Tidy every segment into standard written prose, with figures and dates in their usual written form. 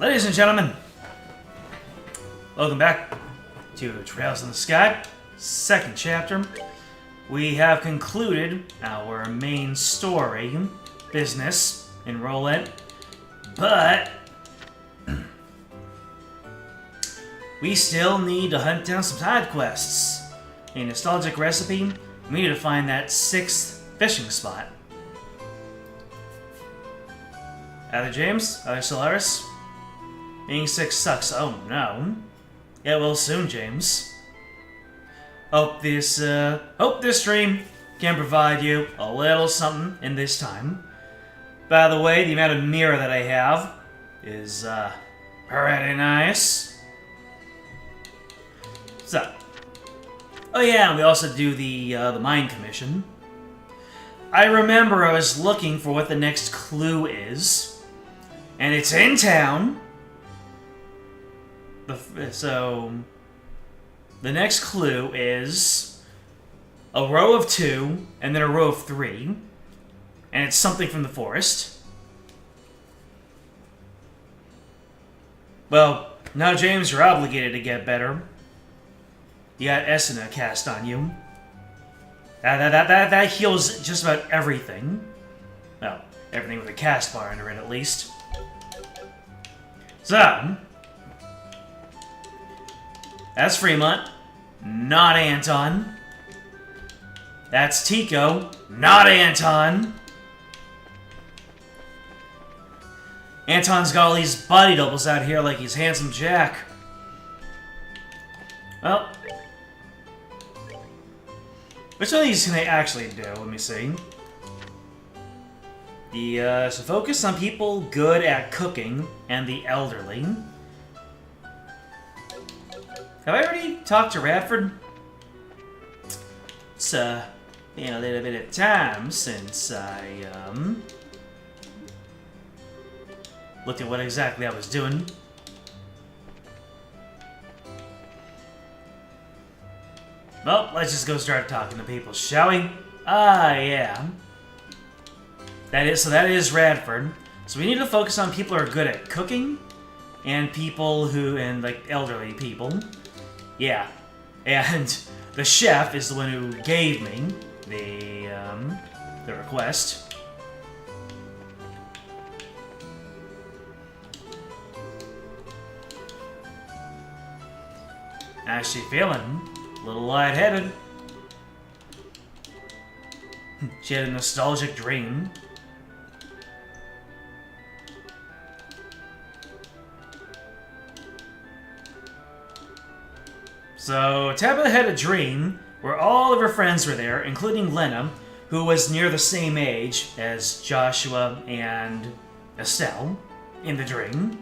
Ladies and gentlemen, welcome back to Trails in the Sky, second chapter. We have concluded our main story, business, in Roulette, but we still need to hunt down some side quests. A nostalgic recipe, we need to find that 6th fishing spot. Either James, either Solaris. Being sick sucks. Oh no. Get well soon, James. Hope this stream can provide you a little something in this time. By the way, the amount of mirror that I have is pretty nice. So, oh yeah, we also do the mine commission. I remember I was looking for what the next clue is, and it's in town. So, the next clue is a row of 2 and then a row of 3, and it's something from the forest. Well, now James, you're obligated to get better. You got Esena cast on you. That heals just about everything. Well, everything with a cast bar under it, at least. So, that's Fremont, not Anton. That's Tico, not Anton. Anton's got all these body doubles out here like he's Handsome Jack. Well, which one of these can I actually do? Let me see. So focus on people good at cooking and the elderly. Have I already talked to Radford? It's been a little bit of time since I looked at what exactly I was doing. Well, let's just go start talking to people, shall we? Ah, yeah. That is Radford. So we need to focus on people who are good at cooking and people and like elderly people. Yeah. And the chef is the one who gave me the request. Actually feeling a little lightheaded. She had a nostalgic dream. So, Tabitha had a dream where all of her friends were there, including Lena, who was near the same age as Joshua and Estelle in the dream.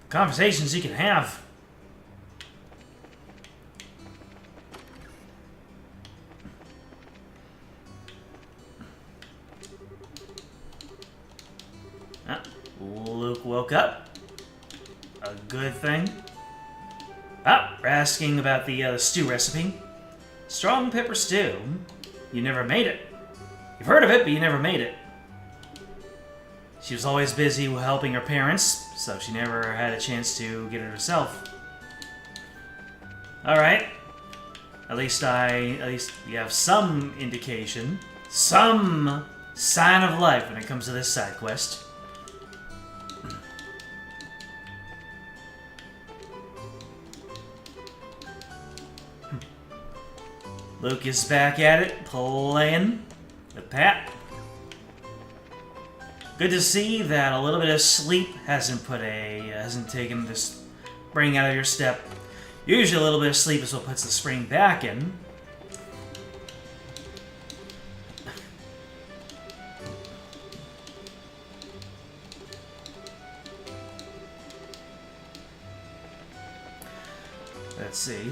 Conversations you can have. Luke woke up. A good thing. We're asking about the stew recipe. Strong pepper stew. You never made it. You've heard of it, but you never made it. She was always busy helping her parents, so she never had a chance to get it herself. Alright. At least you have some indication, some sign of life when it comes to this side quest. Luke is back at it, playing with Pat. Good to see that a little bit of sleep hasn't taken this spring out of your step. Usually a little bit of sleep is what puts the spring back in. Let's see.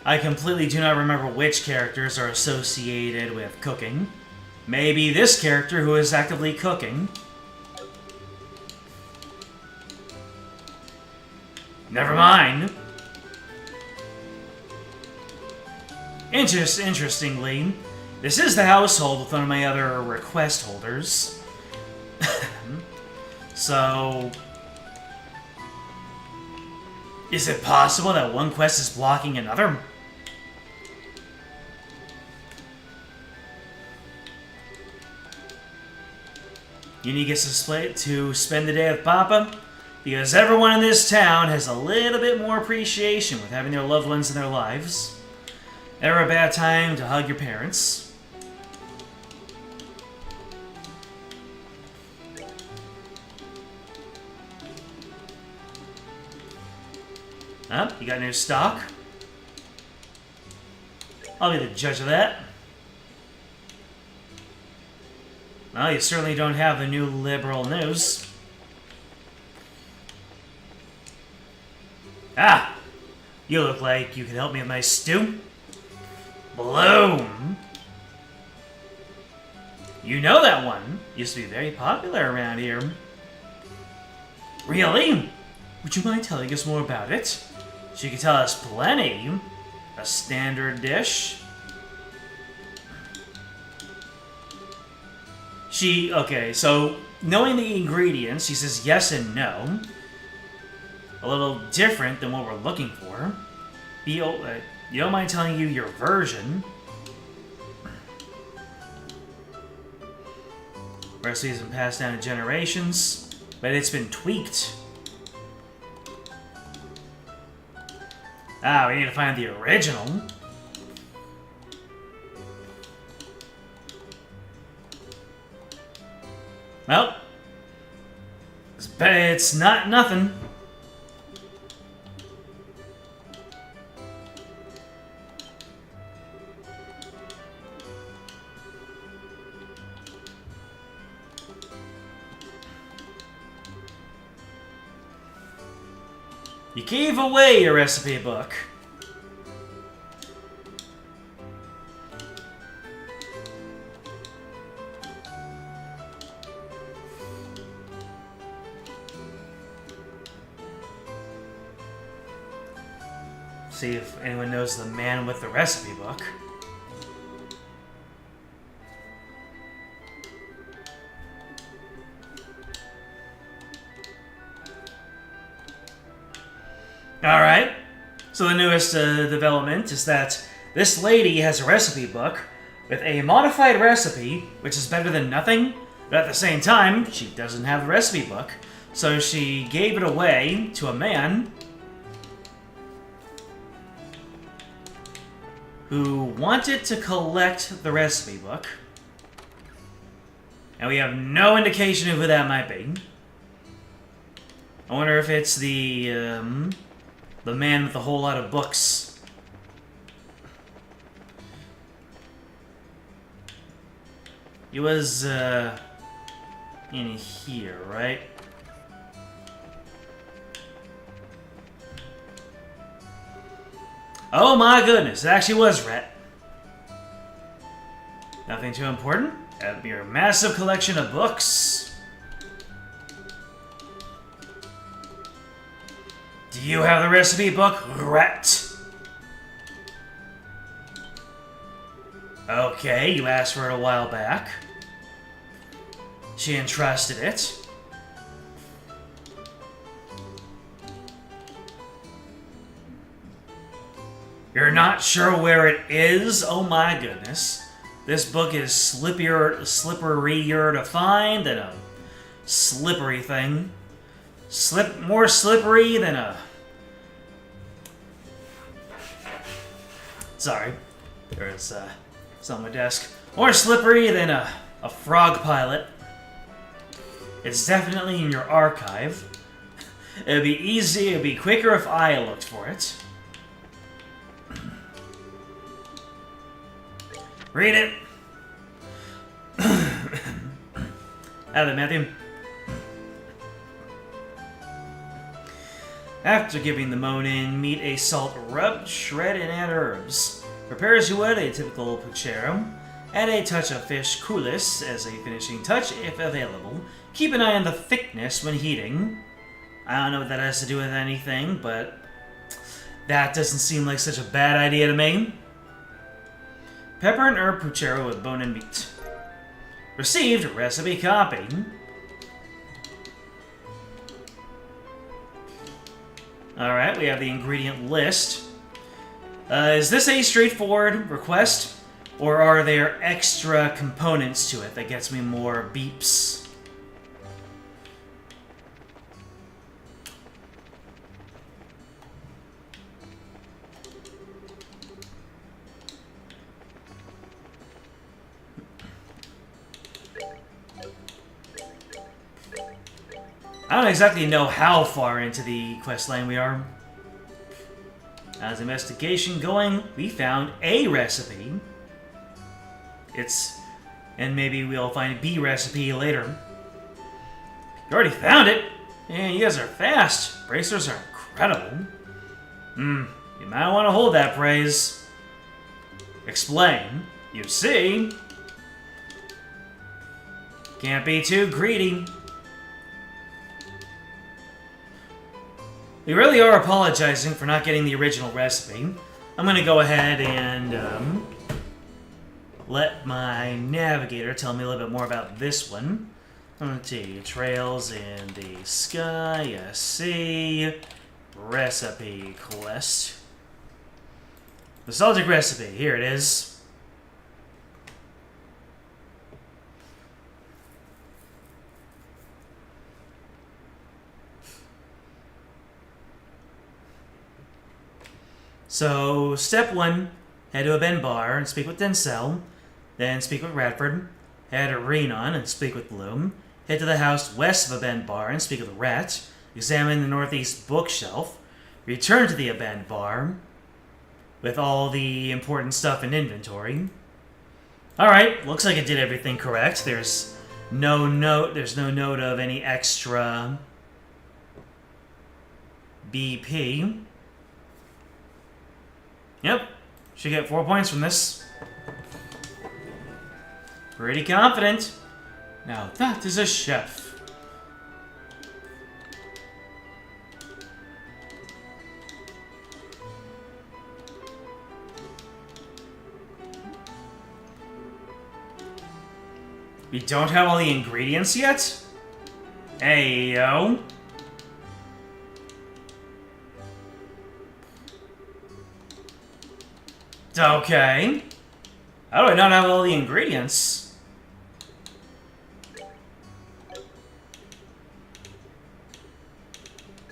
I completely do not remember which characters are associated with cooking. Maybe this character who is actively cooking. Never mind. Interestingly, this is the household with one of my other request holders. So, is it possible that one quest is blocking another? Uni gets to spend the day with Papa because everyone in this town has a little bit more appreciation with having their loved ones in their lives. Never a bad time to hug your parents. You got new stock? I'll be the judge of that. Well, you certainly don't have the new liberal news. Ah! You look like you can help me with my stew. Bloom! You know that one. Used to be very popular around here. Really? Would you mind telling us more about it? She could tell us plenty. A standard dish. Okay, so knowing the ingredients, she says yes and no. A little different than what we're looking for. You don't mind telling you your version. Recipe's been passed down to generations, but it's been tweaked. Ah, we need to find the original. Well, it's not nothing. You gave away your recipe book. See if anyone knows the man with the recipe book. Alright, so the newest development is that this lady has a recipe book with a modified recipe, which is better than nothing, but at the same time, she doesn't have the recipe book, so she gave it away to a man who wanted to collect the recipe book, and we have no indication of who that might be. I wonder if it's the man with a whole lot of books. He was, in here, right? Oh my goodness, it actually was Rhett. Nothing too important. Your massive collection of books. Do you have the recipe book, Rhett? Okay, you asked for it a while back. She entrusted it. You're not sure where it is? Oh my goodness. This book is slipperier to find than a slippery thing. More slippery than a... Sorry. There's it's on my desk. More slippery than a frog pilot. It's definitely in your archive. It'd be easy, it'd be quicker if I looked for it. Read it! Have it, Matthew. After giving the moan-in meat a salt rub, shred and add herbs. Prepare as you would a typical puchero. Add a touch of fish coulis as a finishing touch if available. Keep an eye on the thickness when heating. I don't know what that has to do with anything, but that doesn't seem like such a bad idea to me. Pepper and herb puchero with bone and meat. Received recipe copy. Alright, we have the ingredient list. Is this a straightforward request? Or are there extra components to it that gets me more beeps? I don't exactly know how far into the quest line we are. As investigation going, we found a recipe. And maybe we'll find a B recipe later. You already found it? Man, you guys are fast. Bracers are incredible. You might want to hold that praise. Explain. You see? Can't be too greedy. We really are apologizing for not getting the original recipe. I'm gonna go ahead and let my navigator tell me a little bit more about this one. Let's see, trails in the sky, I see. Recipe quest. Nostalgic recipe, here it is. So, step 1, head to a Ben bar and speak with Denzel. Then speak with Radford. Head to Renon and speak with Bloom. Head to the house west of a Ben bar and speak with Rat. Examine the northeast bookshelf. Return to the Ben bar with all the important stuff in inventory. Alright, looks like it did everything correct. There's no note of any extra BP. Yep, should get 4 points from this. Pretty confident. Now that is a chef. We don't have all the ingredients yet? Hey, yo. Okay. How do I not have all the ingredients?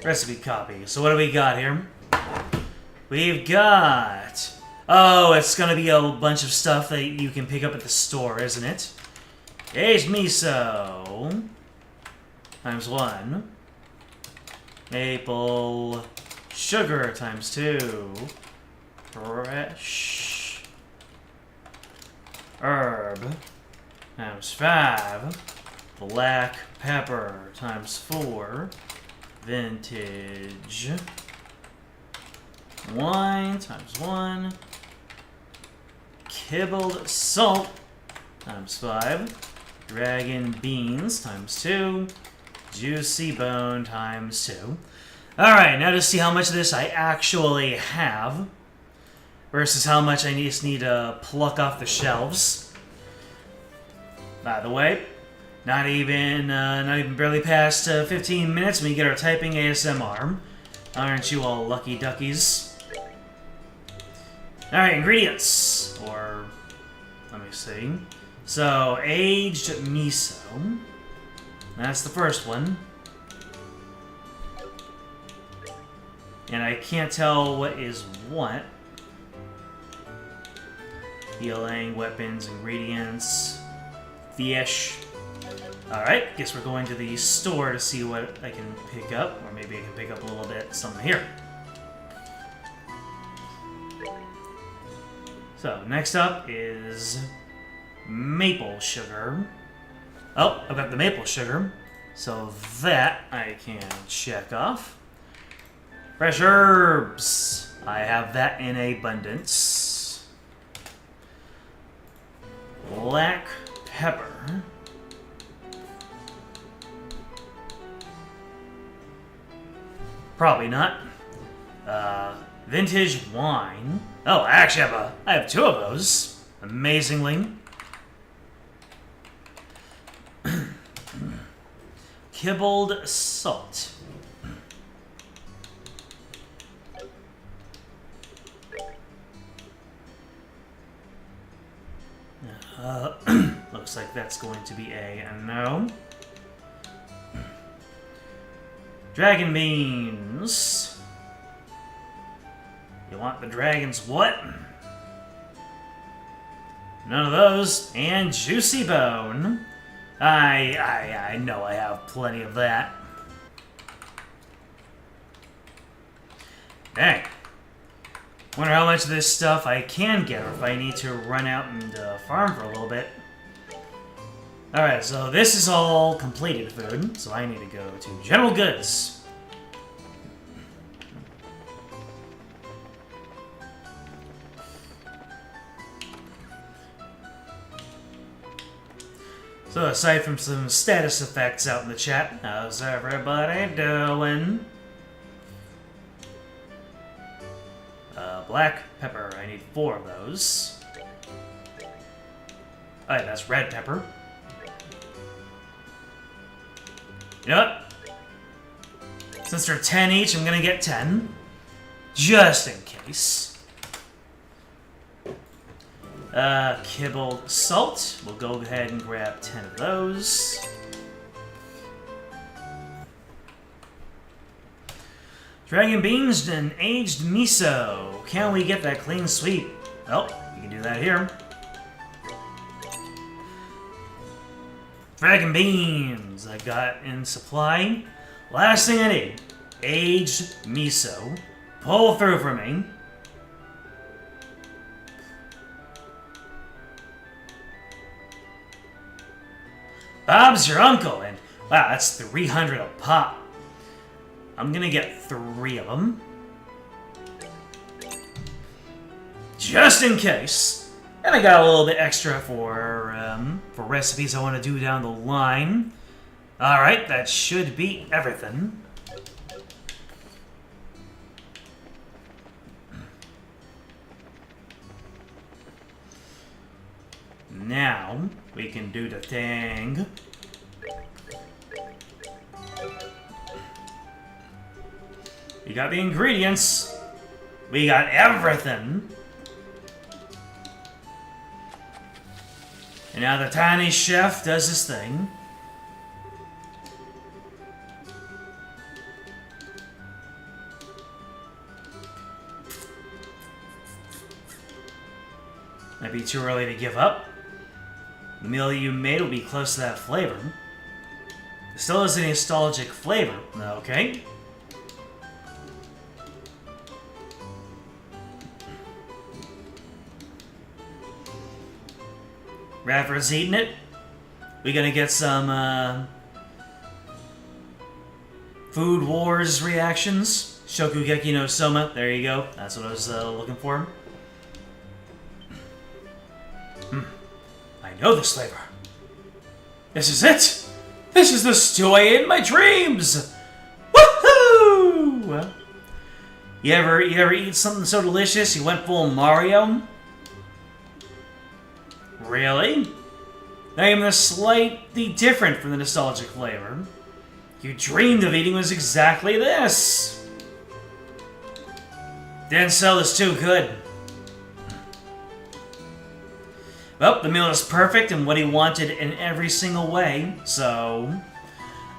Recipe copy. So what do we got here? We've got... Oh, it's gonna be a bunch of stuff that you can pick up at the store, isn't it? Aged miso. Times 1. Maple sugar times 2. Fresh herb times 5. Black pepper times 4. Vintage wine times 1. Kibbled salt times 5. Dragon beans times 2. Juicy bone times 2. Alright, now to see how much of this I actually have versus how much I just need to pluck off the shelves. By the way, not even barely past 15 minutes when we get our typing ASMR. Aren't you all lucky duckies? Alright, ingredients. Or, let me see. So, aged miso. That's the first one. And I can't tell what is what. Healing, weapons, ingredients, fish. Alright, guess we're going to the store to see what I can pick up. Or maybe I can pick up a little bit something here. So, next up is maple sugar. Oh, I've got the maple sugar. So that I can check off. Fresh herbs. I have that in abundance. Black pepper. Probably not. Vintage wine. Oh, I actually have I have 2 of those. amazingly. Kibbled salt. Looks like that's going to be a no. Dragon beans. You want the dragon's what? None of those. And juicy bone. I know I have plenty of that. Dang. Wonder how much of this stuff I can get, or if I need to run out and farm for a little bit. Alright, so this is all completed food, so I need to go to General Goods. So aside from some status effects out in the chat, how's everybody doing? Black pepper, I need 4 of those. Alright, that's red pepper. You know what? Since they're 10 each, I'm gonna get 10. Just in case. Kibbled salt. We'll go ahead and grab 10 of those. Dragon beans and aged miso. Can we get that clean sweep? Oh, you can do that here. Dragon beans I got in supply. Last thing I need. Aged miso. Pull through for me. Bob's your uncle, and wow, that's 300 a pop. I'm gonna get 3 of them. Just in case. And I got a little bit extra for recipes I want to do down the line. Alright, that should be everything. Now, we can do the thing. We got the ingredients. We got everything. And now the tiny chef does his thing. Might be too early to give up. The meal you made will be close to that flavor. It still has a nostalgic flavor, okay? Radford's eating it. We gonna get some Food Wars reactions. Shokugeki no Soma. There you go. That's what I was looking for. I know this flavor. This is it. This is the stew I ate in my dreams. Woohoo! You ever eat something so delicious you went full Mario? Really? Not even slightly different from the nostalgic flavor. You dreamed of eating was exactly this. Didn't sell is too good. Well, the meal is perfect and what he wanted in every single way, so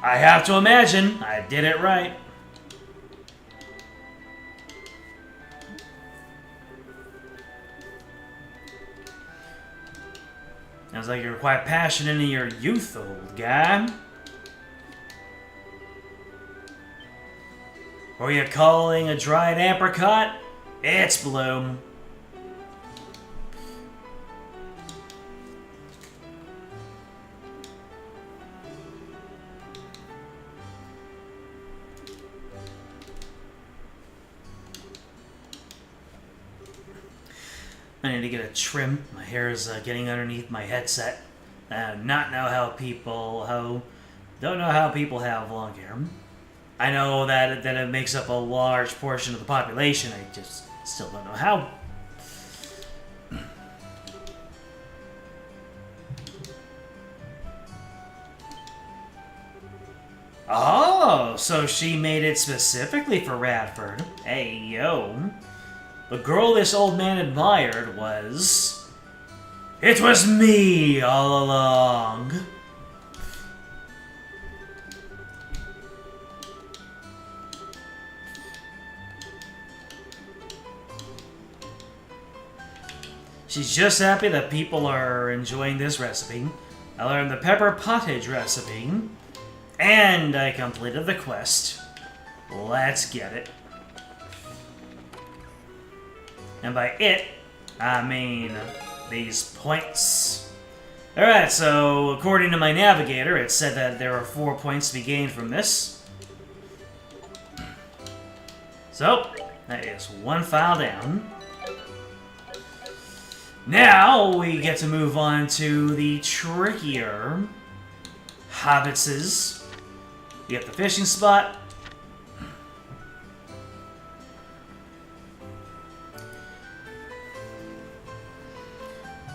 I have to imagine I did it right. Sounds like you're quite passionate in your youth, old guy. What are you calling a dried apricot? It's bloom. I need to get a trim. My hair is getting underneath my headset. Don't know how people have long hair. I know that it makes up a large portion of the population. I just still don't know how. Oh, so she made it specifically for Radford. Hey, yo. The girl this old man admired was... It was me all along. She's just happy that people are enjoying this recipe. I learned the pepper pottage recipe. And I completed the quest. Let's get it. And by it, I mean these points. Alright, so according to my navigator, it said that there are 4 points to be gained from this. So, that is one file down. Now, we get to move on to the trickier hobbitses. You get the fishing spot.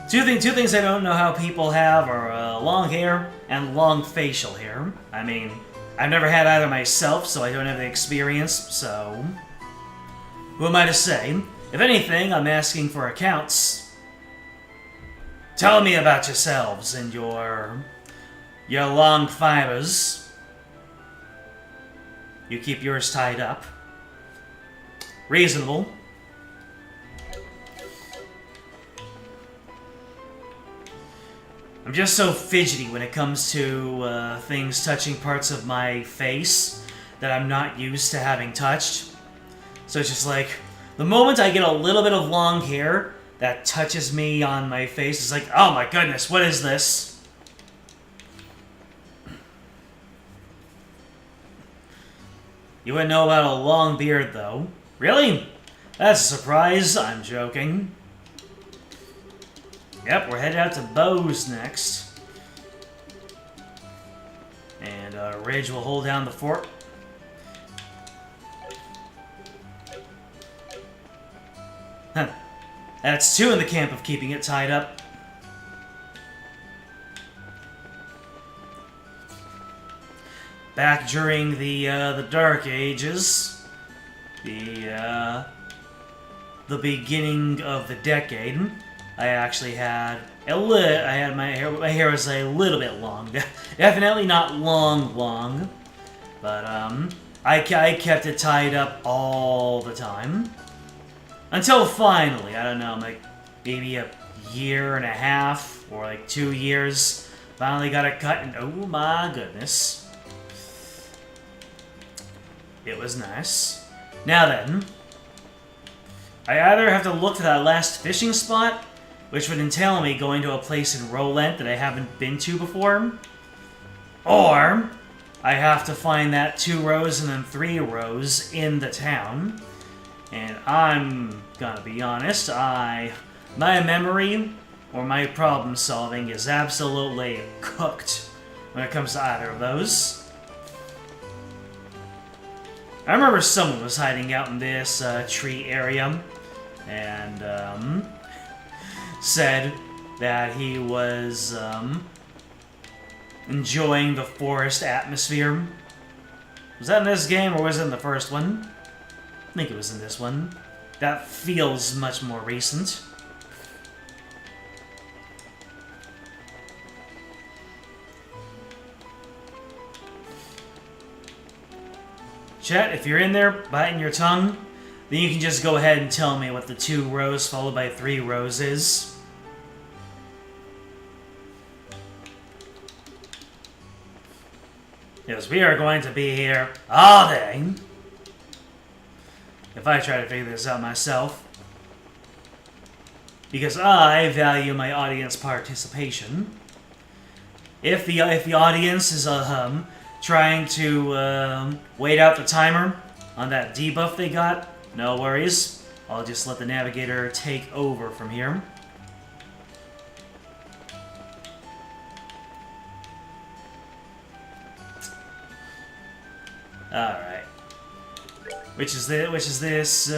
Two things I don't know how people have are long hair and long facial hair. I mean, I've never had either myself, so I don't have the experience, so... Who am I to say? If anything, I'm asking for accounts. Tell me about yourselves and your long fibers. You keep yours tied up. Reasonable. I'm just so fidgety when it comes to things touching parts of my face that I'm not used to having touched. So it's just like, the moment I get a little bit of long hair that touches me on my face, it's like, oh my goodness, what is this? You wouldn't know about a long beard, though. Really? That's a surprise. I'm joking. Yep, we're headed out to Bose next. And Ridge will hold down the fort. Huh. That's 2 in the camp of keeping it tied up. Back during the Dark Ages, the beginning of the decade, I actually had my hair was a little bit long. Definitely not long, but I kept it tied up all the time. Until finally, I don't know, like maybe a year and a half or like 2 years, finally got it cut, and oh my goodness, it was nice. Now then, I either have to look for that last fishing spot, which would entail me going to a place in Rolent that I haven't been to before, or I have to find that 2 rows and then 3 rows in the town. And I'm gonna be honest, my memory or my problem solving is absolutely cooked when it comes to either of those. I remember someone was hiding out in this tree area and said that he was enjoying the forest atmosphere. Was that in this game or was it in the first one? I think it was in this one. That feels much more recent. Chat, if you're in there biting your tongue, then you can just go ahead and tell me what the 2 rows followed by 3 rows is. Yes, we are going to be here all day. If I try to figure this out myself. Because I value my audience participation. If the audience is trying to wait out the timer on that debuff they got, no worries. I'll just let the navigator take over from here. Alright. Which is this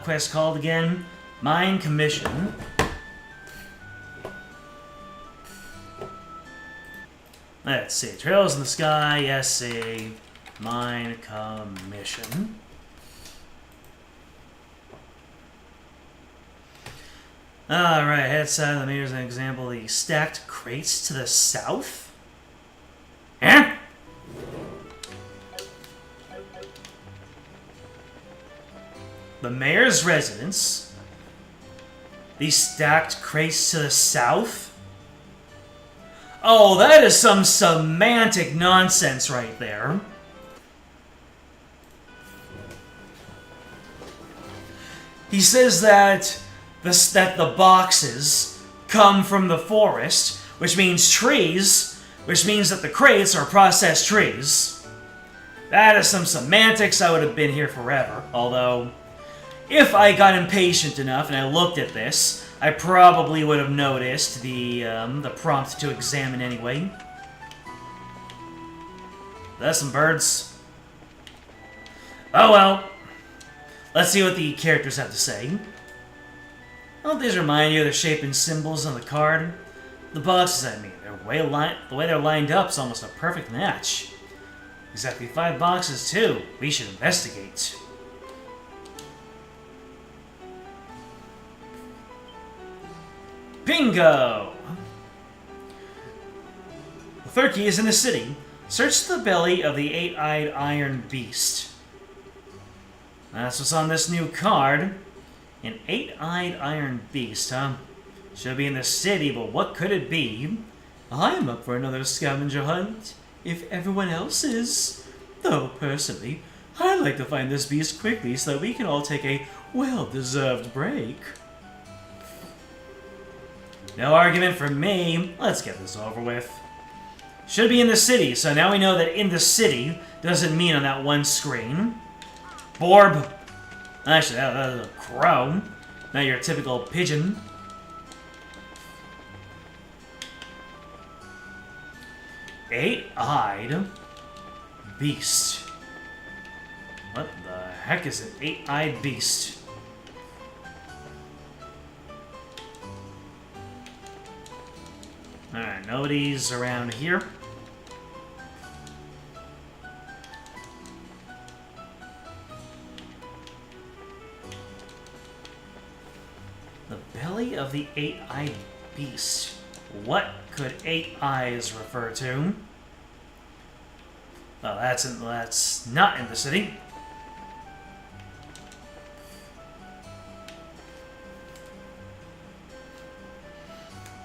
quest called again? Mine Commission. Let's see. Trails in the Sky, yes, Mine commission. Alright, head side of the meter is an example of the stacked crates to the south. Huh? The mayor's residence. These stacked crates to the south? Oh, that is some semantic nonsense right there. He says that the boxes come from the forest, which means trees, which means that the crates are processed trees. That is some semantics. I would have been here forever. Although, if I got impatient enough and I looked at this, I probably would have noticed the prompt to examine anyway. That's some birds. Oh well. Let's see what the characters have to say. Don't these remind you of the shape and symbols on the card? The boxes, I mean, the way they're lined up is almost a perfect match. Exactly 5 boxes, too. We should investigate. Bingo! The third key is in the city. Search the belly of the 8-eyed iron beast. That's what's on this new card. An 8-eyed iron beast, huh? Should be in the city, but what could it be? I am up for another scavenger hunt, if everyone else is. Though, personally, I'd like to find this beast quickly so that we can all take a well-deserved break. No argument from me. Let's get this over with. Should be in the city, so now we know that in the city doesn't mean on that one screen. Borb. Actually, that was a crow. Not your typical pigeon. Eight-eyed beast. What the heck is an 8-eyed beast? Alright, nobody's around here. The belly of the 8-eyed beast. What could 8 eyes refer to? Well, that's not in the city.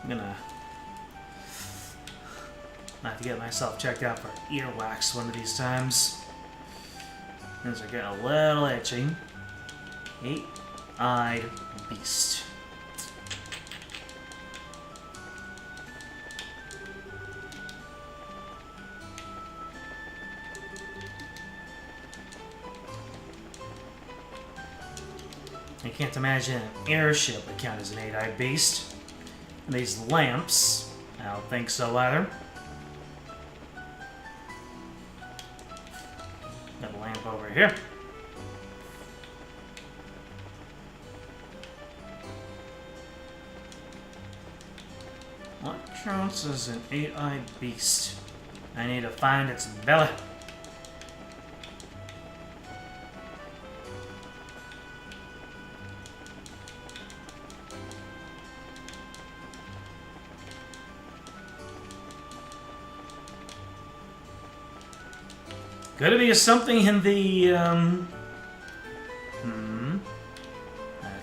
I'm gonna have to get myself checked out for earwax one of these times. Things are getting a little itchy. 8-eyed beast. I can't imagine an airship would count as an 8-eyed beast. And these lamps, I don't think so either. Got a lamp over here. What counts as an 8-eyed beast? I need to find its belly. Could it be something in the,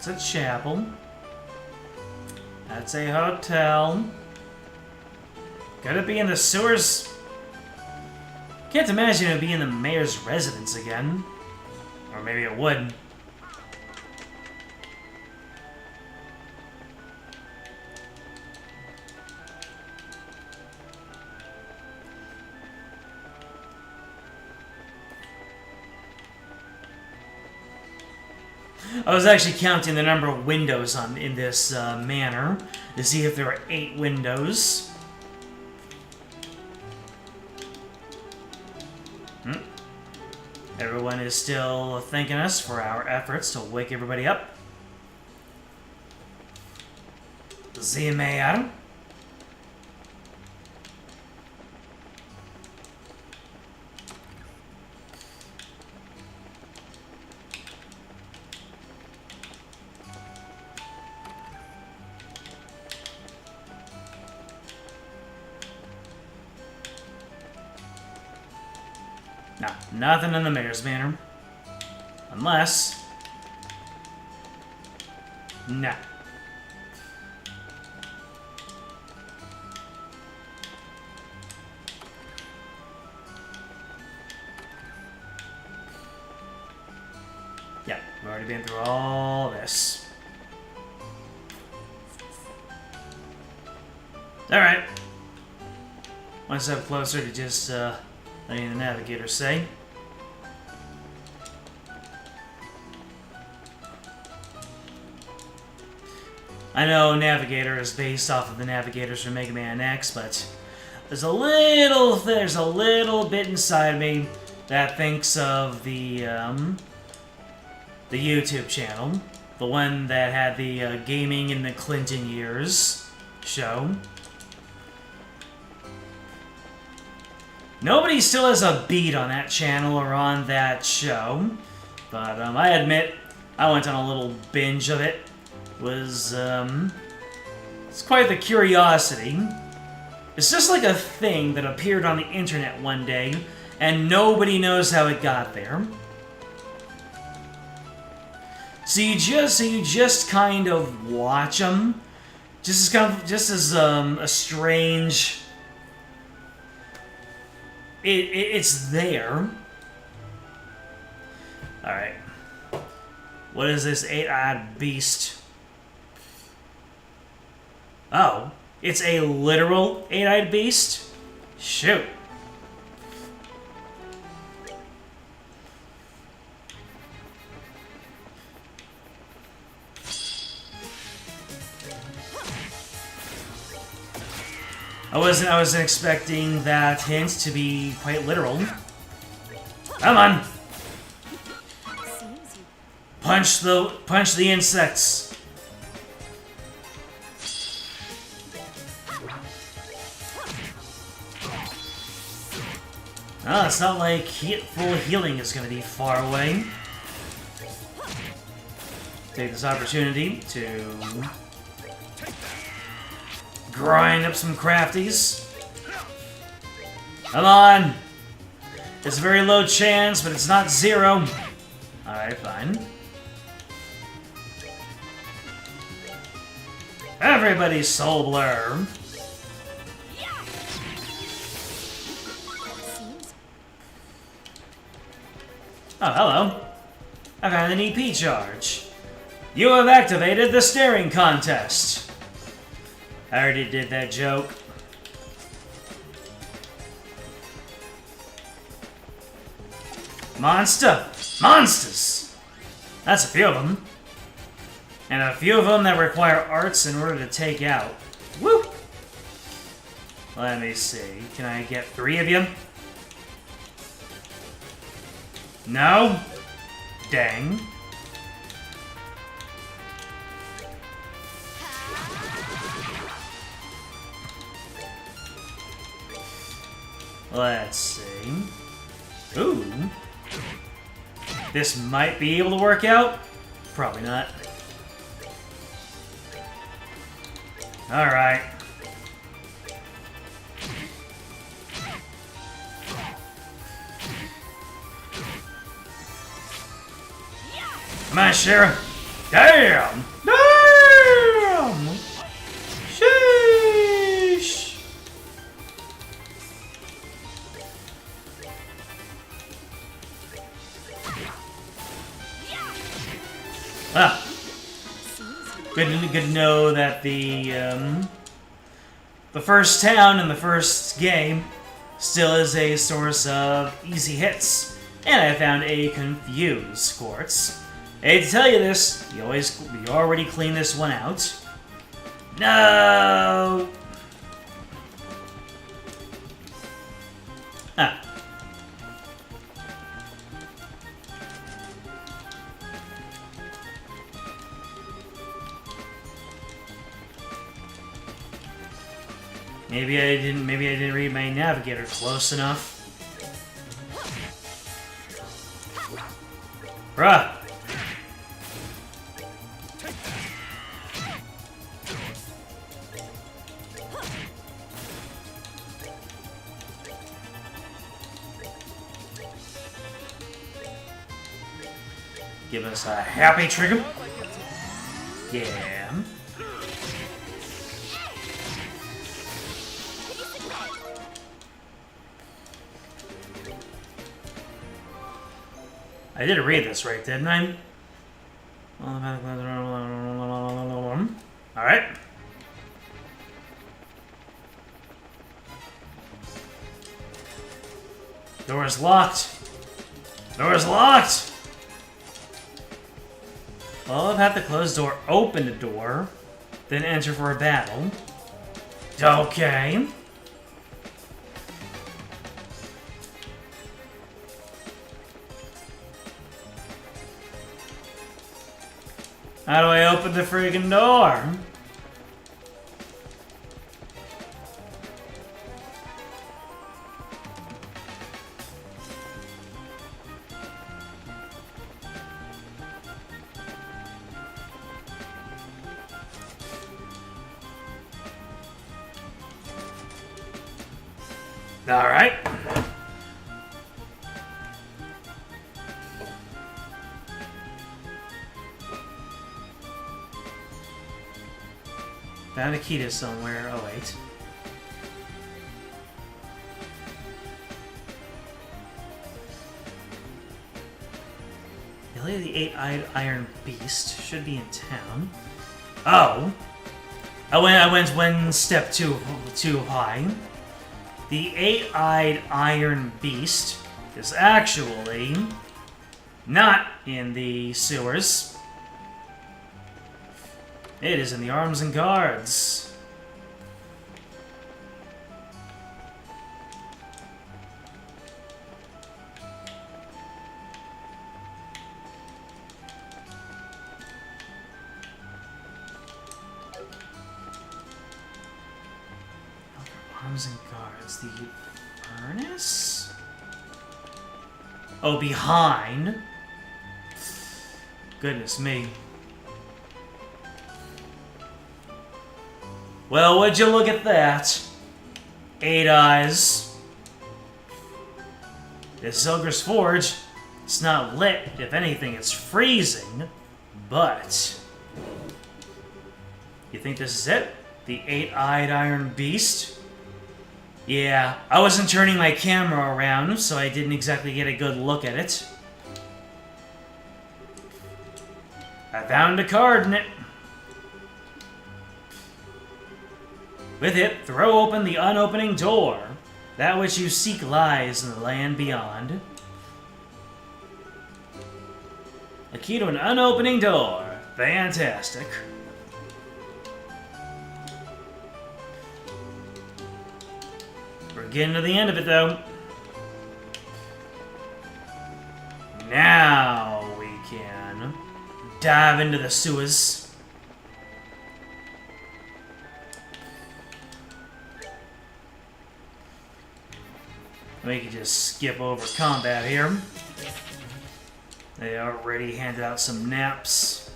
That's a chapel. That's a hotel. Could it be in the sewers? Can't imagine it would be in the mayor's residence again. Or maybe it would. I was actually counting the number of windows in this manor to see if there were 8 windows. Everyone is still thanking us for our efforts to wake everybody up. The mayor. Nah, nothing in the Mayor's Manor. Unless... Nah. Yeah, we've already been through all this. Alright. One step closer to just letting the navigator say. I know Navigator is based off of the navigators from Mega Man X, but there's a little bit inside me that thinks of the YouTube channel, the one that had the Gaming in the Clinton Years show. Nobody still has a beat on that channel or on that show, but I admit I went on a little binge of it. It's quite the curiosity. It's just like a thing that appeared on the internet one day, and nobody knows how it got there. So you just kind of watch them, just as a strange. It's there. All right. What is this 8-eyed beast? Oh, it's a literal 8-eyed beast? Shoot. I wasn't expecting that hint to be quite literal. Come on. Punch the insects. Oh, it's not like full healing is going to be far away. Take this opportunity to grind up some crafties. Come on! It's a very low chance, but it's not zero. Alright, fine. Everybody's soul blur. Oh, hello. I found an EP charge. You have activated the staring contest. I already did that joke. Monsters! That's a few of them. And a few of them that require arts in order to take out. Woo! Let me see. Can I get 3 of you? No? Dang. Let's see. Ooh. This might be able to work out. Probably not. Alright. Come on, Sheriff. Damn! Damn! Sheesh! Ah. Good to know that the first town in the first game still is a source of easy hits. And I found a confused quartz. I hate to tell you this, you already cleaned this one out. No! Ah. Maybe I didn't read my navigator close enough. Bruh! Give us a happy trigger. Yeah. I did read this right, didn't I? Alright. Door is locked. Door is locked! Well, I've had the closed door open the door, then enter for a battle. Okay. How do I open the freaking door? All right. Found a key to somewhere. Oh, wait. The eight-eyed iron beast should be in town. Oh. I went one step too high. The eight-eyed iron beast is actually not in the sewers. It is in the arms and guards. Arms and guards. The furnace? Oh, behind? Goodness me. Well, would you look at that? 8 eyes. This Zilger's Forge, it's not lit. If anything, it's freezing. But... you think this is it? The 8-eyed iron beast? Yeah, I wasn't turning my camera around, so I didn't exactly get a good look at it. I found a card in it. With it, throw open the unopening door. That which you seek lies in the land beyond. A key to an unopening door. Fantastic. We're getting to the end of it, though. Now we can dive into the sewers. We can just skip over combat here. They already handed out some naps.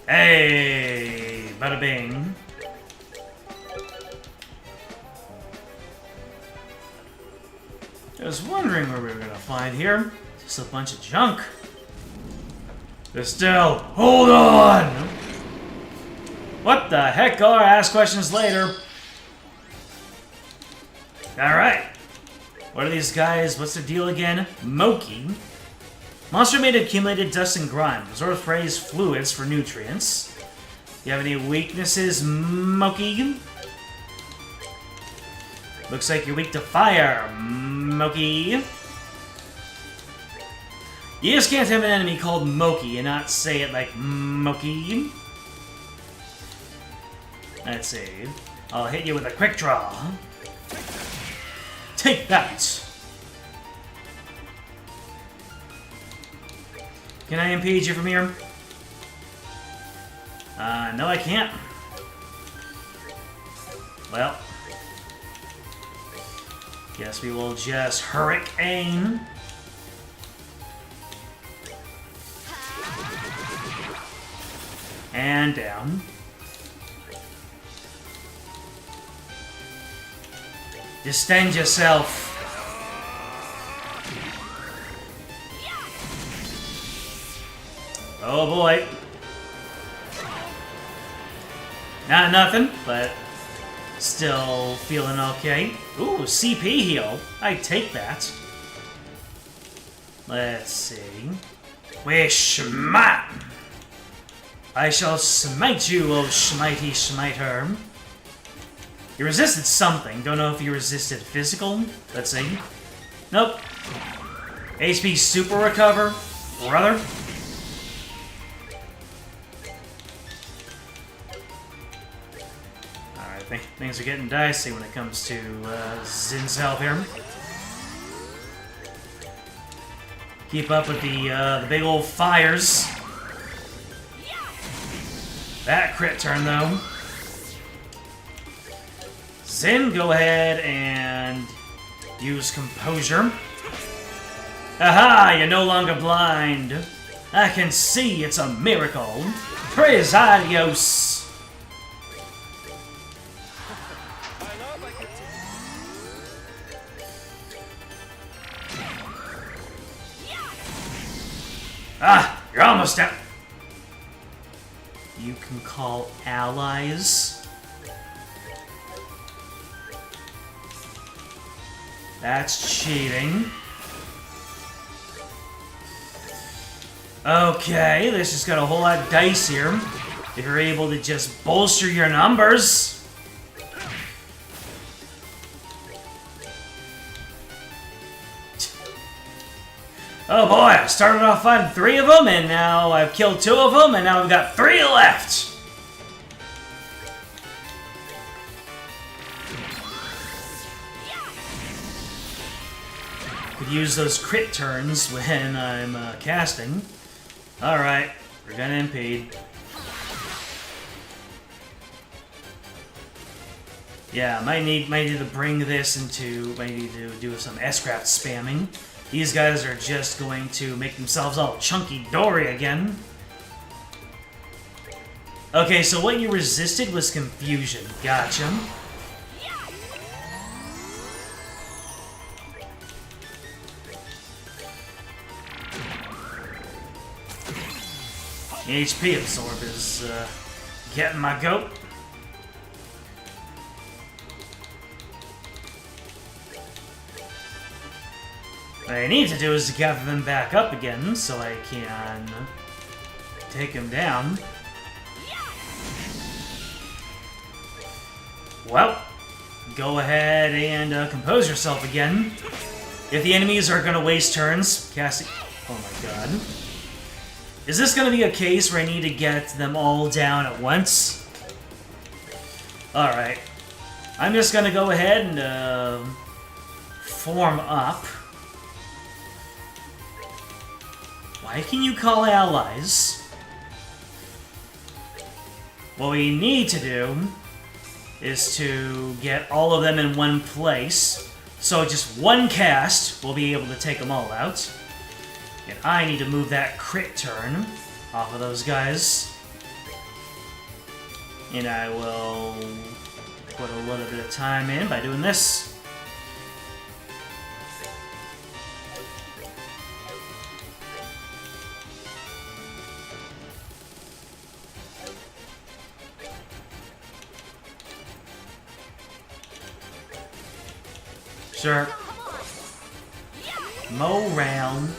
Hey, bada bing. I was wondering where we were gonna find here. Just a bunch of junk. Estelle, hold on! What the heck? I'll ask questions later. Alright. What are these guys? What's their deal again? Moki. Monster made of accumulated dust and grime. Absorb phrase fluids for nutrients. You have any weaknesses, Moki? Looks like you're weak to fire, Moki. You just can't have an enemy called Moki and not say it like Moki. Let's see. I'll hit you with a quick draw. Take that! Can I impede you from here? No I can't. Well. Guess we will just hurricane. And down. Distend yourself. Oh boy. Not nothing, but still feeling okay. Ooh, CP heal. I take that. Let's see. We smite! I shall smite you, O smitey smiter. You resisted something. Don't know if you resisted physical. Let's see. Nope. HP super recover. Brother. Alright, things are getting dicey when it comes to Zin's health here. Keep up with the big old fires. That crit turn, though. Zin, go ahead and use Composure. Aha! You're no longer blind. I can see it's a miracle. Praise adios. Ah! You're almost out. You can call allies. That's cheating. Okay, this just got a whole lot of dice here. If you're able to just bolster your numbers. Oh boy, I started off fighting 3 of them, and now I've killed 2 of them, and now we've got 3 left! Could use those crit turns when I'm casting. Alright, we're gonna impede. Yeah, might need to bring this into, might need to do some S-craft spamming. These guys are just going to make themselves all chunky-dory again. Okay, so what you resisted was confusion. Gotcha. The HP absorb is getting my goat. What I need to do is to gather them back up again so I can take them down. Well, go ahead and compose yourself again. If the enemies are going to waste turns, casting... Oh my god. Is this going to be a case where I need to get them all down at once? Alright. I'm just going to go ahead and form up. Why can you call allies? What we need to do is to get all of them in one place. So just one cast will be able to take them all out. And I need to move that crit turn off of those guys. And I will put a little bit of time in by doing this. Sure. Mow round.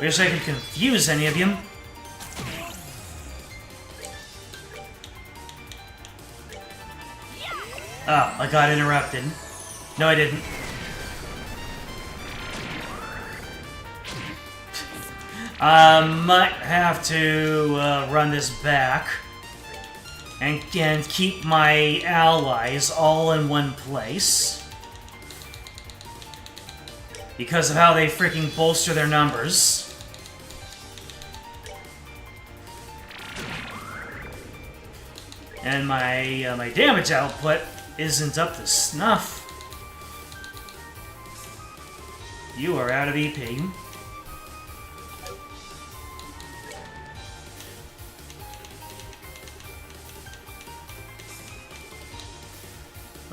Wish I could confuse any of you. Oh, I got interrupted. No, I didn't. Might have to run this back and keep my allies all in one place because of how they freaking bolster their numbers. And my damage output isn't up to snuff. You are out of EP.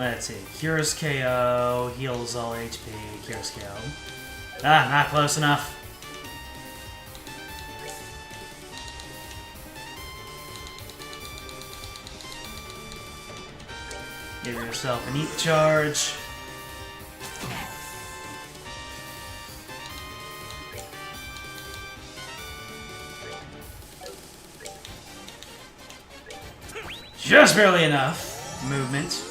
Let's see. Cures KO, heals all HP, cures KO. Ah, not close enough. Give yourself an eat charge. Just barely enough movement.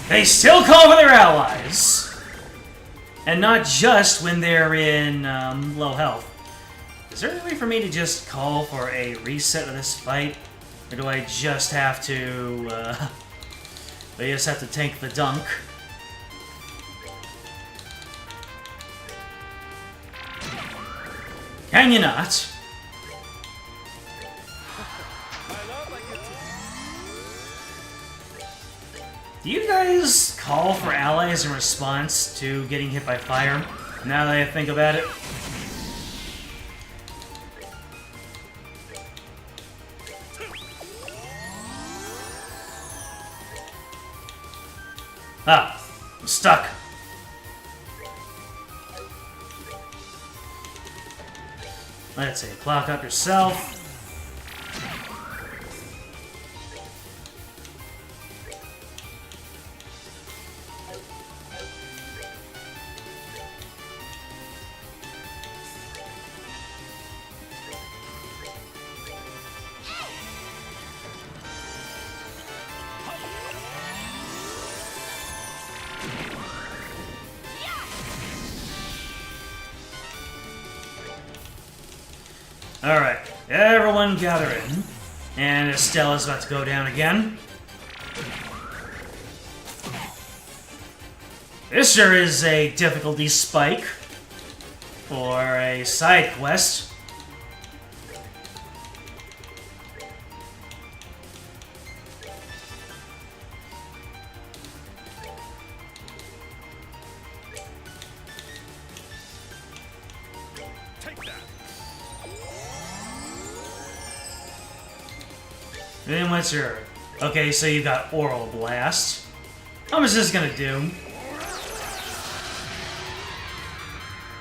They still call for their allies! And not just when they're in low health. Is there any way for me to just call for a reset of this fight? Or do I just have to, tank the dunk? Can you not? Do you guys call for allies in response to getting hit by fire? Now that I think about it. Ah, I'm stuck. Let's see, clock up yourself. Alright, everyone gather in. And Estella's about to go down again. This sure is a difficulty spike for a side quest. Then what's your... Okay, so you got Oral Blast. How much is this gonna do?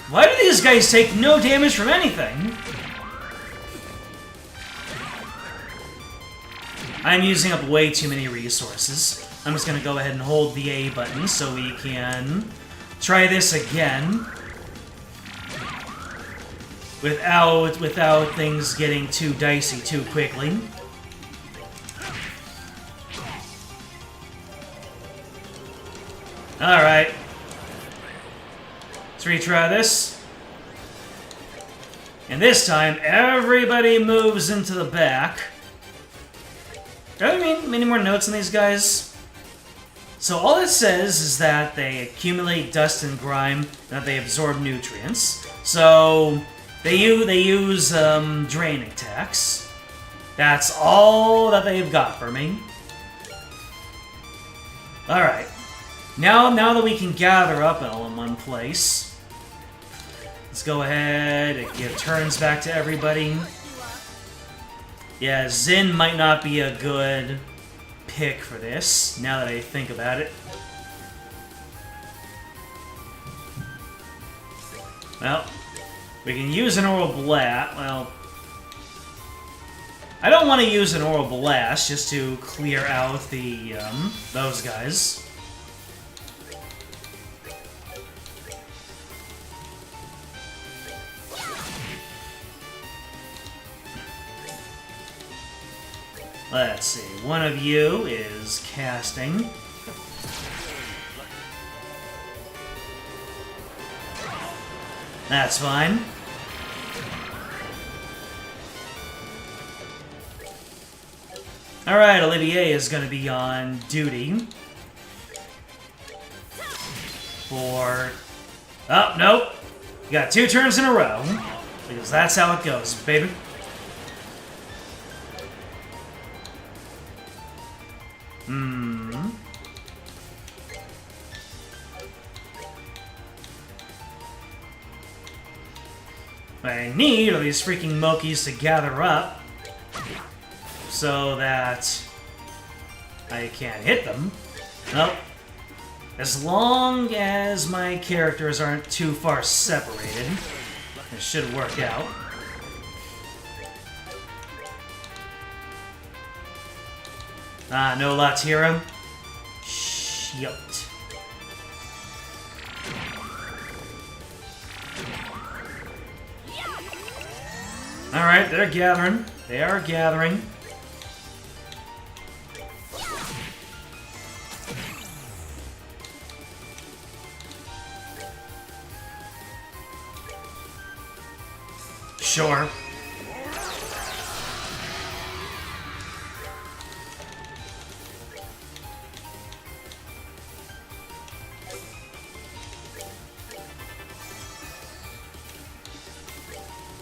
Why do these guys take no damage from anything? I'm using up way too many resources. I'm just gonna go ahead and hold the A button so we can try this again. Without things getting too dicey too quickly. Alright. Let's retry this. And this time, everybody moves into the back. Do I have any more notes on these guys? So all it says is that they accumulate dust and grime, and that they absorb nutrients. So they use drain attacks. That's all that they've got for me. Alright. Now that we can gather up all in one place, let's go ahead and give turns back to everybody. Yeah, Zin might not be a good pick for this, now that I think about it. Well, we can use an Oral Blast. Well, I don't want to use an Oral Blast just to clear out the those guys. Let's see, one of you is casting. That's fine. Alright, Olivier is going to be on duty. For... Oh, nope. You got 2 turns in a row. Because that's how it goes, baby. What I need are these freaking Mokis to gather up so that I can't hit them. Nope. As long as my characters aren't too far separated, it should work out. Ah, no Latira. Shit. Alright, they're gathering. They are gathering. Sure.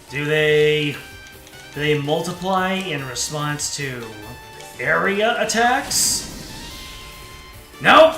Do they multiply in response to area attacks? Nope!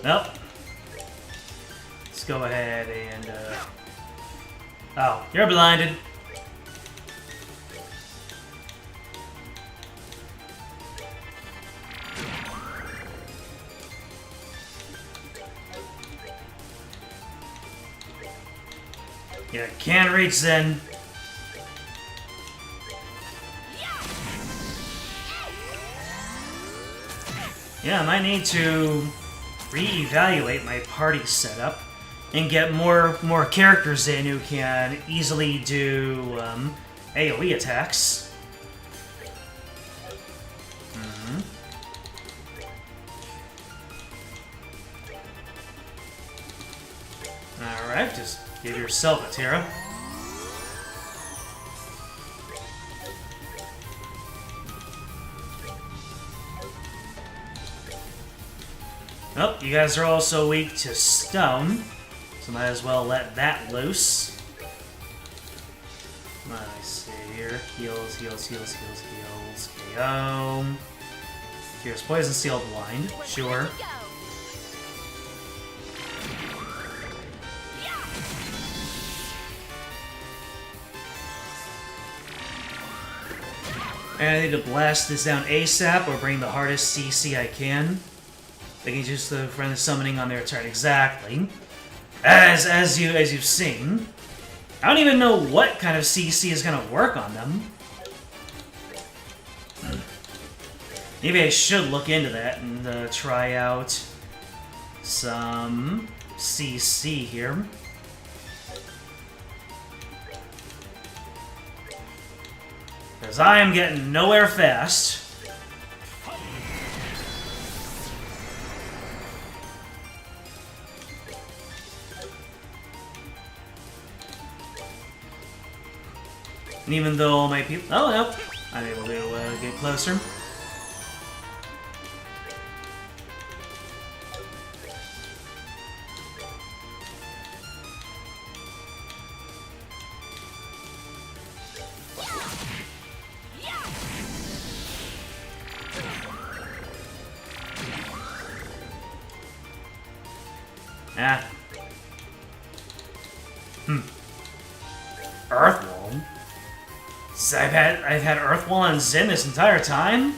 Nope. Let's go ahead and, Oh, you're blinded. Yeah, can't reach Zen. Yeah, I might need to reevaluate my party setup and get more characters in who can easily do AoE attacks. Alright, just give yourself a Terra. Oh, you guys are also weak to stone, so might as well let that loose. Let me see here. Heals, heals, heals, heals, heals. KO. Here's Poison Steel Blind. Sure. And I need to blast this down ASAP or bring the hardest CC I can. They can use the friendly summoning on their turn. Exactly. As you've seen. I don't even know what kind of CC is gonna work on them. Maybe I should look into that and try out some CC here. Because I am getting nowhere fast. And even though all my people... Oh, nope. I'm able to get closer. Ah. Earthwall? So I've had Earthwall and Zen this entire time?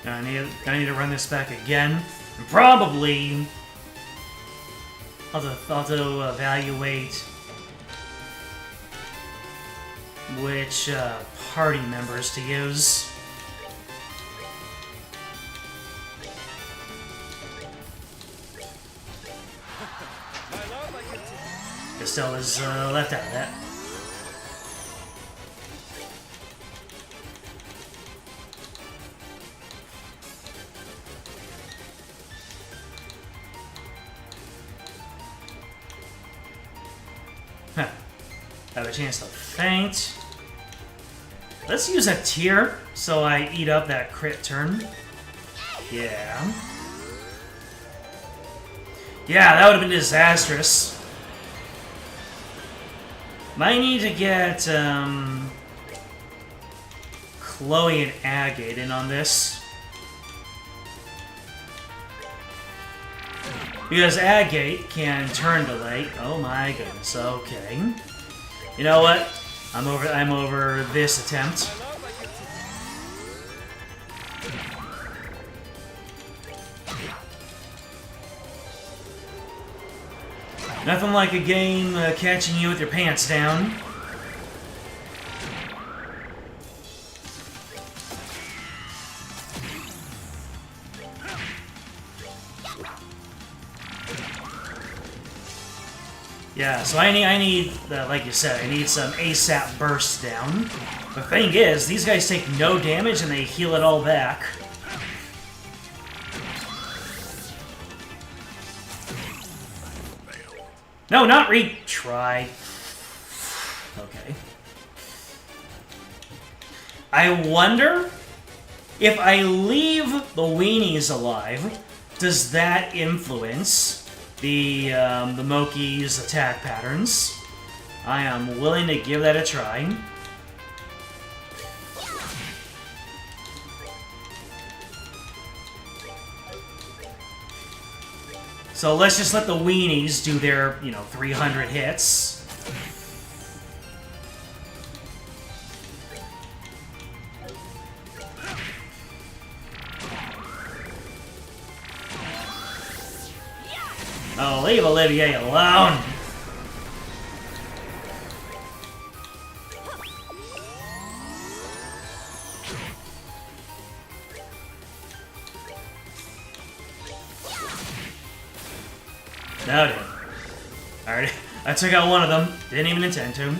I need to run this back again. And probably I'll have to evaluate which party members to use. Estelle is left out of that. Huh. Have a chance to faint. Let's use a tear so I eat up that crit turn. Yeah. Yeah, that would have been disastrous. Might need to get Chloe and Agate in on this. Because Agate can turn delay. Oh my goodness, okay. You know what? I'm over this attempt. Nothing like a game catching you with your pants down. Yeah, so I need, like you said, I need some ASAP bursts down. The thing is, these guys take no damage and they heal it all back. No, not retry. Okay. I wonder if I leave the weenies alive, does that influence the Moki's attack patterns? I am willing to give that a try. So let's just let the weenies do their, 300 hits. Oh, leave Olivier alone! No, dude. Alright, I took out one of them. Didn't even intend to.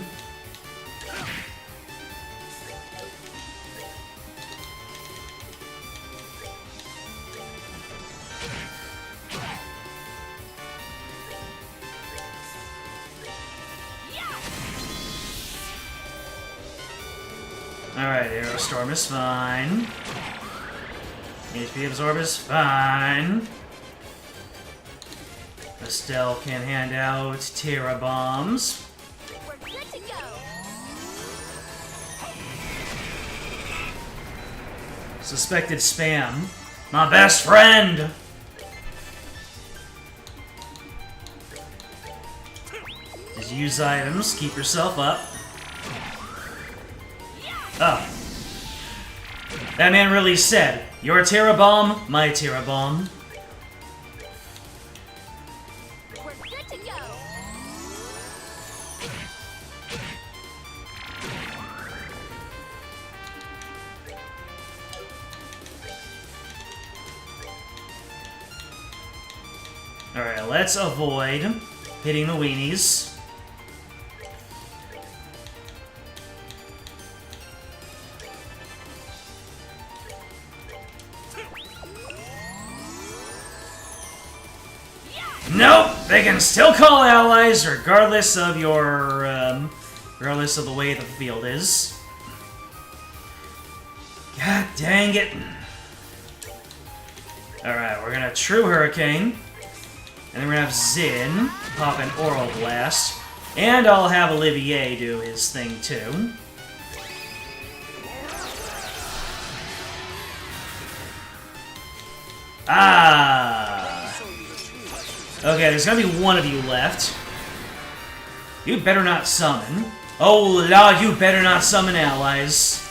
Alright, Aerostorm is fine. HP Absorb is fine. Estelle can hand out Terra Bombs. We're good to go. Suspected spam. My best friend! Just use items, keep yourself up. Oh. That man really said, your Terra Bomb, my Terra Bomb. We're good to go. Alright, let's avoid hitting the weenies. Nope! They can still call allies regardless of your, regardless of the way the field is. God dang it. Alright, we're gonna True Hurricane. And then we're gonna have Zin pop an Oral Blast. And I'll have Olivier do his thing too. Ah! Okay, there's gonna be one of you left. You better not summon. Oh, Lord, you better not summon allies.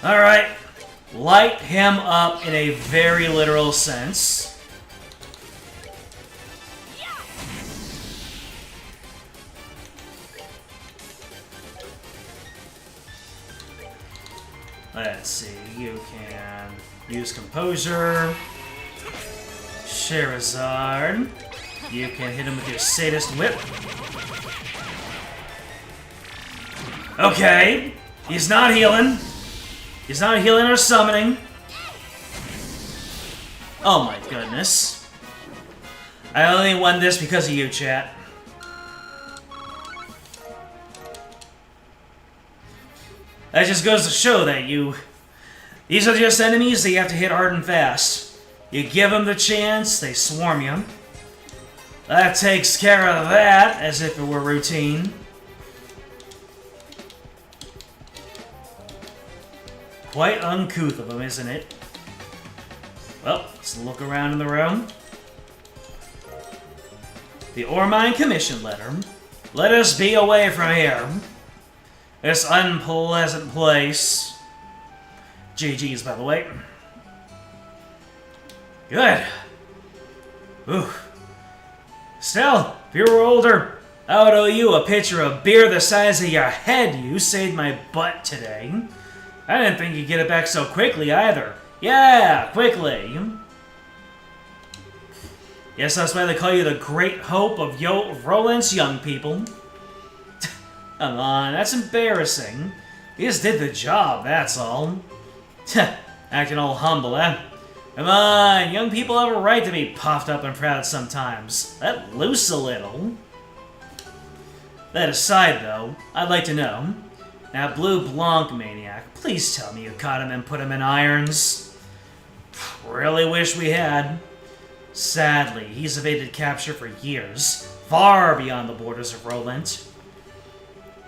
Alright. Light him up in a very literal sense. Let's see, you can use Composure. Sherazard. You can hit him with your sadist whip. Okay. He's not healing. He's not healing or summoning. Oh my goodness. I only won this because of you, chat. That just goes to show that these are just enemies that you have to hit hard and fast. You give them the chance, they swarm you. That takes care of that, as if it were routine. Quite uncouth of them, isn't it? Well, let's look around in the room. The Ormine Commission letter. Let us be away from here. This unpleasant place. GG's, by the way. Good. Ooh. Still, if you were older, I would owe you a pitcher of beer the size of your head. You saved my butt today. I didn't think you'd get it back so quickly, either. Yeah, quickly. Yes, that's why they call you the Great Hope of Roland's young people. Come on, that's embarrassing. You just did the job, that's all. Acting all humble, eh? Come on, young people have a right to be puffed up and proud sometimes. Let loose a little. That aside, though, I'd like to know, that Blue Blanc maniac, please tell me you caught him and put him in irons. Really wish we had. Sadly, he's evaded capture for years, far beyond the borders of Roland.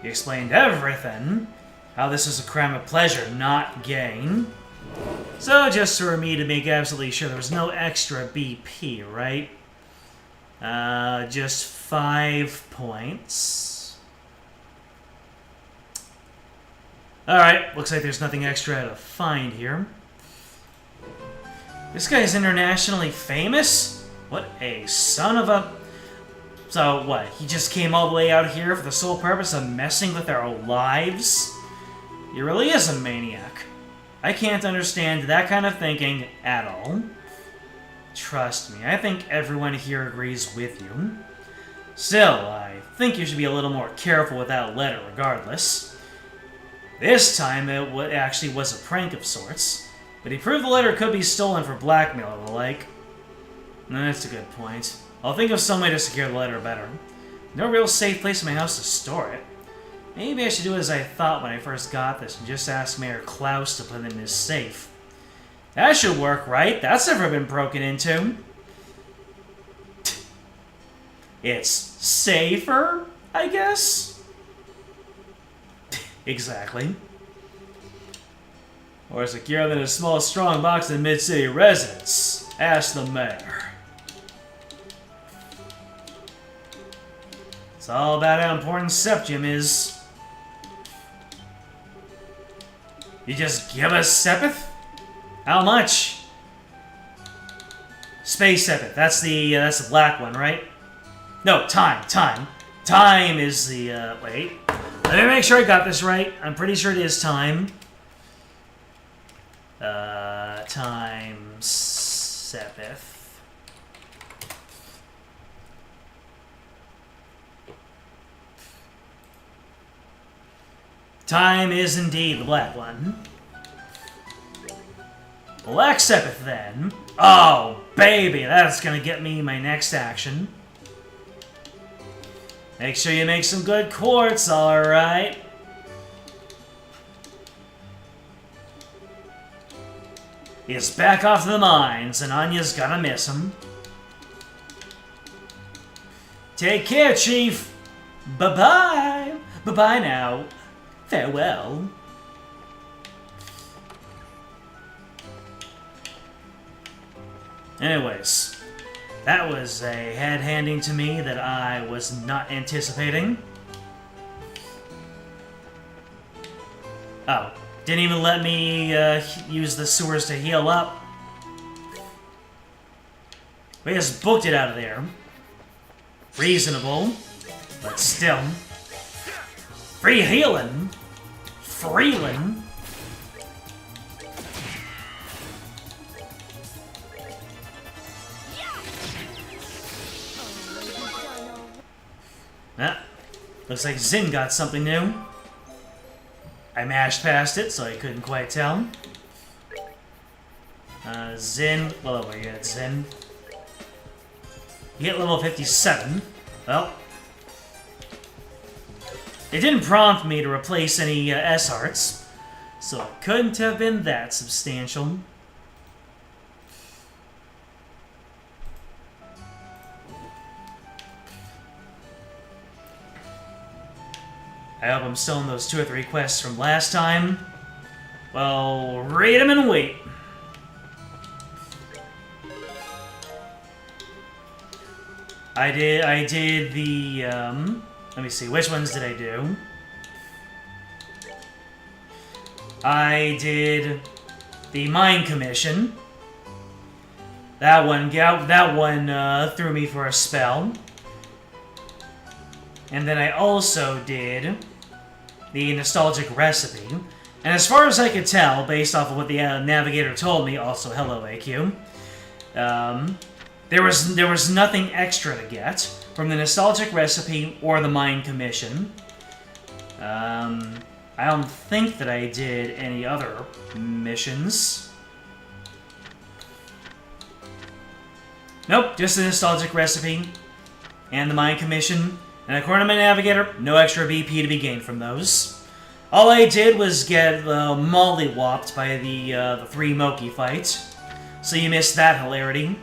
He explained everything, how this is a crime of pleasure, not gain. So, just for me to make absolutely sure there was no extra BP, right? Just 5 points. Alright, looks like there's nothing extra to find here. This guy's internationally famous? What a son of a... So, what, he just came all the way out here for the sole purpose of messing with our lives? He really is a maniac. I can't understand that kind of thinking at all. Trust me, I think everyone here agrees with you. Still, I think you should be a little more careful with that letter regardless. This time, it actually was a prank of sorts, but he proved the letter could be stolen for blackmail or the like. That's a good point. I'll think of some way to secure the letter better. No real safe place in my house to store it. Maybe I should do as I thought when I first got this and just ask Mayor Klaus to put it in his safe. That should work, right? That's never been broken into. It's safer, I guess? Exactly. Or secure than a small, strong box in mid-city residence. Ask the mayor. It's all about how important Septium is. You just give us Sepith? How much? Space Sepith. That's the black one, right? No, time. Time is the, wait. Let me make sure I got this right. I'm pretty sure it is time. Time Sepith. Time is indeed the black one. Black Sepith, then. Oh, baby, that's gonna get me my next action. Make sure you make some good quartz, alright? He's back off to the mines, and Anya's gonna miss him. Take care, Chief! Bye-bye! Bye-bye now. Farewell. Anyways, that was a head handing to me that I was not anticipating. Oh, didn't even let me use the sewers to heal up. We just booked it out of there. Reasonable, but still. Free healing? Freeling? Ah, looks like Zin got something new. I mashed past it, so I couldn't quite tell. Zin, what level are you at, Zin? You hit level 57. Well, it didn't prompt me to replace any S-Hearts, so it couldn't have been that substantial. I hope I'm still in those 2 or 3 quests from last time. Well, read them and wait. I did the, let me see, which ones did I do? I did the Mine Commission. That one threw me for a spell. And then I also did the Nostalgic Recipe. And as far as I could tell, based off of what the Navigator told me, also hello AQ, there was nothing extra to get from the Nostalgic Recipe or the Mine Commission. I don't think that I did any other missions. Nope, just the Nostalgic Recipe and the Mine Commission. And according to my Navigator, no extra BP to be gained from those. All I did was get mollywopped by the 3 Moki fight. So you missed that hilarity.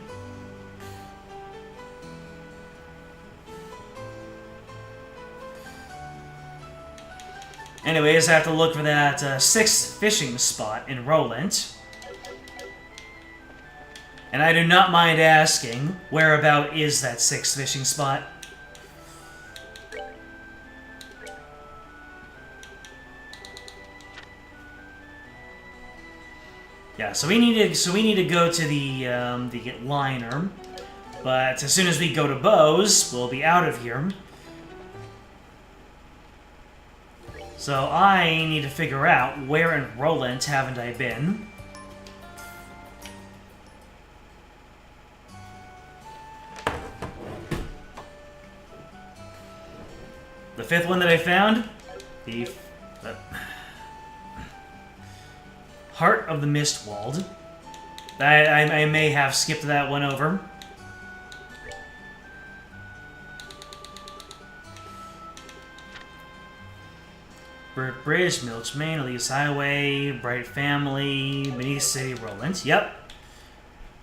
Anyways, I have to look for that 6th fishing spot in Roland. And I do not mind asking, whereabout is that 6th fishing spot? Yeah, so we need to go to the liner, but as soon as we go to Bose, we'll be out of here. So I need to figure out where in Roland haven't I been. The 5th one that I found, the Heart of the Mistwald. I may have skipped that one over. Burt Bridge, Milch Main, Elise Highway, Bright Family, Beneath City, Roland. Yep.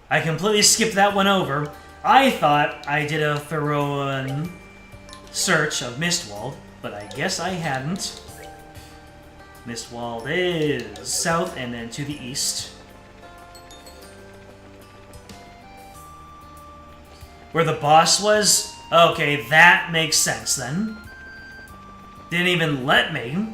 I completely skipped that one over. I thought I did a thorough search of Mistwald, but I guess I hadn't. Mistwald is south and then to the east. Where the boss was? Okay, that makes sense then. Didn't even let me.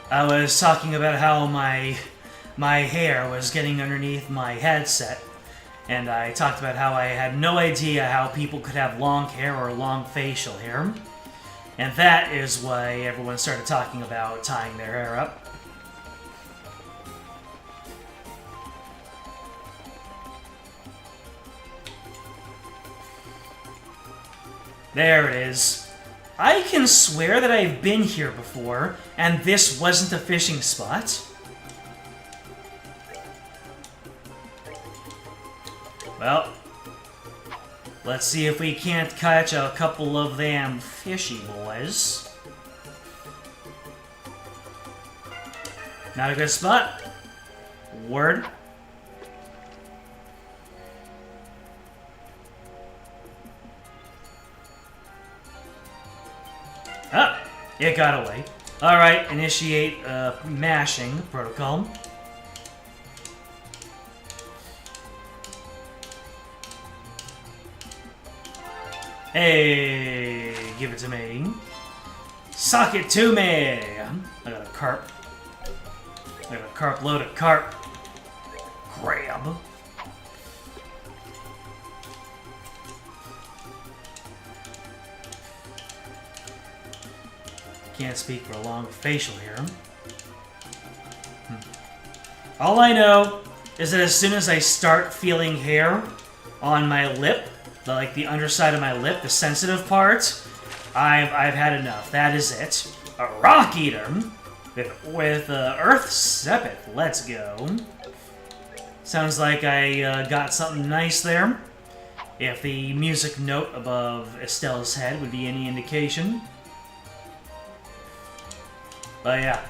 I was talking about how my hair was getting underneath my headset, and I talked about how I had no idea how people could have long hair or long facial hair, and that is why everyone started talking about tying their hair up. There it is. I can swear that I've been here before, and this wasn't a fishing spot. Well, let's see if we can't catch a couple of them fishy boys. Not a good spot. Word. Ah, it got away. Alright, initiate mashing protocol. Hey, give it to me. Suck it to me! I got a carp. Carp loaded. Carp. Grab. Can't speak for a long facial here. All I know is that as soon as I start feeling hair on my lip, like the underside of my lip, the sensitive part, I've had enough. That is it. A rock eater with Earth Sepith. Let's go. Sounds like I got something nice there. If the music note above Estelle's head would be any indication. But yeah.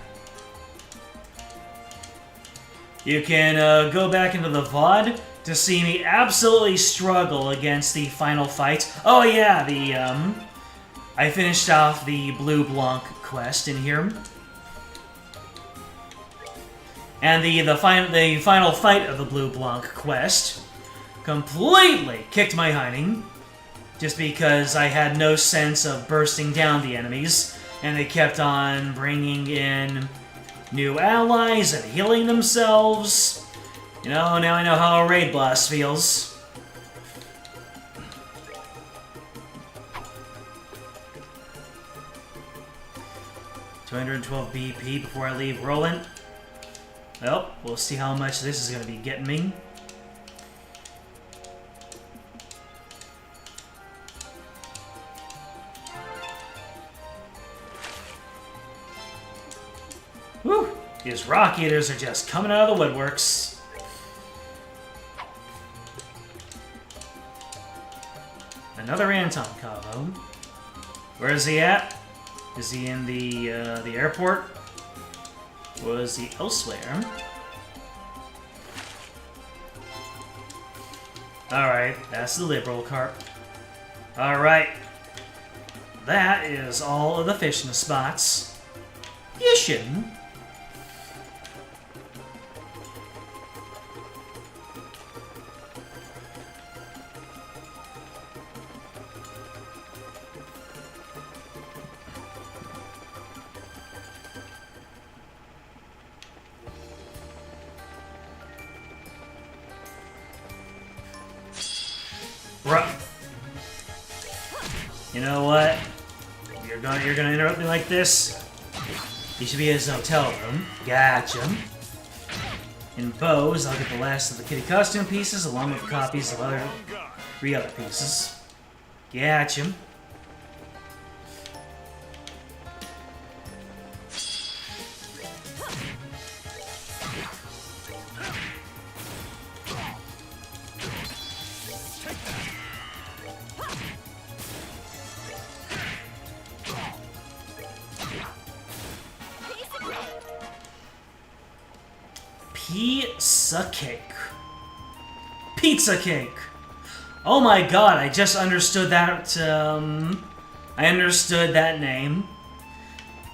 You can go back into the VOD to see me absolutely struggle against the final fight. Oh yeah, I finished off the Blue Blanc quest in here. And the final fight of the Blue Blanc quest completely kicked my hiding, just because I had no sense of bursting down the enemies, and they kept on bringing in new allies and healing themselves. You know, now I know how a raid boss feels. $212 BP before I leave Roland. Well, we'll see how much this is going to be getting me. Whew! These rock eaters are just coming out of the woodworks. Another Anton Cavo. Where is he at? Is he in the airport? Or is he elsewhere? Alright, that's the liberal carp. Alright. That is all of the fishing spots. Fishing? You know what? You're gonna interrupt me like this? You should be in his hotel room. Gotcha. In bows, I'll get the last of the kitty costume pieces, along with copies of three other pieces. Gotcha. Pizza cake. Pizza cake. Oh my god, I just understood that, I understood that name.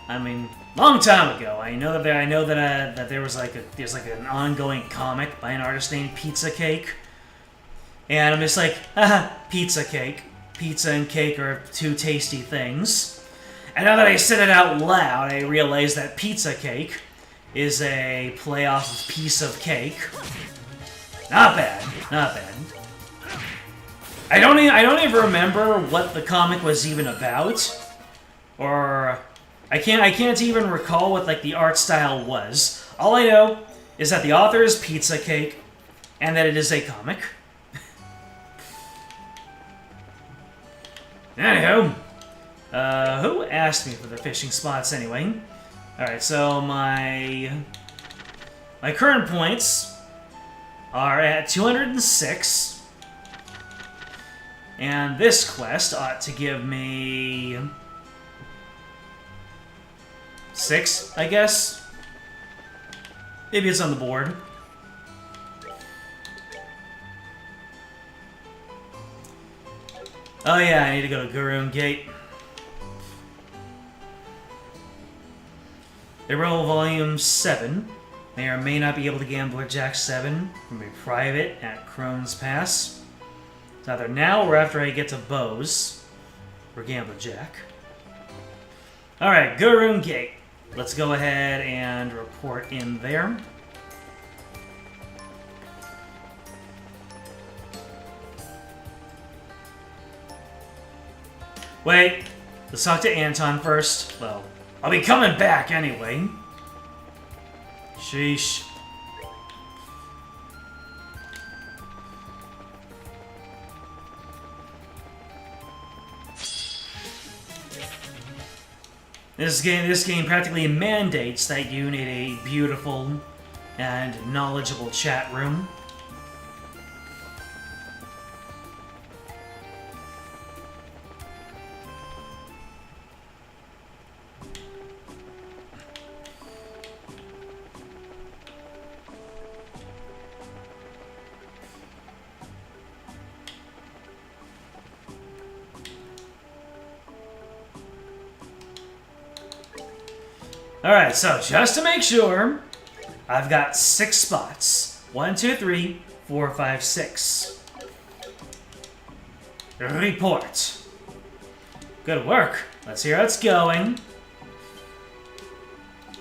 I mean, long time ago. I know that there was there's an ongoing comic by an artist named Pizza Cake. And I'm just like, haha, pizza cake. Pizza and cake are two tasty things. And now that I said it out loud, I realize that pizza cake is a play off of piece of cake. Not bad, not bad. I don't even remember what the comic was even about, or I can't even recall what the art style was. All I know is that the author is Pizza Cake, and that it is a comic. Anywho, who asked me for the fishing spots anyway? Alright, so my current points are at 206. And this quest ought to give me 6, I guess. Maybe it's on the board. Oh yeah, I need to go to Gurun Gate. They roll Volume 7. May or may not be able to Gambler Jack 7 from a private at Crone's Pass. It's either now or after I get to Bows for Gambler Jack. Alright, Gurun Gate. Let's go ahead and report in there. Wait, let's talk to Anton first. Well, I'll be coming back anyway. Sheesh. This game practically mandates that you need a beautiful and knowledgeable chat room. Alright, so just to make sure, I've got 6 spots. 1, 2, 3, 4, 5, 6. Report. Good work. Let's hear how it's going.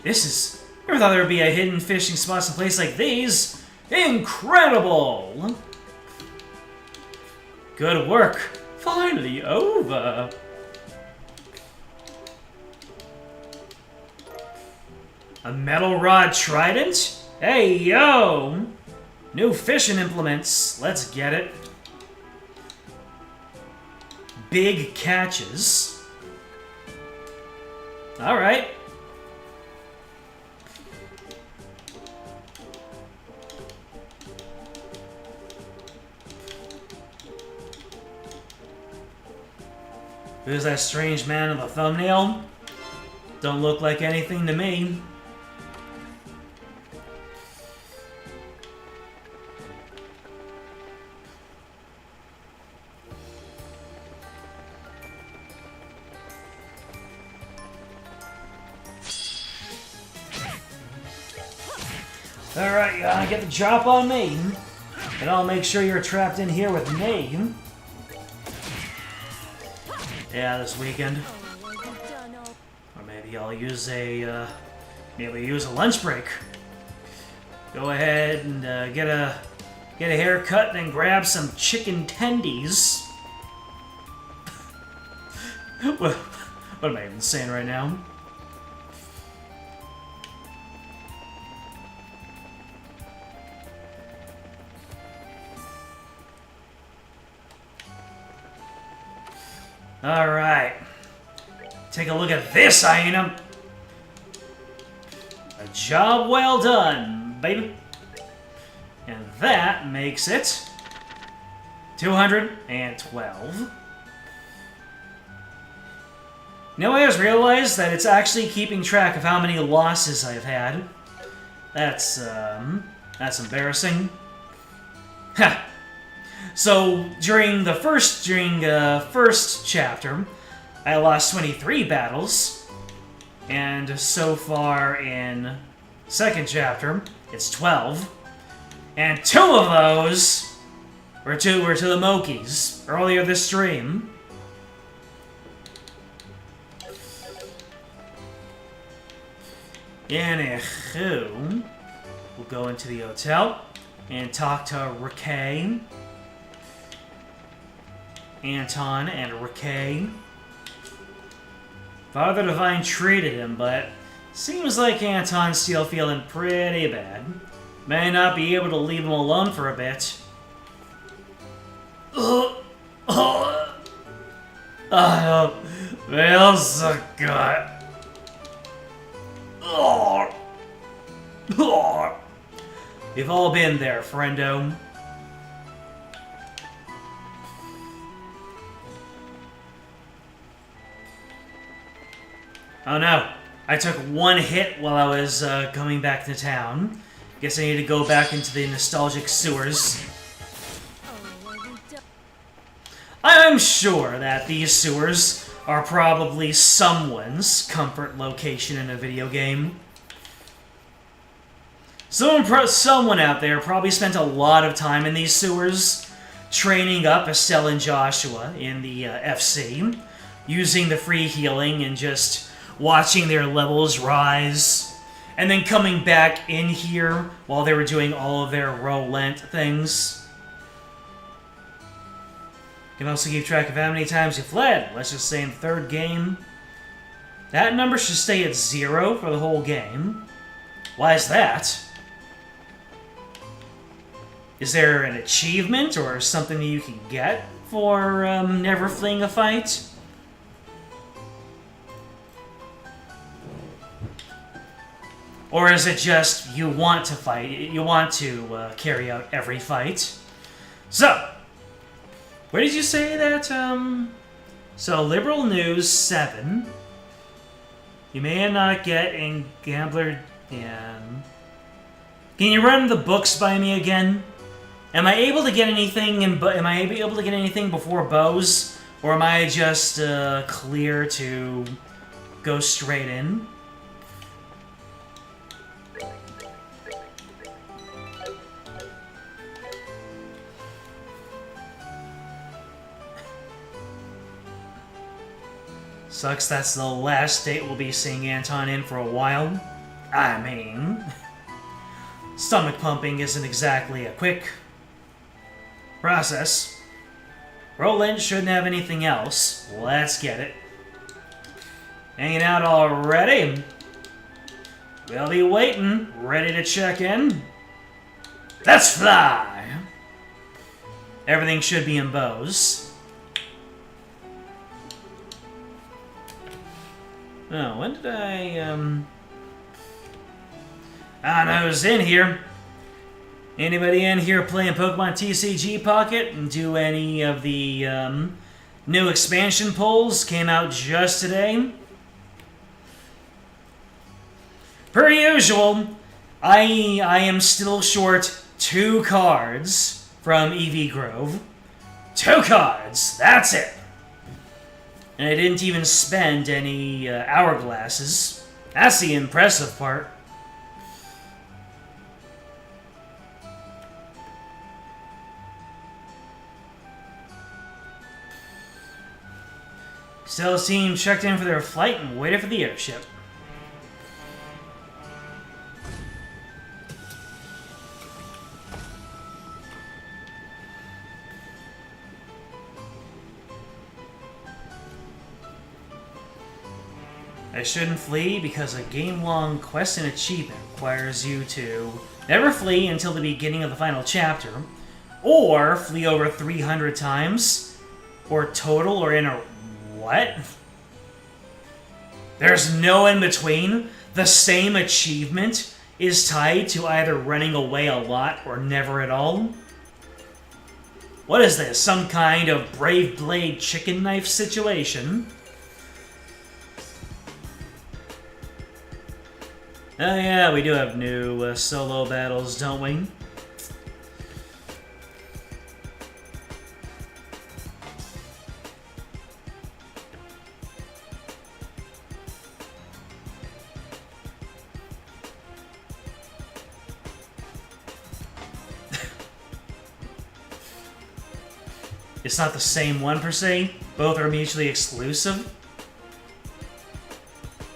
This is... Never thought there would be a hidden fishing spots in places like these. Incredible! Good work. Finally over. A metal rod trident? Hey, yo! New fishing implements. Let's get it. Big catches. Alright. Who's that strange man in the thumbnail? Don't look like anything to me. Alright, you gotta get the drop on me. And I'll make sure you're trapped in here with me. Yeah, this weekend. Or maybe I'll use a, lunch break. Go ahead and get a haircut and then grab some chicken tendies. what am I even saying right now? Alright. Take a look at this, hyena. A job well done, baby. And that makes it 212. Now I just realized that it's actually keeping track of how many losses I've had. That's embarrassing. Ha! So during the first chapter, I lost 23 battles, and so far in second chapter, it's 12, and 2 of those were to the Mokies earlier this stream. Anywho, we'll go into the hotel and talk to Rickay. Anton and Rickay. Father Divine treated him, but seems like Anton's still feeling pretty bad. May not be able to leave him alone for a bit. Feels so good. We've all been there, friendo. Oh no, I took 1 hit while I was coming back to town. Guess I need to go back into the nostalgic sewers. I'm sure that these sewers are probably someone's comfort location in a video game. Someone out there probably spent a lot of time in these sewers, training up Estelle and Joshua in the FC, using the free healing and just watching their levels rise, and then coming back in here while they were doing all of their Rolent things. You can also keep track of how many times you fled. Let's just say in the third game. That number should stay at 0 for the whole game. Why is that? Is there an achievement or something that you can get for never fleeing a fight? Or is it just you want to fight, you want to carry out every fight? So, where did you say that, So, Liberal News 7. You may not get in Gambler... Yeah. Can you run the books by me again? Am I able to get anything am I able to get anything before bows? Or am I just clear to go straight in? Sucks that's the last date we'll be seeing Anton in for a while. I mean... Stomach pumping isn't exactly a quick process. Roland shouldn't have anything else. Let's get it. Hanging out already? We'll be waiting, ready to check in. Let's fly! Everything should be in bows. Oh, when did I don't know who's in here. Anybody in here playing Pokemon TCG Pocket and do any of the new expansion polls? Came out just today. Per usual, I am still short 2 cards from EV Grove. 2 cards, that's it. And I didn't even spend any hourglasses. That's the impressive part. Sales team checked in for their flight and waited for the airship. I shouldn't flee because a game-long quest and achievement requires you to never flee until the beginning of the final chapter, or flee over 300 times, or total, or in a... What? There's no in-between? The same achievement is tied to either running away a lot or never at all? What is this, some kind of Brave Blade chicken knife situation? Oh yeah, we do have new solo battles, don't we? It's not the same one per se, both are mutually exclusive.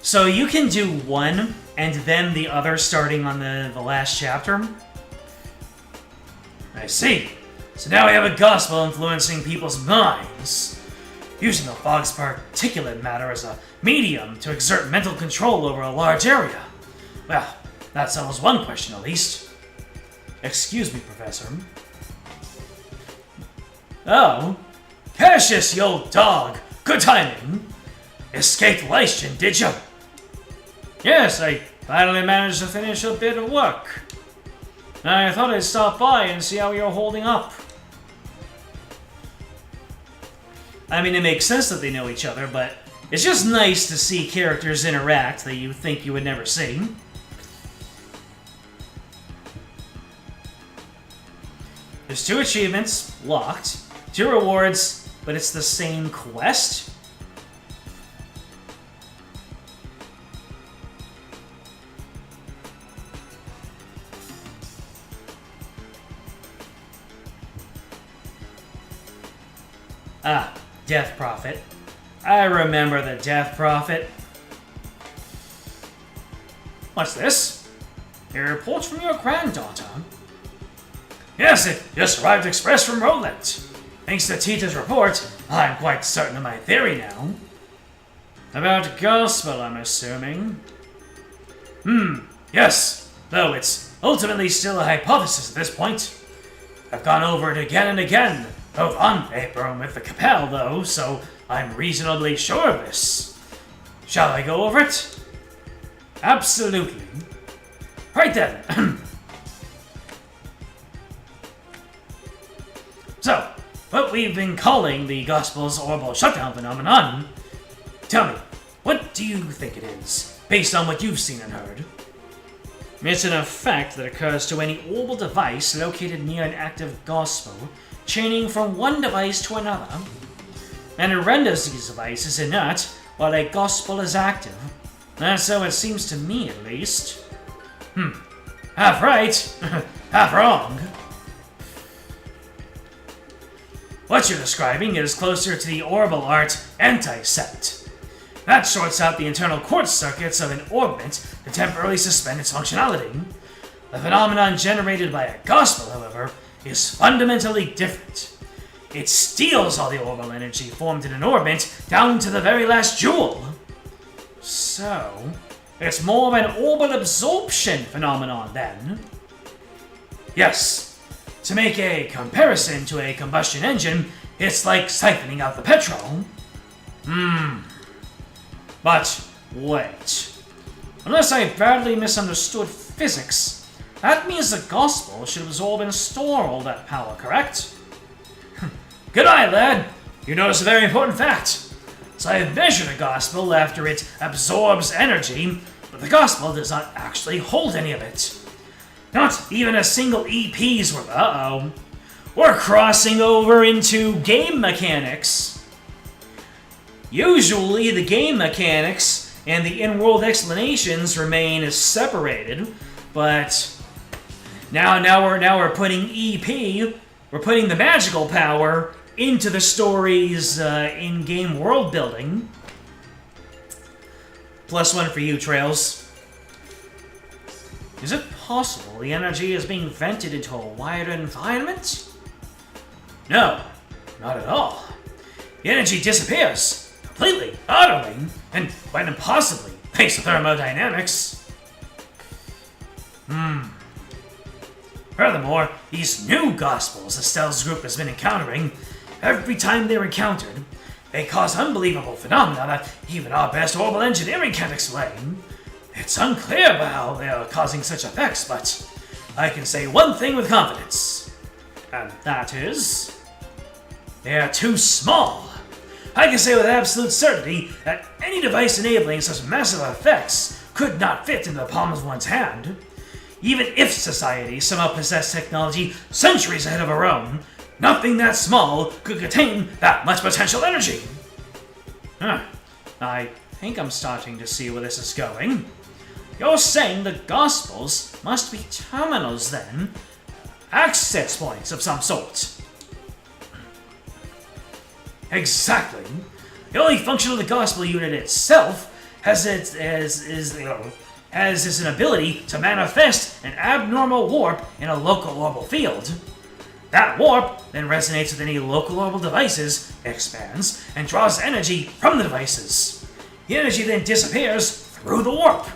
So you can do one and then the other starting on the last chapter? I see. So now we have a gospel influencing people's minds, using the fog's particulate matter as a medium to exert mental control over a large area. Well, that settles one question at least. Excuse me, Professor. Oh, Cassius, you old dog. Good timing. Escaped Lystion, did you? Yes, I finally managed to finish a bit of work. I thought I'd stop by and see how you're holding up. I mean, it makes sense that they know each other, but it's just nice to see characters interact that you think you would never see. There's 2 achievements, locked, 2 rewards, but it's the same quest? Ah, Death Prophet. I remember the Death Prophet. What's this? A report from your granddaughter. Yes, it just arrived express from Roland. Thanks to Tita's report, I'm quite certain of my theory now. About gospel, I'm assuming. Yes, though it's ultimately still a hypothesis at this point. I've gone over it again and again, both on paper and with the Capel, though, so I'm reasonably sure of this. Shall I go over it? Absolutely. Right then. So, what we've been calling the Gospel's orbital shutdown phenomenon, tell me, what do you think it is, based on what you've seen and heard? It's an effect that occurs to any orbital device located near an active Gospel, chaining from one device to another, and it renders these devices inert while a Gospel is active. That's so it seems to me, at least. Half right, half wrong. What you're describing is closer to the orbital art anti-set. That shorts out the internal quartz circuits of an orbment to temporarily suspend its functionality. The phenomenon generated by a Gospel, however, is fundamentally different. It steals all the orbital energy formed in an orbit down to the very last joule. So, it's more of an orbital absorption phenomenon then. Yes. To make a comparison to a combustion engine, it's like siphoning out the petrol. But wait. Unless I badly misunderstood physics, that means the Gospel should absorb and store all that power, correct? Good eye, lad. You notice a very important fact. So I have measured a Gospel after it absorbs energy, but the Gospel does not actually hold any of it. Not even a single EP's worth. Uh-oh. We're crossing over into game mechanics. Usually the game mechanics and the in-world explanations remain separated, but now we're putting EP, we're putting the magical power into the story's in-game world building. +1 for you, Trails. Is it possible the energy is being vented into a wider environment? No, not at all. The energy disappears, completely, utterly, and quite impossibly, thanks to thermodynamics. Furthermore, these new Gospels Estelle's group has been encountering, every time they're encountered, they cause unbelievable phenomena that even our best orbital engineering can't explain. It's unclear how they are causing such effects, but I can say one thing with confidence. And that is, they are too small. I can say with absolute certainty that any device enabling such massive effects could not fit into the palm of one's hand. Even if society somehow possessed technology centuries ahead of our own, nothing that small could contain that much potential energy. I think I'm starting to see where this is going. You're saying the Gospels must be terminals, then? Access points of some sort. Exactly. The only function of the Gospel unit itself has an ability to manifest an abnormal warp in a local orbital field. That warp then resonates with any local orbital devices, expands, and draws energy from the devices. The energy then disappears through the warp.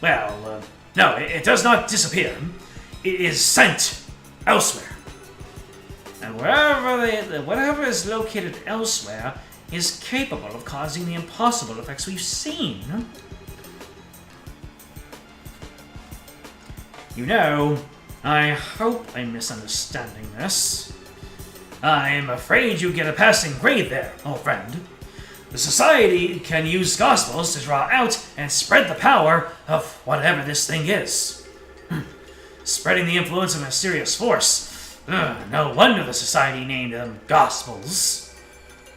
Well, no, it does not disappear. It is sent elsewhere. And whatever is located elsewhere is capable of causing the impossible effects we've seen. You know, I hope I'm misunderstanding this. I'm afraid you get a passing grade there, old friend. The Society can use Gospels to draw out and spread the power of whatever this thing is. Spreading the influence of a mysterious force. No wonder the Society named them Gospels.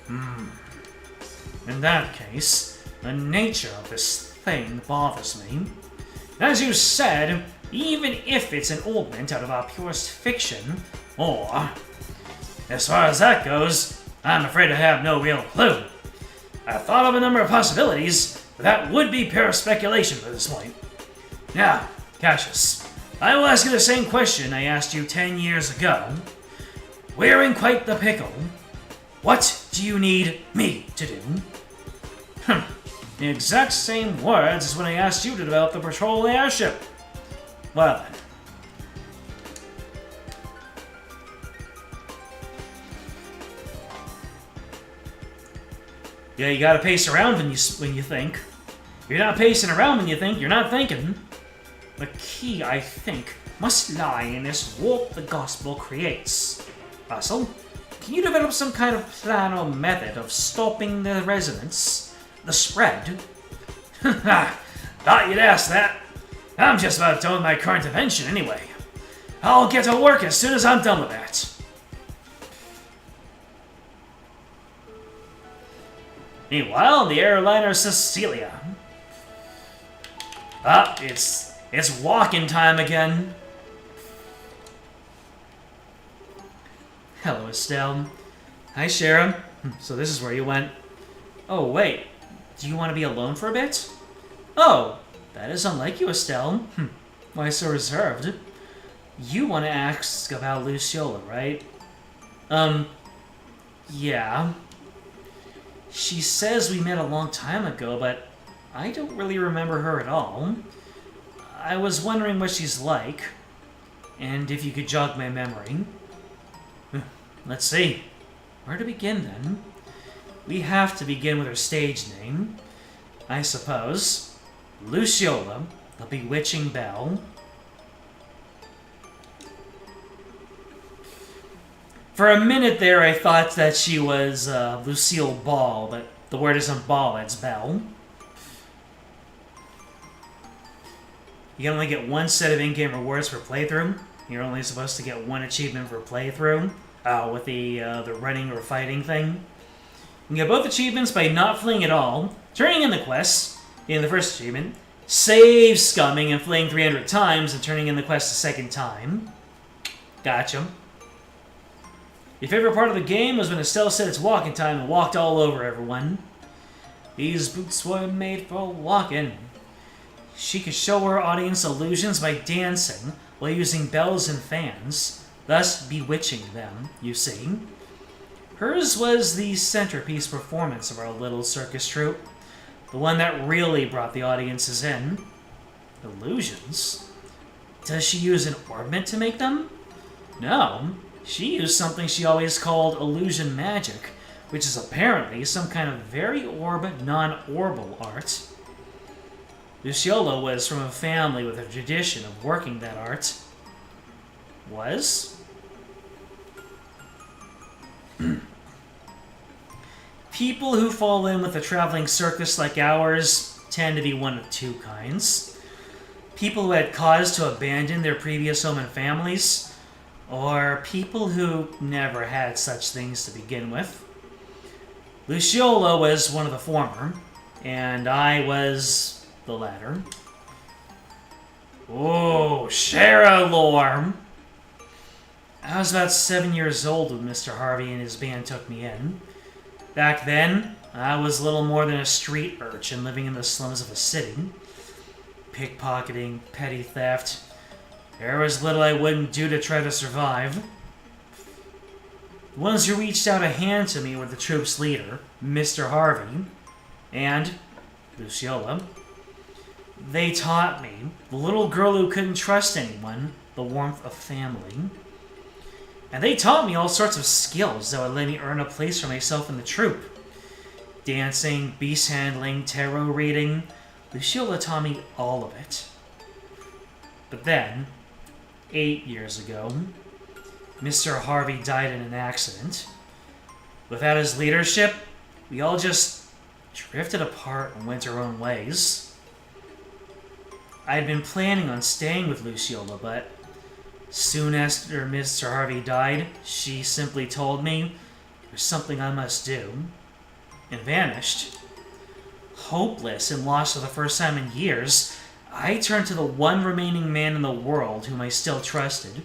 In that case, the nature of this thing bothers me. As you said, even if it's an augment out of our purest fiction, or... As far as that goes, I'm afraid I have no real clue. I've thought of a number of possibilities, but that would be pure speculation at this point. Now, Cassius, I will ask you the same question I asked you 10 years ago. We're in quite the pickle. What do you need me to do? The exact same words as when I asked you to develop the patrol airship. Well then. Yeah, you gotta pace around when you think. You're not pacing around when you think, you're not thinking. The key, I think, must lie in this warp the gospel creates. Russell, can you develop some kind of plan or method of stopping the resonance? The spread? Thought you'd ask that. I'm just about done with my current invention anyway. I'll get to work as soon as I'm done with that. Meanwhile, the airliner Cecilia. It's walking time again. Hello, Estelle. Hi, Sharon. So this is where you went. Oh, wait. Do you want to be alone for a bit? Oh, that is unlike you, Estelle. Why so reserved? You want to ask about Luciola, right? Yeah. She says we met a long time ago, but I don't really remember her at all. I was wondering what she's like, and if you could jog my memory. Let's see. Where to begin, then? We have to begin with her stage name, I suppose. Luciola, the Bewitching Belle. For a minute there, I thought that she was Lucille Ball, but the word isn't Ball, it's Belle. You can only get one set of in-game rewards per playthrough. You're only supposed to get one achievement per playthrough, with the running or fighting thing. You can get both achievements by not fleeing at all, turning in the quests in the first achievement, save scumming and fleeing 300 times and turning in the quest a second time. Gotcha. Your favorite part of the game was when Estelle said it's walking time and walked all over everyone. These boots were made for walking. She could show her audience illusions by dancing while using bells and fans, thus bewitching them, you see. Hers was the centerpiece performance of our little circus troupe, the one that really brought the audiences in. Illusions? Does she use an ornament to make them? No. She used something she always called illusion magic, which is apparently some kind of very non-orbal art. Luciola was from a family with a tradition of working that art. Was? People who fall in with a traveling circus like ours tend to be one of two kinds. People who had cause to abandon their previous home and families, or people who never had such things to begin with. Luciola was one of the former, and I was the latter. Oh, Shara lore! I was about 7 years old when Mr. Harvey and his band took me in. Back then, I was little more than a street urchin living in the slums of a city. Pickpocketing, petty theft. There was little I wouldn't do to try to survive. The ones who reached out a hand to me were the troupe's leader, Mr. Harvey, and Luciola. They taught me, the little girl who couldn't trust anyone, the warmth of family. And they taught me all sorts of skills that would let me earn a place for myself in the troupe. Dancing, beast handling, tarot reading. Luciola taught me all of it. But then, 8 years ago, Mr. Harvey died in an accident. Without his leadership, we all just drifted apart and went our own ways. I had been planning on staying with Luciola, but soon after Mr. Harvey died, she simply told me there's something I must do, and vanished. Hopeless and lost for the first time in years, I turned to the one remaining man in the world whom I still trusted,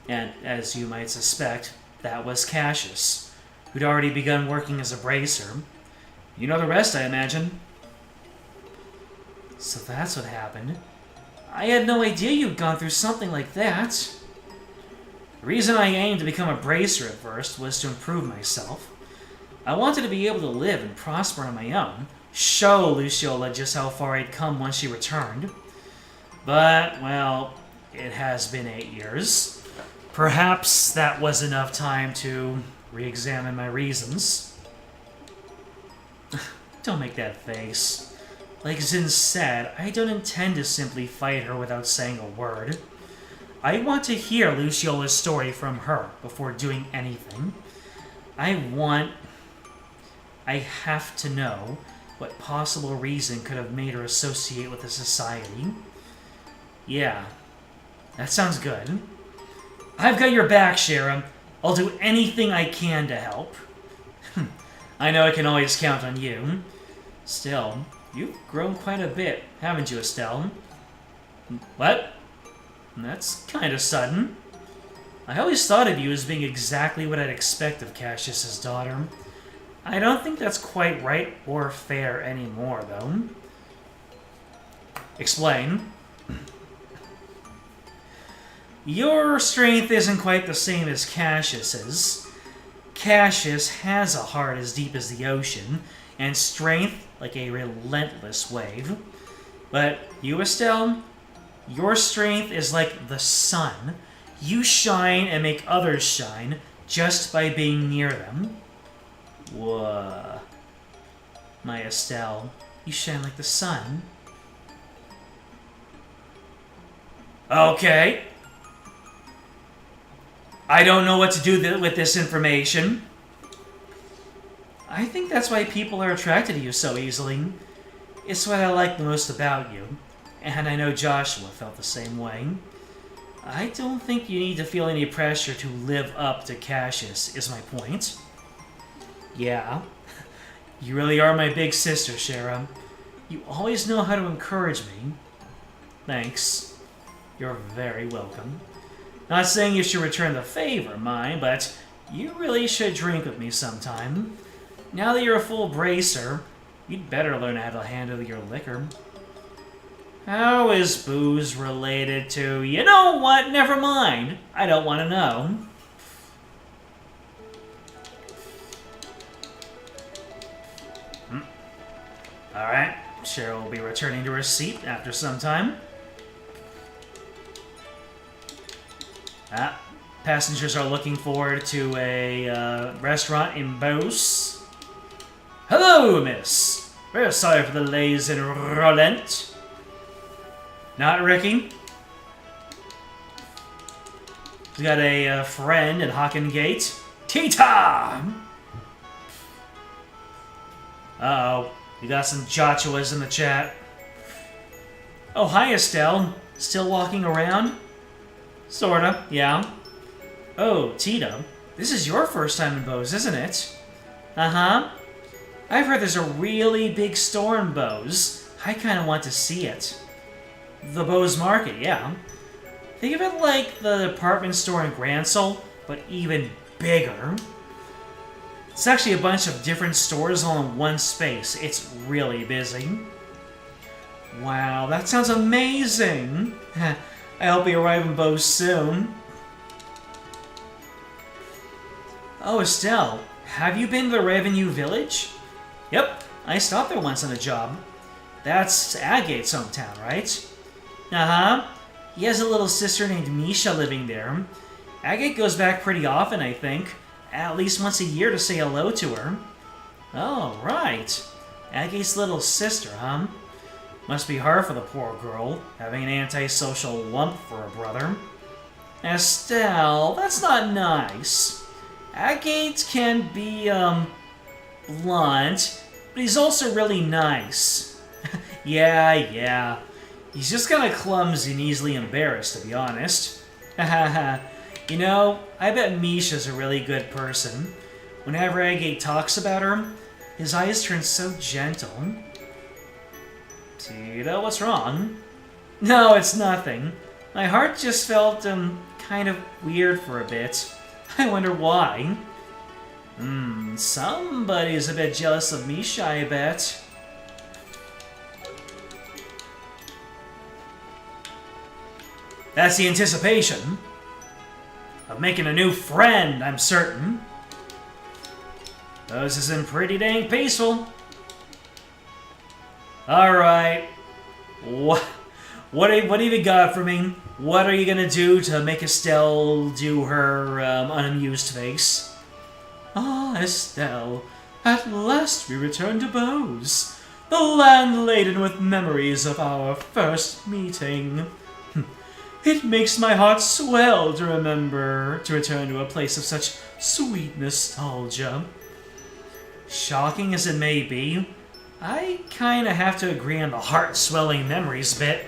and as you might suspect, that was Cassius, who'd already begun working as a bracer. You know the rest, I imagine. So that's what happened. I had no idea you'd gone through something like that. The reason I aimed to become a bracer at first was to improve myself. I wanted to be able to live and prosper on my own, show Luciola just how far I'd come once she returned. But, well, it has been 8 years. Perhaps that was enough time to re-examine my reasons. Don't make that face. Like Zin said, I don't intend to simply fight her without saying a word. I want to hear Luciola's story from her before doing anything. I have to know what possible reason could have made her associate with the society. Yeah, that sounds good. I've got your back, Shara. I'll do anything I can to help. I know I can always count on you. Still, you've grown quite a bit, haven't you, Estelle? What? That's kind of sudden. I always thought of you as being exactly what I'd expect of Cassius's daughter. I don't think that's quite right or fair anymore, though. Explain. Your strength isn't quite the same as Cassius's. Cassius has a heart as deep as the ocean, and strength like a relentless wave. But you, Estelle, your strength is like the sun. You shine and make others shine just by being near them. Whoa. My Estelle, you shine like the sun. Okay. I don't know what to do with this information. I think that's why people are attracted to you so easily. It's what I like the most about you. And I know Joshua felt the same way. I don't think you need to feel any pressure to live up to Cassius, is my point. Yeah. You really are my big sister, Shara. You always know how to encourage me. Thanks. You're very welcome. Not saying you should return the favor, mind, but you really should drink with me sometime. Now that you're a full bracer, you'd better learn how to handle your liquor. How is booze related to... You know what? Never mind. I don't want to know. Alright. Cheryl will be returning to her seat after some time. Passengers are looking forward to a restaurant in Beauce. Hello, miss. Very sorry for the delays in Rolent. Not Ricky. He's got a friend in Hockengate. Tita! Uh-oh. You got some Joshuas in the chat. Oh, hi, Estelle. Still walking around? Sorta, yeah. Oh, Tita. This is your first time in Beauce, isn't it? Uh-huh. I've heard there's a really big store in Beauce. I kind of want to see it. The Beauce Market, yeah. Think of it like the department store in Gransel, but even bigger. It's actually a bunch of different stores all in one space. It's really busy. Wow, that sounds amazing! I hope we arrive in Beauce soon. Oh, Estelle, have you been to the Revenue Village? Yep, I stopped there once on a job. That's Agate's hometown, right? Uh-huh. He has a little sister named Misha living there. Agate goes back pretty often, I think. At least once a year to say hello to her. Oh, right. Agate's little sister, huh? Must be hard for the poor girl, having an antisocial lump for a brother. Estelle, that's not nice. Agate can be, blunt, but he's also really nice. Yeah. He's just kind of clumsy and easily embarrassed, to be honest. You know, I bet Misha's a really good person. Whenever Agate talks about her, his eyes turn so gentle. Tita, what's wrong? No, it's nothing. My heart just felt, kind of weird for a bit. I wonder why. Somebody's a bit jealous of Misha, I bet. That's the anticipation. of making a new friend, I'm certain. This isn't pretty dang peaceful. Alright. What have you got for me? What are you gonna do to make Estelle do her unamused face? Ah, Estelle, at last we return to Bose, the land laden with memories of our first meeting. It makes my heart swell to return to a place of such sweet nostalgia. Shocking as it may be, I kinda have to agree on the heart-swelling memories bit.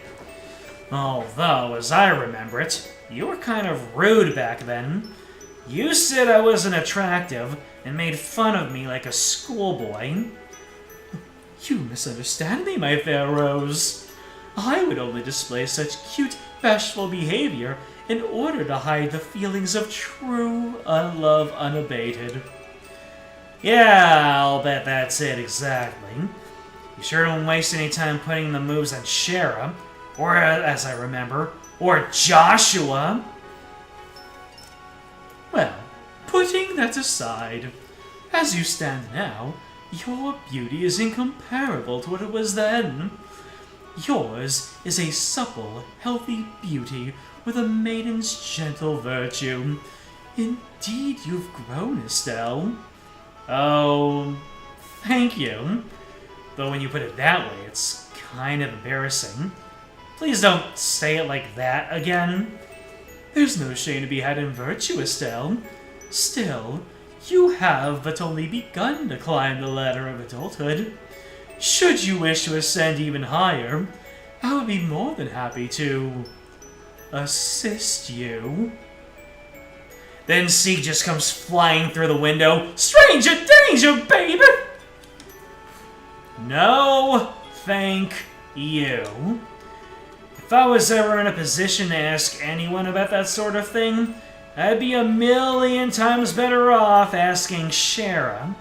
Although, as I remember it, you were kind of rude back then. You said I wasn't attractive and made fun of me like a schoolboy. You misunderstand me, my fair Rose. I would only display such cute, bashful behavior in order to hide the feelings of true love unabated. Yeah, I'll bet that's it exactly. You sure don't waste any time putting the moves on Shara, or as I remember, or Joshua. Well, putting that aside, as you stand now, your beauty is incomparable to what it was then. Yours is a supple, healthy beauty with a maiden's gentle virtue. Indeed, you've grown, Estelle. Oh, thank you. Though when you put it that way, it's kind of embarrassing. Please don't say it like that again. There's no shame to be had in virtue, Estelle. Still, you have but only begun to climb the ladder of adulthood. Should you wish to ascend even higher, I would be more than happy to assist you. Then C just comes flying through the window. Stranger danger, baby! No, thank you. If I was ever in a position to ask anyone about that sort of thing, I'd be a million times better off asking Shara.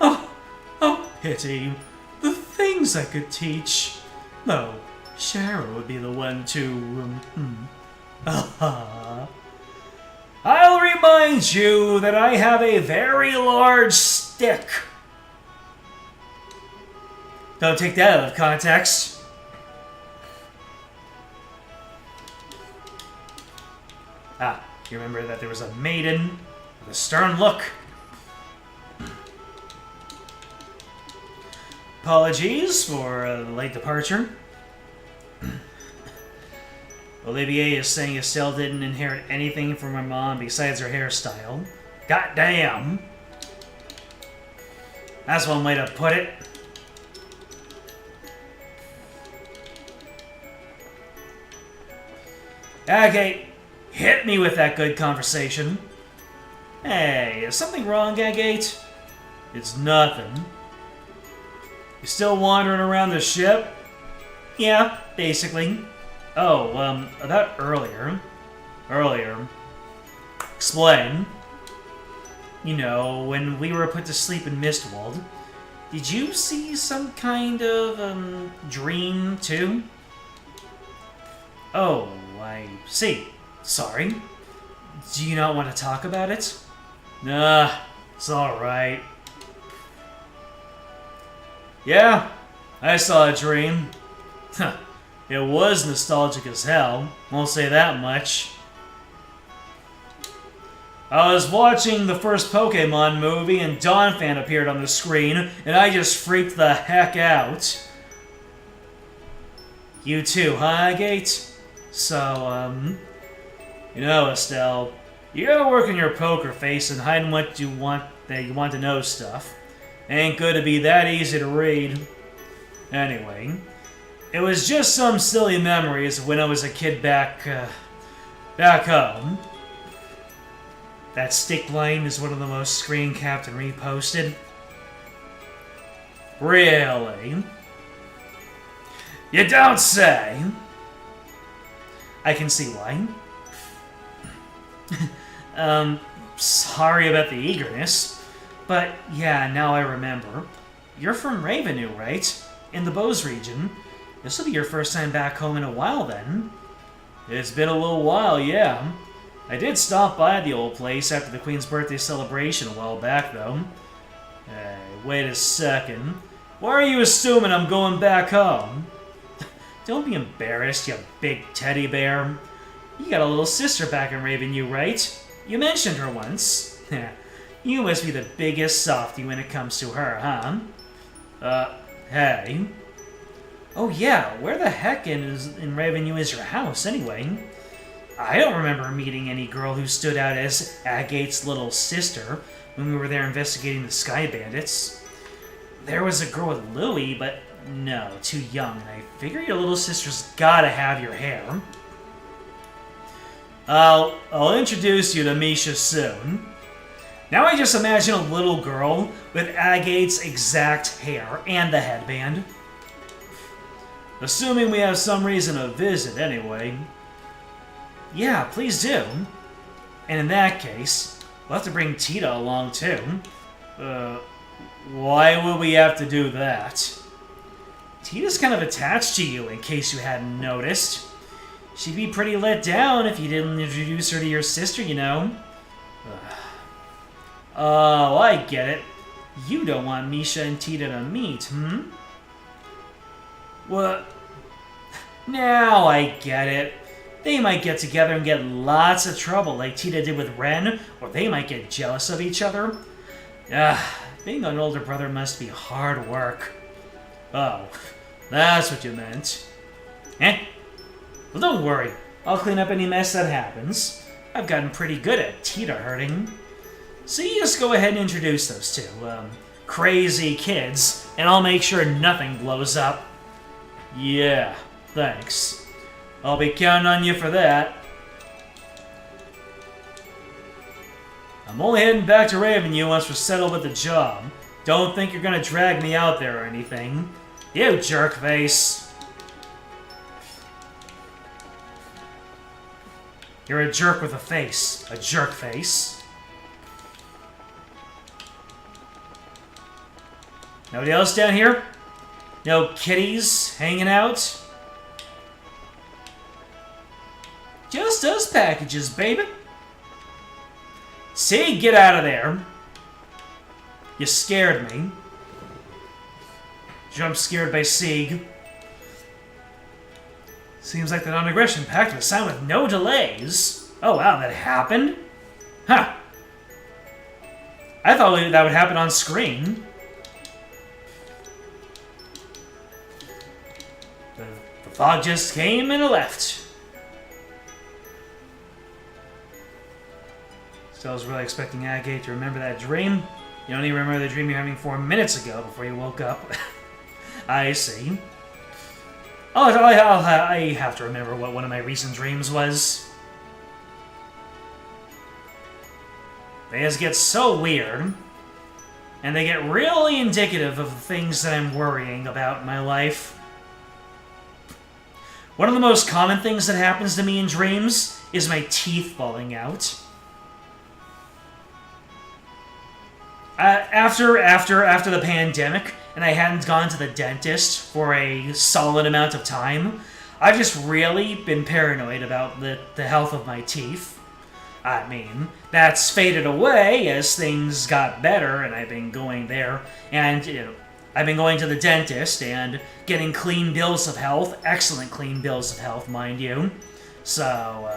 Oh, pity. The things I could teach. Though, Shara would be the one to... I'll remind you that I have a very large stick. Don't take that out of context. You remember that there was a maiden with a stern look. Apologies for the late departure. Olivier is saying Estelle didn't inherit anything from her mom besides her hairstyle. Goddamn! That's one way to put it. Okay, hit me with that good conversation. Hey, is something wrong, Agate? It's nothing. You still wandering around the ship? Yeah, basically. Oh, about earlier. Explain. You know, when we were put to sleep in Mistwald, did you see some kind of, dream, too? Oh, I see. Sorry. Do you not want to talk about it? Nah, it's alright. Yeah, I saw a dream. It was nostalgic as hell, won't say that much. I was watching the first Pokemon movie and Donphan appeared on the screen, and I just freaked the heck out. You too, huh, Gate? So, you know, Estelle, you gotta work on your poker face and hide what you want to know stuff. Ain't good to be that easy to read. Anyway, it was just some silly memories of when I was a kid back home. That stick line is one of the most screen capped and reposted. Really? You don't say! I can see why. Sorry about the eagerness. But, yeah, now I remember. You're from Ravenue, right? In the Bose region. This will be your first time back home in a while, then. It's been a little while, yeah. I did stop by the old place after the Queen's birthday celebration a while back, though. Hey, wait a second. Why are you assuming I'm going back home? Don't be embarrassed, you big teddy bear. You got a little sister back in Ravenview, right? You mentioned her once. You must be the biggest softie when it comes to her, huh? Hey. Oh yeah, where the heck in Ravenview is your house, anyway? I don't remember meeting any girl who stood out as Agate's little sister when we were there investigating the Sky Bandits. There was a girl with Louie, but no, too young, and I figure your little sister's gotta have your hair. I'll introduce you to Misha soon. Now I just imagine a little girl with Agate's exact hair and the headband. Assuming we have some reason to visit, anyway. Yeah, please do. And in that case, we'll have to bring Tita along, too. Why would we have to do that? Tita's kind of attached to you, in case you hadn't noticed. She'd be pretty let down if you didn't introduce her to your sister, you know. Oh, I get it. You don't want Misha and Tita to meet, What? Now I get it. They might get together and get lots of trouble like Tita did with Ren, or they might get jealous of each other. Being an older brother must be hard work. Oh, that's what you meant. Well, don't worry. I'll clean up any mess that happens. I've gotten pretty good at Tita hurting. So you just go ahead and introduce those two, crazy kids, and I'll make sure nothing blows up. Yeah, thanks. I'll be counting on you for that. I'm only heading back to Ravenview once we're settled with the job. Don't think you're gonna drag me out there or anything. You jerkface. You're a jerk with a face. A jerkface. Nobody else down here? No kitties hanging out? Just us packages, baby. See, get out of there. You scared me. Jump scared by Sieg. Seems like the non-aggression pact was signed with no delays. Oh wow, that happened? Huh. I thought that would happen on screen. The fog just came and left. So I was really expecting Agate to remember that dream. You only remember the dream you're having 4 minutes ago before you woke up. I see. Oh, I have to remember what one of my recent dreams was. They just get so weird. And they get really indicative of the things that I'm worrying about in my life. One of the most common things that happens to me in dreams is my teeth falling out. After the pandemic, and I hadn't gone to the dentist for a solid amount of time, I've just really been paranoid about the health of my teeth. I mean, that's faded away as things got better, and I've been going there, and, you know, I've been going to the dentist and getting clean bills of health, excellent clean bills of health, mind you. So,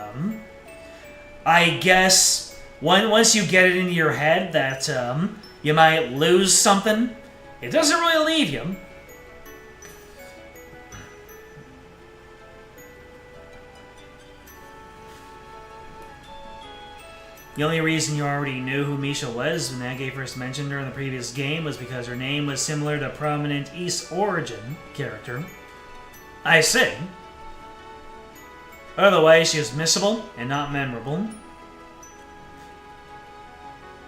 I guess once you get it into your head that, you might lose something, it doesn't really leave you. The only reason you already knew who Misha was when Agate first mentioned her in the previous game was because her name was similar to a prominent East Origin character. I see. Otherwise, she was missable and not memorable.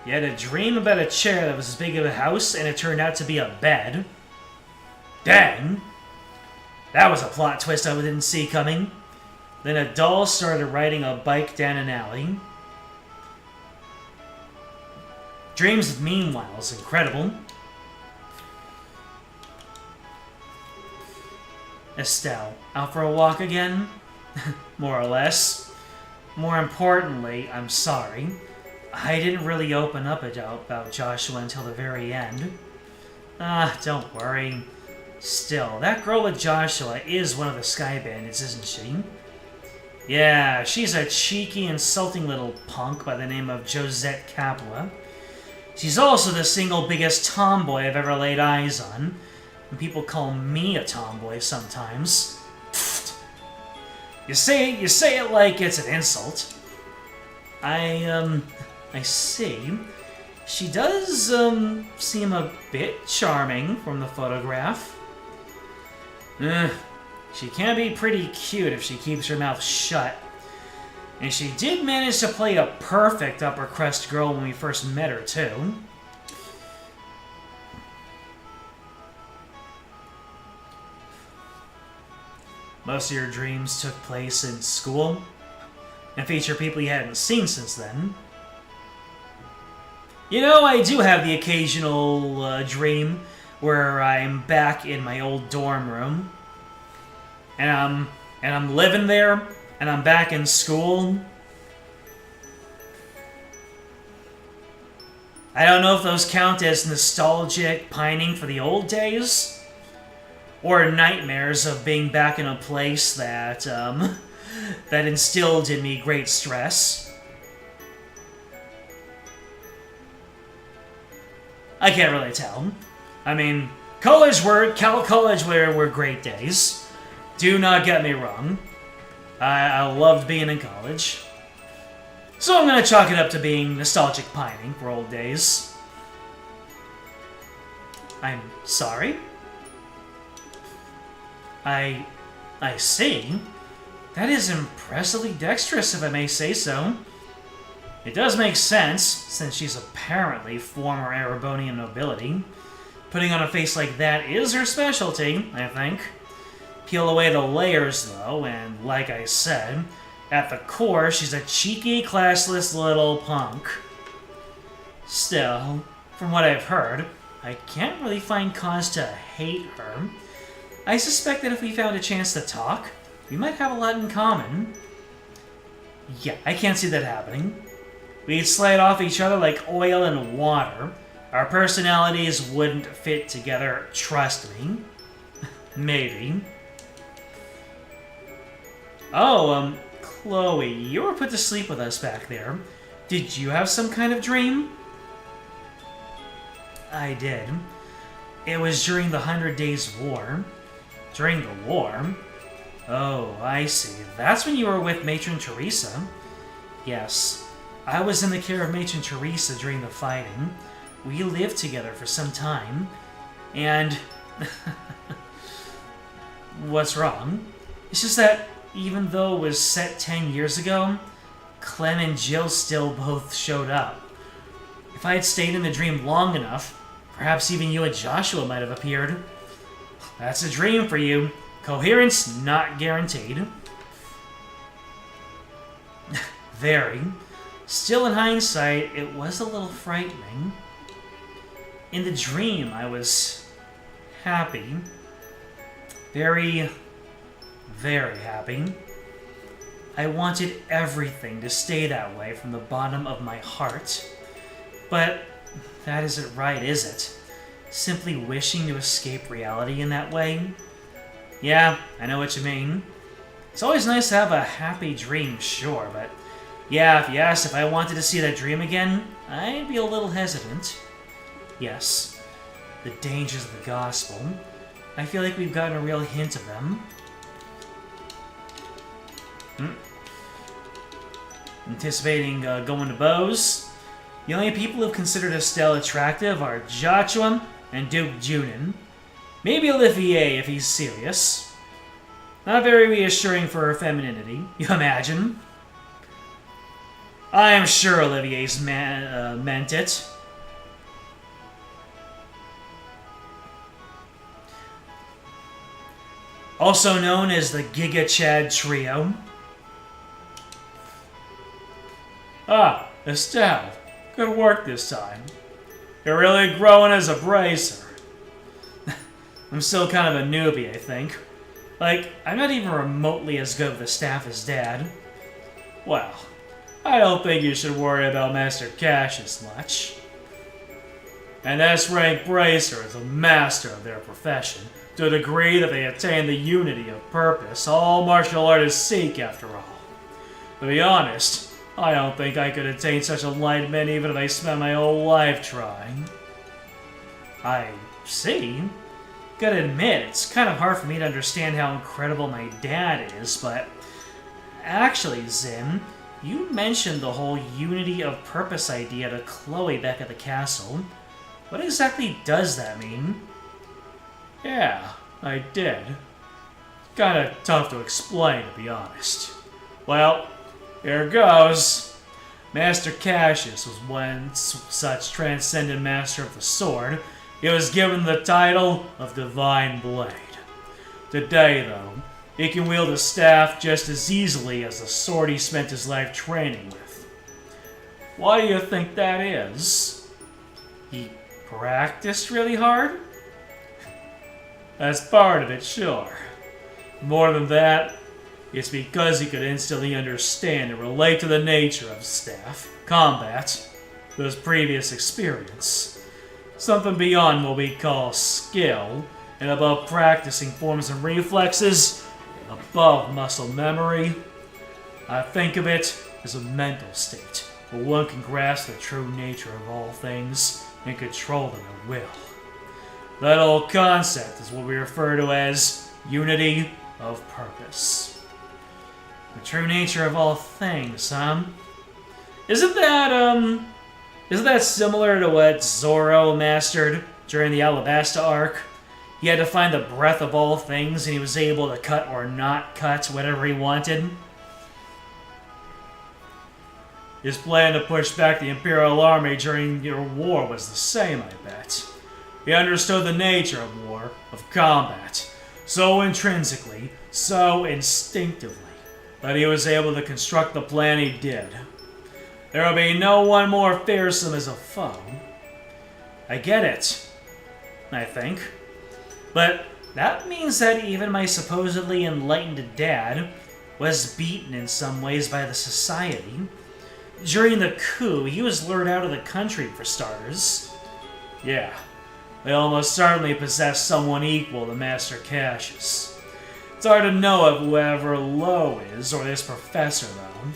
You had a dream about a chair that was as big as a house, and it turned out to be a bed. Dang! That was a plot twist I didn't see coming. Then a doll started riding a bike down an alley. Dreams with meanwhile is incredible. Estelle, out for a walk again? More or less. More importantly, I'm sorry. I didn't really open up about Joshua until the very end. Don't worry. Still, that girl with Joshua is one of the Sky Bandits, isn't she? Yeah, she's a cheeky, insulting little punk by the name of Josette Capua. She's also the single biggest tomboy I've ever laid eyes on. And people call me a tomboy sometimes. Pfft. You say it like it's an insult. I see. She does, seem a bit charming from the photograph. She can be pretty cute if she keeps her mouth shut. And she did manage to play a perfect upper crust girl when we first met her, too. Most of your dreams took place in school and feature people you hadn't seen since then. You know, I do have the occasional dream where I'm back in my old dorm room, and I'm living there, and I'm back in school. I don't know if those count as nostalgic pining for the old days, or nightmares of being back in a place that that instilled in me great stress. I can't really tell. I mean, college were great days. Do not get me wrong. I loved being in college. So I'm gonna chalk it up to being nostalgic pining for old days. I'm sorry? I see. That is impressively dexterous, if I may say so. It does make sense, since she's apparently former Erebonian nobility. Putting on a face like that is her specialty, I think. Peel away the layers, though, and like I said, at the core, she's a cheeky, classless little punk. Still, from what I've heard, I can't really find cause to hate her. I suspect that if we found a chance to talk, we might have a lot in common. Yeah, I can't see that happening. We'd slide off each other like oil and water. Our personalities wouldn't fit together, trust me. Maybe. Oh, Chloe, you were put to sleep with us back there. Did you have some kind of dream? I did. It was during the 100 Days War. During the war? Oh, I see. That's when you were with Matron Teresa. Yes. I was in the care of Matron Teresa during the fighting. We lived together for some time. And... what's wrong? It's just that, even though it was set 10 years ago, Clem and Jill still both showed up. If I had stayed in the dream long enough, perhaps even you and Joshua might have appeared. That's a dream for you. Coherence not guaranteed. Very. Still, in hindsight, it was a little frightening. In the dream, I was happy. Very, very happy. I wanted everything to stay that way from the bottom of my heart. But that isn't right, is it? Simply wishing to escape reality in that way? Yeah, I know what you mean. It's always nice to have a happy dream, sure, but yeah, if you asked if I wanted to see that dream again, I'd be a little hesitant. Yes, the dangers of the gospel. I feel like we've gotten a real hint of them. Anticipating going to Bose. The only people who've considered Estelle attractive are Joshua and Duke Junin. Maybe Olivier if he's serious. Not very reassuring for her femininity, you imagine. I am sure Olivier's meant it. Also known as the Giga Chad Trio. Ah, Estelle. Good work this time. You're really growing as a bracer. I'm still kind of a newbie, I think. Like, I'm not even remotely as good with the staff as Dad. Well, I don't think you should worry about Master Cassius much. An S-rank bracer is a master of their profession, to a degree that they attain the unity of purpose all martial artists seek after all. To be honest, I don't think I could attain such enlightenment even if I spent my whole life trying. I see. Gotta admit, it's kind of hard for me to understand how incredible my dad is, but... Actually, Zim, you mentioned the whole unity of purpose idea to Chloe back at the castle. What exactly does that mean? Yeah, I did. Kinda tough to explain, to be honest. Well, here goes. Master Cassius was once such transcendent master of the sword, he was given the title of Divine Blade. Today, though, he can wield a staff just as easily as the sword he spent his life training with. Why do you think that is? He practiced really hard? That's part of it, sure. More than that, it's because he could instantly understand and relate to the nature of staff, combat, his previous experience. Something beyond what we call skill, and above practicing forms and reflexes, above muscle memory. I think of it as a mental state, where one can grasp the true nature of all things and control them at will. That whole concept is what we refer to as unity of purpose. The true nature of all things, huh? Isn't that similar to what Zoro mastered during the Alabasta arc? He had to find the breath of all things, and he was able to cut or not cut whatever he wanted. His plan to push back the Imperial Army during your war was the same, I bet. He understood the nature of war, of combat, so intrinsically, so instinctively, that he was able to construct the plan he did. There will be no one more fearsome as a foe. I get it, I think. But that means that even my supposedly enlightened dad was beaten in some ways by the society. During the coup, he was lured out of the country, for starters. Yeah, they almost certainly possessed someone equal to Master Cassius. It's hard to know if whoever Lo is, or this professor, though.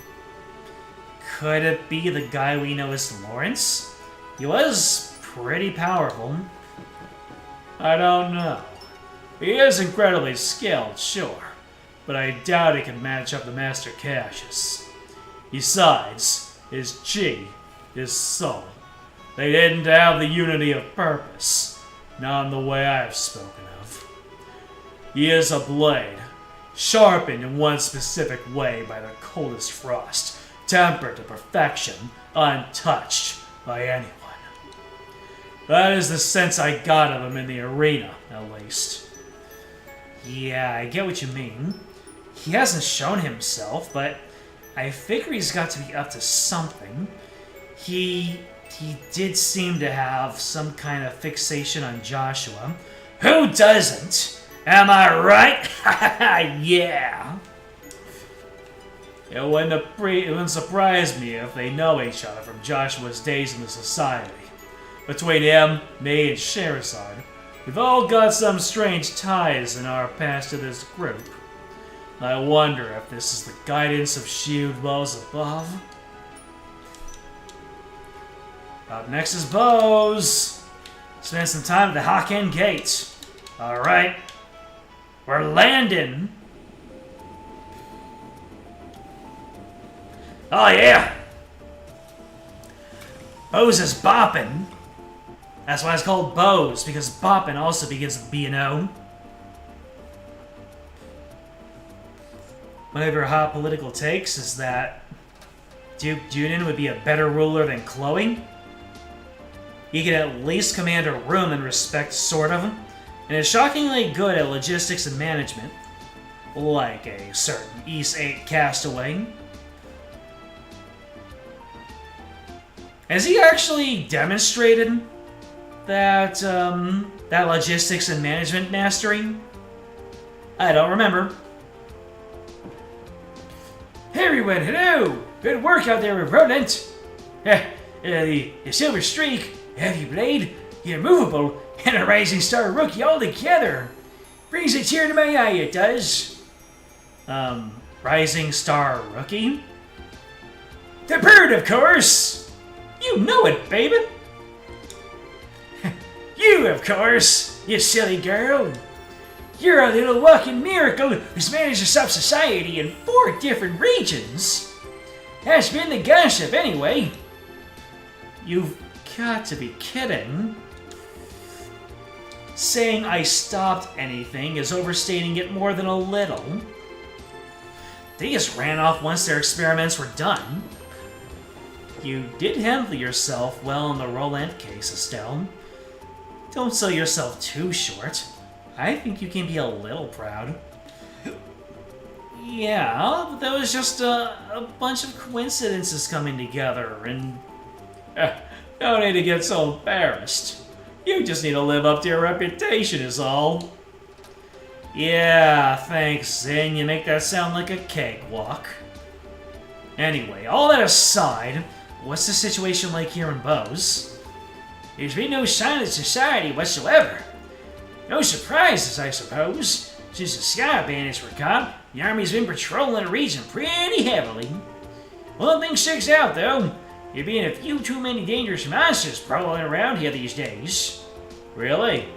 Could it be the guy we know as Lawrence? He was pretty powerful. I don't know. He is incredibly skilled, sure, but I doubt he can match up to Master Cassius. Besides, his chi, his soul, they didn't have the unity of purpose, not in the way I have spoken of. He is a blade, sharpened in one specific way by the coldest frost, tempered to perfection, untouched by anyone. That is the sense I got of him in the arena, at least. Yeah, I get what you mean. He hasn't shown himself, but I figure he's got to be up to something. He did seem to have some kind of fixation on Joshua. Who doesn't? Am I right? Yeah. It wouldn't surprise me if they know each other from Joshua's days in the society. Between him, me, and Sherazade, we've all got some strange ties in our past to this group. I wonder if this is the guidance of shield wells above. Up next is Bose. Spend some time at the Hakken Gate. Alright. We're landing. Oh yeah! Bose is bopping. That's why it's called Bose, because bopping also begins with B and O. One of your hot political takes is that Duke Junin would be a better ruler than Chloe. He can at least command a room and respect, sort of, and is shockingly good at logistics and management, like a certain East 8 castaway. Has he actually demonstrated that logistics and management mastery? I don't remember. Hey everyone, hello! Good work out there, Rodent! The Silver Streak, Heavy Blade, the Immovable, and a Rising Star Rookie all together! Brings a tear to my eye, it does. Rising Star Rookie? The bird, of course! You know it, baby! You, of course, you silly girl! You're a little walking miracle who's managed to stop society in 4 different regions! That's been the gossip, anyway! You've got to be kidding. Saying I stopped anything is overstating it more than a little. They just ran off once their experiments were done. You did handle yourself well in the Roland case, Estelle. Don't sell yourself too short. I think you can be a little proud. Yeah, but that was just a bunch of coincidences coming together, and... no need to get so embarrassed. You just need to live up to your reputation is all. Yeah, thanks, Zin. You make that sound like a cakewalk. Anyway, all that aside, what's the situation like here in Bose? There's been no sign of society whatsoever. No surprises, I suppose. Since the Sky Bandits were caught, the Army's been patrolling the region pretty heavily. One thing sticks out, though. There being a few too many dangerous monsters prowling around here these days. Really?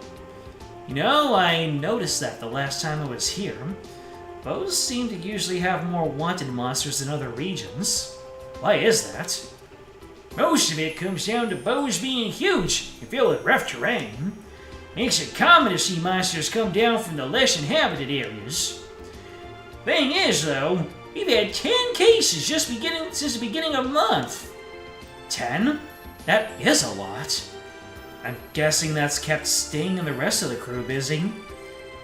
You know, I noticed that the last time I was here. Bose seem to usually have more wanted monsters than other regions. Why is that? Most of it comes down to Bose being huge and filled with rough terrain. Makes it common to see monsters come down from the less inhabited areas. Thing is, though, we've had 10 cases since the beginning of the month. 10? That is a lot. I'm guessing that's kept Sting and the rest of the crew busy.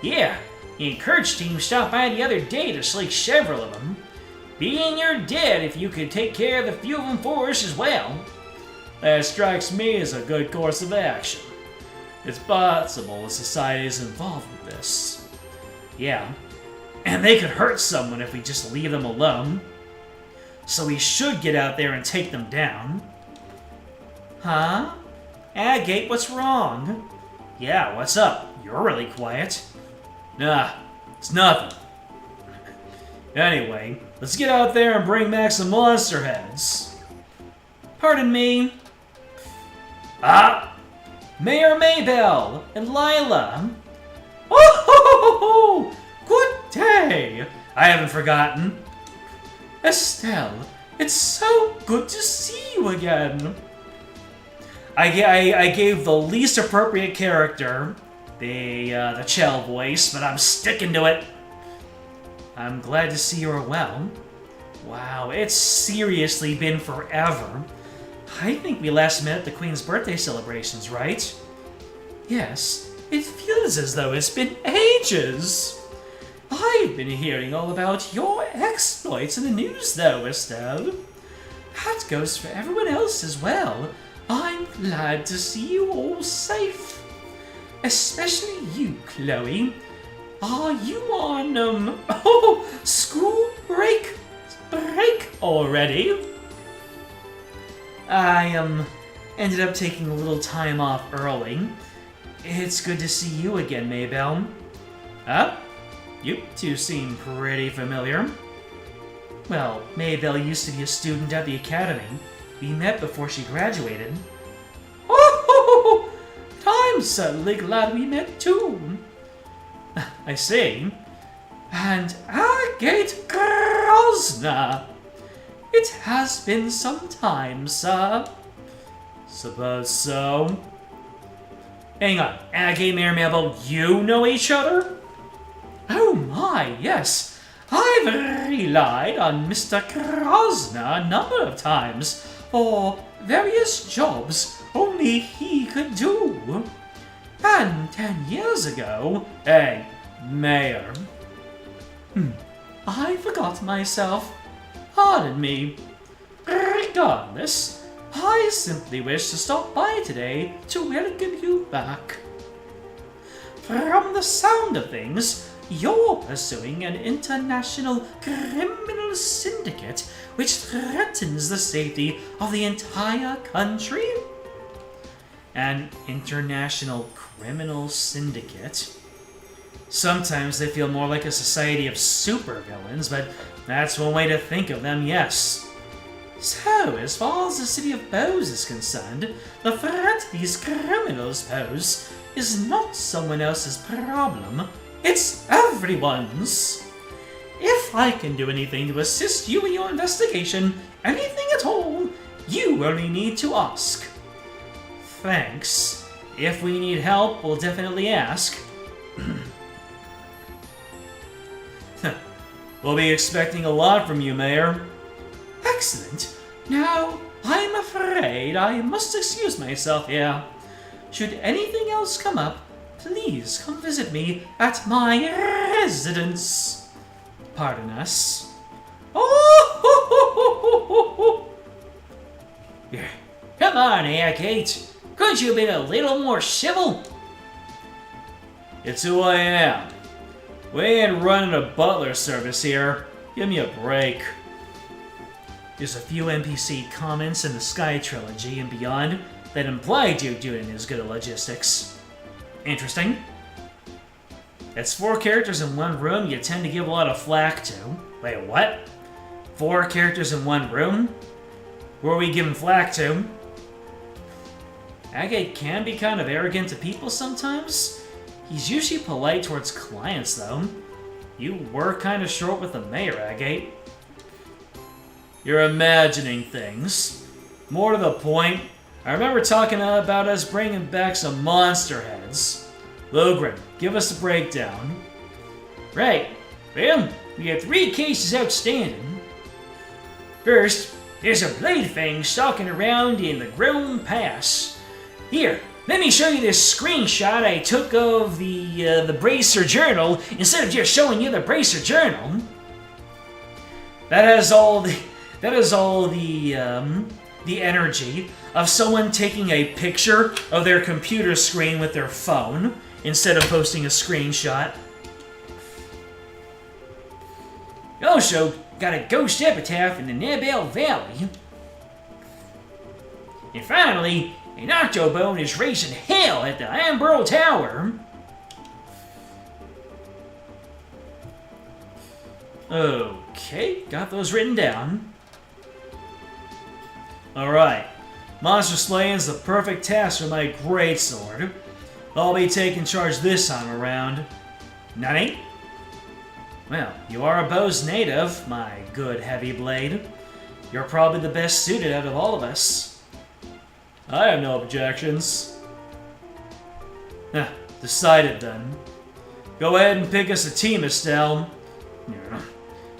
Yeah, the Encourage team stopped by the other day to slay several of them. Being you're dead if you could take care of the few of them for us as well. That strikes me as a good course of action. It's possible the society is involved with this. Yeah, and they could hurt someone if we just leave them alone. So we should get out there and take them down. Huh? Agate, what's wrong? Yeah, what's up? You're really quiet. Nah, it's nothing. Anyway, let's get out there and bring back some monster heads. Pardon me. Mayor Maybell and Lila. Oh, good day. I haven't forgotten. Estelle, it's so good to see you again. I gave the least appropriate character the Chell voice, but I'm sticking to it. I'm glad to see you're well. Wow, it's seriously been forever. I think we last met at the Queen's birthday celebrations, right? Yes, it feels as though it's been ages. I've been hearing all about your exploits in the news, though, Estelle. That goes for everyone else as well. I'm glad to see you all safe. Especially you, Chloe. Are you on, school break already? I, ended up taking a little time off early. It's good to see you again, Maybell. You two seem pretty familiar. Well, Maybell used to be a student at the academy. We met before she graduated. Oh, I'm suddenly glad we met too. I see. And Agate Grozna. It has been some time, sir. Suppose so. Hang on, Agate, Mayor Maybell, you know each other? Oh my, yes. I've relied on Mr. Grozna a number of times for various jobs only he could do. And 10 years ago... Hey, Mayor. I forgot myself. Pardon me. Regardless, I simply wish to stop by today to welcome you back. From the sound of things, you're pursuing an international criminal syndicate which threatens the safety of the entire country? An international criminal syndicate? Sometimes they feel more like a society of supervillains, but that's one way to think of them, yes. So, as far as the city of Bose is concerned, the threat these criminals pose is not someone else's problem, it's everyone's. If I can do anything to assist you in your investigation, anything at all, you only need to ask. Thanks. If we need help, we'll definitely ask. We'll be expecting a lot from you, Mayor. Excellent. Now, I'm afraid I must excuse myself here. Should anything else come up, please come visit me at my residence. Pardon us. Oh! Yeah. Come on, Kate. Could you be a little more civil? It's who I am. We ain't running a butler service here. Give me a break. There's a few NPC comments in the Sky Trilogy and beyond that implied Duke doing as good at logistics. Interesting. That's 4 characters in one room you tend to give a lot of flack to. Wait, what? 4 characters in one room? Who are we giving flack to? Agate can be kind of arrogant to people sometimes. He's usually polite towards clients, though. You were kind of short with the mayor, Agate. You're imagining things. More to the point, I remember talking about us bringing back some monster heads. Logren, give us a breakdown. Right. Well, we have 3 cases outstanding. First, there's a blade thing stalking around in the Grown Pass. Here, let me show you this screenshot I took of the Bracer Journal instead of just showing you the Bracer Journal. That is all the energy of someone taking a picture of their computer screen with their phone instead of posting a screenshot. You also got a ghost epitaph in the Nebel Valley. And finally, an Octobone is raising hell at the Ambro Tower. Okay, got those written down. Alright, monster slaying's the perfect task for my greatsword. I'll be taking charge this time around. Nani? Well, you are a Bose native, my good heavy blade. You're probably the best suited out of all of us. I have no objections. Decided then. Go ahead and pick us a team, Estelle.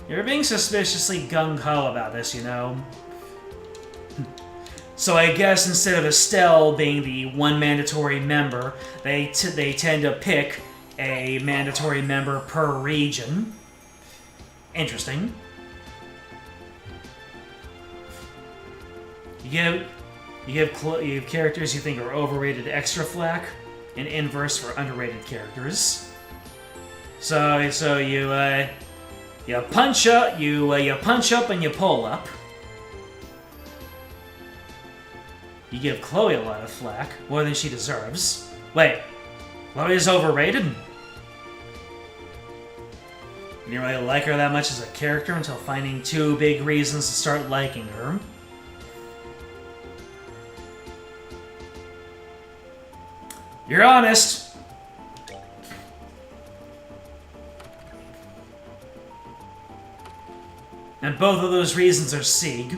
You're being suspiciously gung-ho about this, you know. So I guess instead of Estelle being the one mandatory member, they tend to pick a mandatory member per region. Interesting. You have characters you think are overrated extra flack, and inverse for underrated characters. So you punch up, you punch up and you pull up. You give Chloe a lot of flack, more than she deserves. Wait, Chloe's overrated? You didn't really like her that much as a character until finding 2 big reasons to start liking her. You're honest. And both of those reasons are Sieg.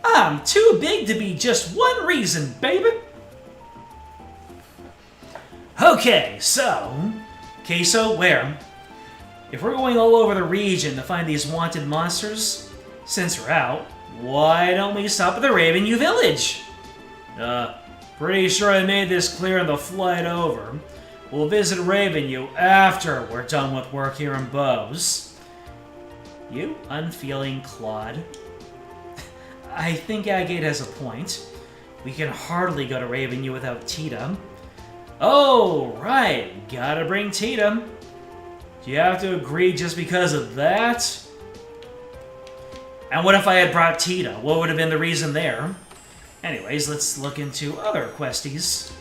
I'm too big to be just one reason, baby. Okay, so where? If we're going all over the region to find these wanted monsters, since we're out, why don't we stop at the Raven-U village? Pretty sure I made this clear on the flight over. We'll visit Raven-U after we're done with work here in Bose. You unfeeling clod. I think Agate has a point. We can hardly go to Raven-U without Tita. Oh, right. Gotta bring Tita. Do you have to agree just because of that? And what if I had brought Tita? What would have been the reason there? Anyways, let's look into other questies.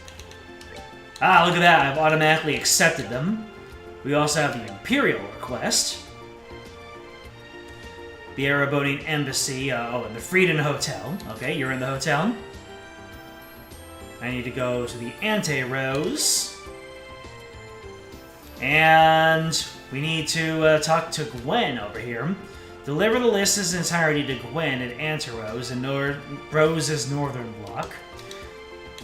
Ah, look at that. I've automatically accepted them. We also have the Imperial request. The Erebonian Embassy. And the Frieden Hotel. Okay, you're in the hotel. I need to go to the Ante-Rose. And we need to talk to Gwen over here. Deliver the list in its entirety to Gwen at Ante-Rose in Rose's northern block.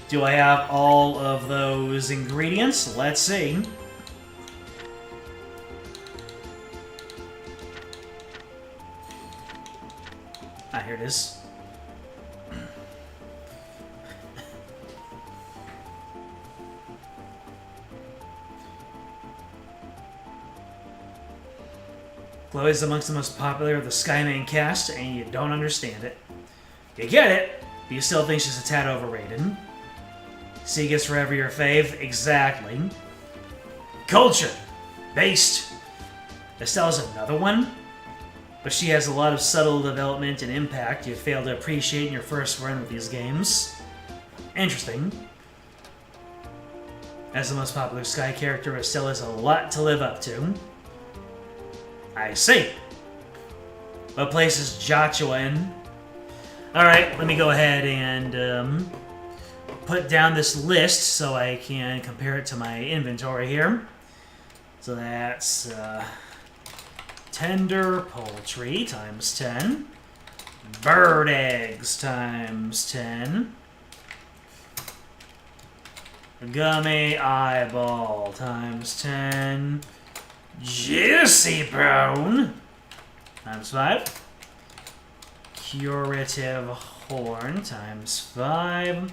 Do I have all of those ingredients? Let's see. Ah, here it is. Chloe is amongst the most popular of the Skymane cast, and you don't understand it. You get it, but you still think she's a tad overrated. C gets forever your fave? Exactly. Culture! Based! Estelle's another one? But she has a lot of subtle development and impact you failed to appreciate in your first run with these games. Interesting. As the most popular Sky character, Estelle has a lot to live up to. I see. What place is Joshua in? Alright, let me go ahead and put down this list so I can compare it to my inventory here. So that's tender poultry times 10. Bird eggs times 10. Gummy eyeball times 10. Juicy bone times 5. Curative horn times 5.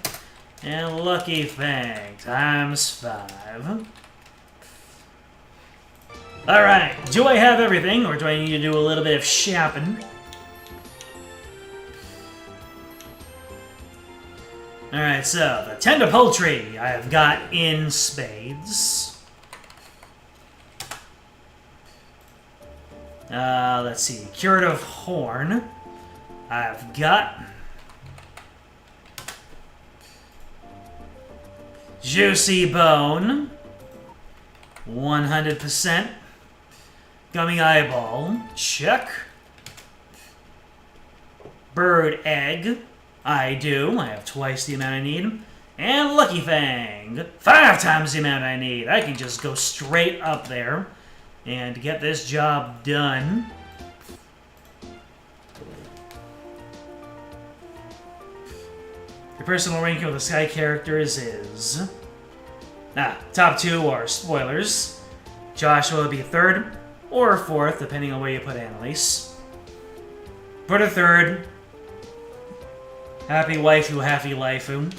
And lucky fang times 5. Alright, do I have everything, or do I need to do a little bit of shopping? Alright, so the tender poultry I have got in spades. Let's see, curative horn I've got. Juicy bone 100%. Gummy eyeball, check. Bird egg, I do. I have twice the amount I need. And lucky fang, 5 times the amount I need. I can just go straight up there and get this job done. Your personal ranking of the Sky characters is... top 2 are spoilers. Joshua will be 3rd or 4th, depending on where you put Annalise. Put a 3rd. Happy waifu, happy laifu.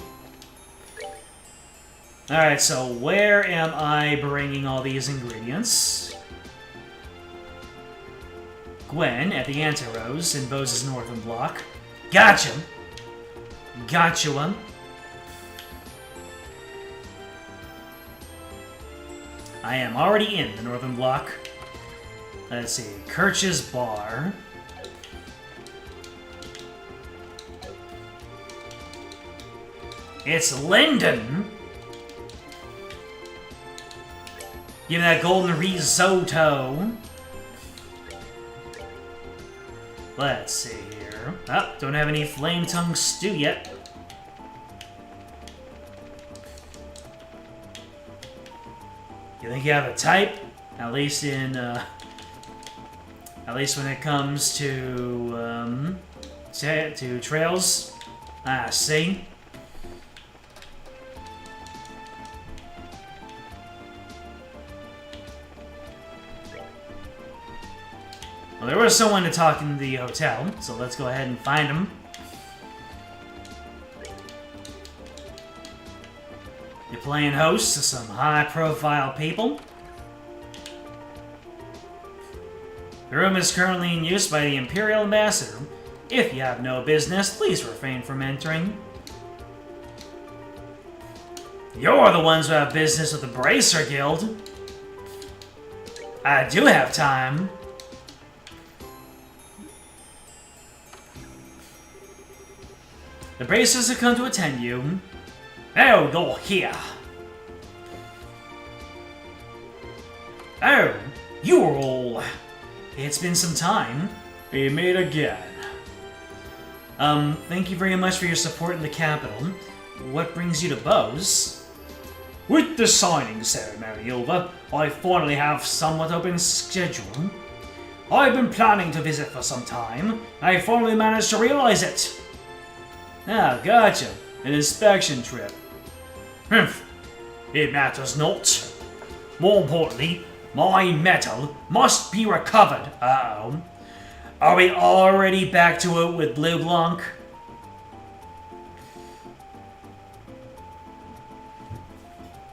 Alright, so where am I bringing all these ingredients? Gwen at the Ante-Rose in Bose's northern block. Gotcha! Gotcha. I am already in the northern block. Let's see. Kirch's Bar. It's Linden! Give me that golden risotto. Let's see here. Oh, don't have any flame tongue stew yet. You think you have a type? At least in, at least when it comes to trails. Ah, see? Well, there was someone to talk in the hotel, so let's go ahead and find him. You're playing host to some high-profile people. The room is currently in use by the Imperial Ambassador. If you have no business, please refrain from entering. You're the ones who have business with the Bracer Guild. I do have time. The Bracers have come to attend you. Oh, you're here. Oh, you're all... It's been some time. We meet again. Thank you very much for your support in the capital. What brings you to Bose? With the signing ceremony over, I finally have somewhat open schedule. I've been planning to visit for some time, and I finally managed to realize it. Ah, gotcha. An inspection trip. It matters not. More importantly, my metal must be recovered. Uh-oh. Are we already back to it with Blue Blanc?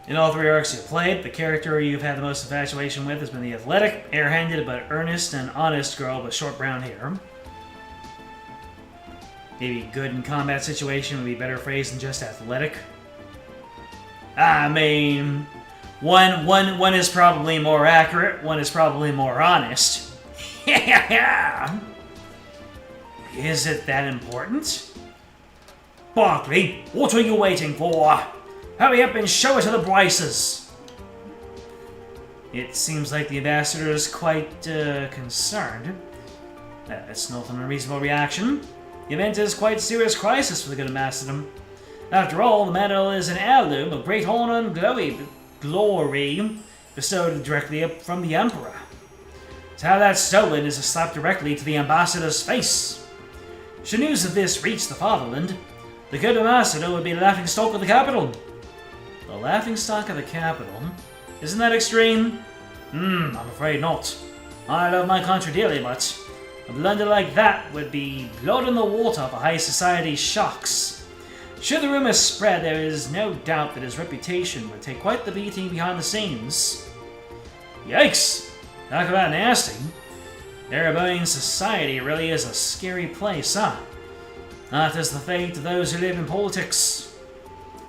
In all 3 arcs you've played, the character you've had the most infatuation with has been the athletic, air-handed, but earnest and honest girl with short brown hair. Maybe good in combat situation would be better phrased than just athletic. I mean, one is probably more accurate, one is probably more honest. Is it that important? Barkley, what are you waiting for? Hurry up and show it to the Bryces! It seems like the ambassador is quite, concerned. That's not an unreasonable reaction. The event is quite a serious crisis for the good ambassador. After all, the medal is an heirloom of great honor and glory bestowed directly from the Emperor. To have that stolen is a slap directly to the ambassador's face. Should news of this reach the fatherland, the good ambassador would be the laughingstock of the capital. The laughingstock of the capital? Isn't that extreme? I'm afraid not. I love my country dearly, but a blunder like that would be blood in the water for high society shocks. Should the rumors spread, there is no doubt that his reputation would take quite the beating behind the scenes. Yikes! Talk about nasty. Erebonian society really is a scary place, huh? That is the fate of those who live in politics.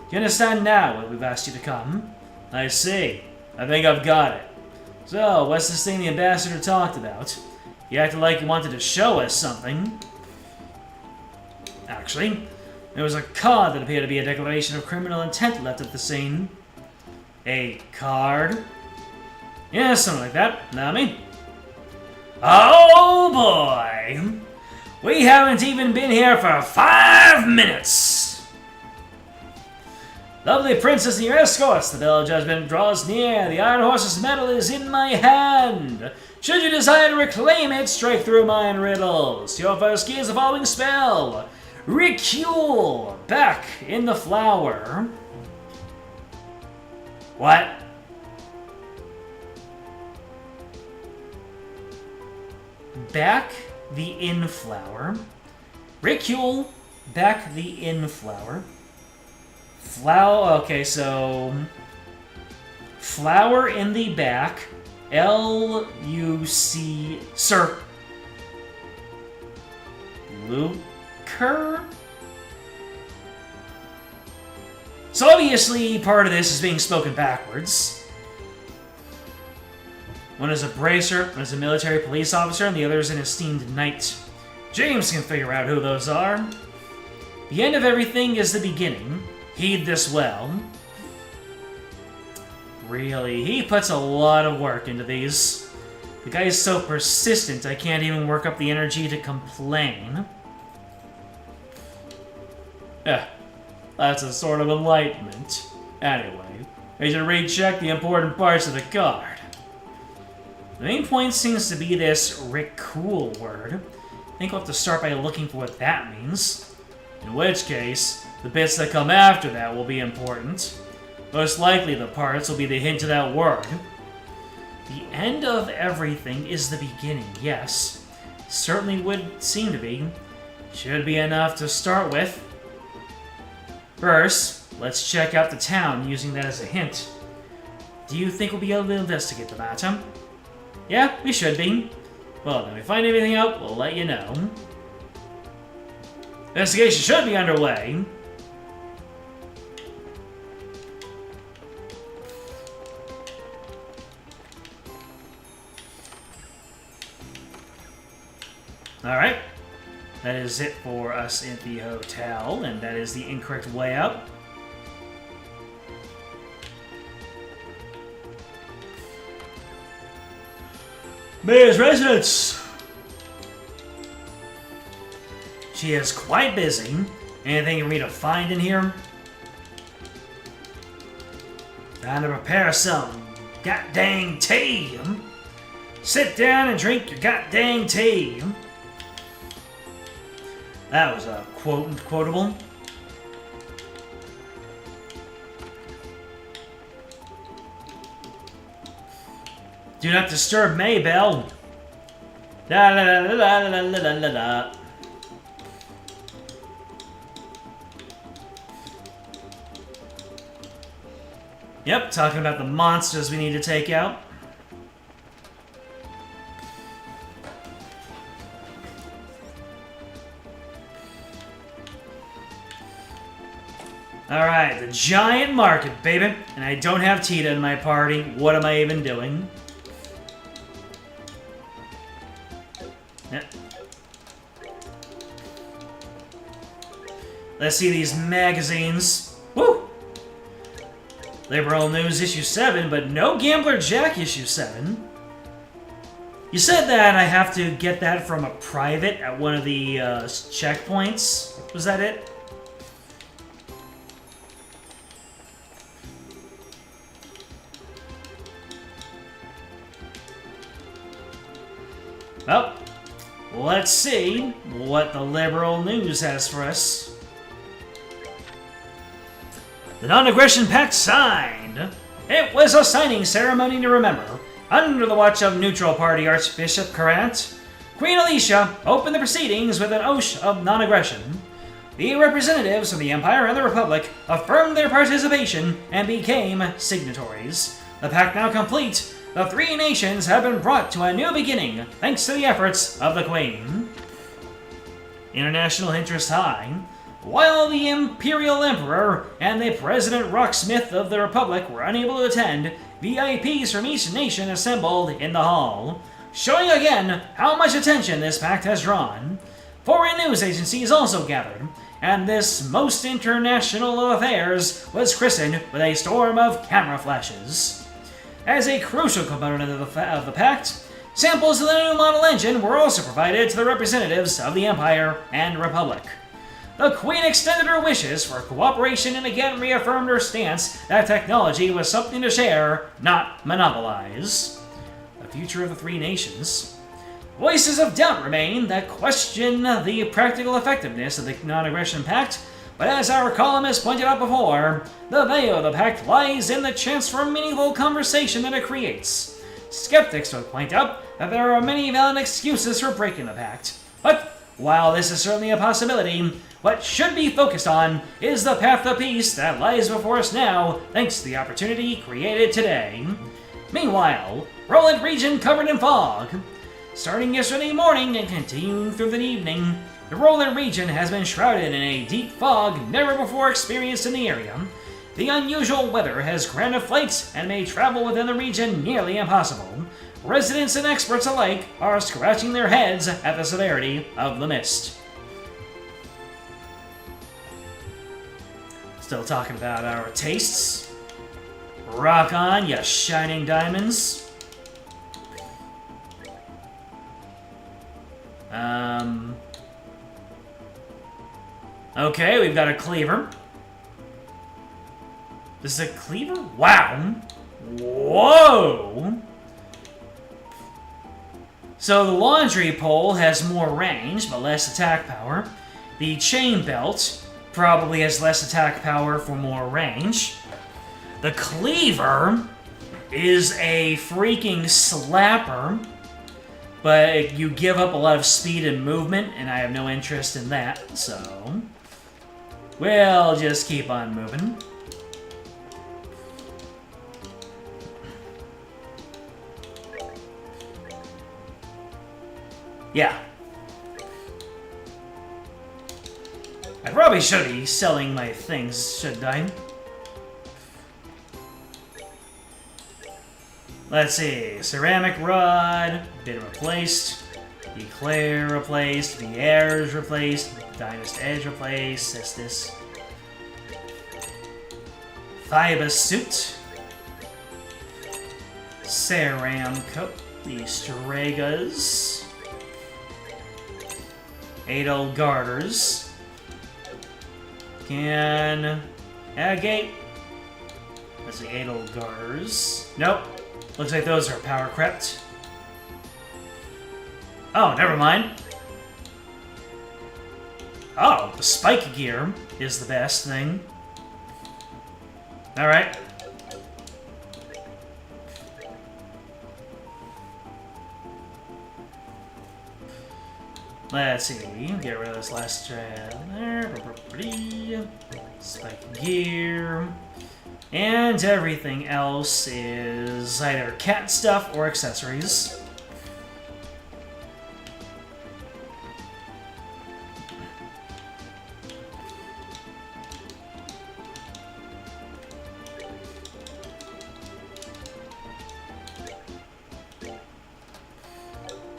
Do you understand now why we've asked you to come? I see. I think I've got it. So, what's this thing the ambassador talked about? He acted like he wanted to show us something. Actually, there was a card that appeared to be a declaration of criminal intent left at the scene. A card? Yeah, something like that. Allow me. Oh boy! We haven't even been here for 5 minutes! Lovely princess and your escorts, the bell of judgment draws near. The Iron Horse's medal is in my hand. Should you desire to reclaim it, strike through mine riddles. Your first key is the following spell. Recule, back in the flower. What? Back the in-flower. Recule, back the in-flower. Flower, okay, so... Flower in the back. L-U-C... Sir. Lucre? So obviously, part of this is being spoken backwards. One is a bracer, one is a military police officer, and the other is an esteemed knight. James can figure out who those are. The end of everything is the beginning. Heed this well. Really, he puts a lot of work into these. The guy is so persistent, I can't even work up the energy to complain. Yeah, that's a sort of enlightenment. Anyway, I should recheck the important parts of the card. The main point seems to be this recul word. I think we'll have to start by looking for what that means. In which case, the bits that come after that will be important. Most likely the parts will be the hint to that word. The end of everything is the beginning, yes. Certainly would seem to be. Should be enough to start with. First, let's check out the town using that as a hint. Do you think we'll be able to investigate the matter? Yeah, we should be. Well, then we find anything out, we'll let you know. Investigation should be underway. Alright. That is it for us at the hotel, and that is the incorrect way out. Mayor's residence! She is quite busy. Anything for me to find in here? Time to prepare some goddamn tea. Sit down and drink your goddamn tea. That was a quotable. Do not disturb Maybell. La la la la la la la la la. Yep, talking about the monsters we need to take out. Alright, the giant market, baby. And I don't have Tita in my party. What am I even doing? Let's see these magazines. Woo! Liberal News issue 7, but no Gambler Jack issue 7. You said that I have to get that from a private at one of the checkpoints. Was that it? Well, let's see what the Liberal News has for us. The Non-Aggression Pact signed! It was a signing ceremony to remember. Under the watch of Neutral Party Archbishop Currant, Queen Alicia opened the proceedings with an oath of non-aggression. The representatives of the Empire and the Republic affirmed their participation and became signatories. The pact now complete, the three nations have been brought to a new beginning thanks to the efforts of the Queen. International interest high. While the Imperial Emperor and the President Rocksmith of the Republic were unable to attend, VIPs from each nation assembled in the hall, showing again how much attention this pact has drawn. Foreign news agencies also gathered, and this most international of affairs was christened with a storm of camera flashes. As a crucial component of the pact, samples of the new model engine were also provided to the representatives of the Empire and Republic. The Queen extended her wishes for cooperation and again reaffirmed her stance that technology was something to share, not monopolize. The future of the three nations. Voices of doubt remain that question the practical effectiveness of the Non-Aggression Pact, but as our columnist pointed out before, the value of the pact lies in the chance for meaningful conversation that it creates. Skeptics would point out that there are many valid excuses for breaking the pact, but while this is certainly a possibility, what should be focused on is the path to peace that lies before us now, thanks to the opportunity created today. Meanwhile, Roland region covered in fog. Starting yesterday morning and continuing through the evening, the Roland region has been shrouded in a deep fog never before experienced in the area. The unusual weather has granted flights and made travel within the region nearly impossible. Residents and experts alike are scratching their heads at the severity of the mist. Still talking about our tastes. Rock on, you shining diamonds. Okay, we've got a cleaver. This is a cleaver? Wow! Whoa! So the laundry pole has more range, but less attack power. The chain belt probably has less attack power for more range. The cleaver is a freaking slapper, but you give up a lot of speed and movement, and I have no interest in that, so we'll just keep on moving. Yeah. I probably should be selling my things, shouldn't I? Let's see. Ceramic rod. Been replaced. Eclair replaced, the Heirs replaced, Dynast Edge replaced, Cestus. Phoebus Suit. Saram Coat, the Stragas. Adel Garters. Can Agate. That's the Adel Garters. Nope. Looks like those are power crept. Oh, never mind. Oh, the spike gear is the best thing. Alright. Let's see. Get rid of this last strand there. Spike gear. And everything else is either cat stuff or accessories.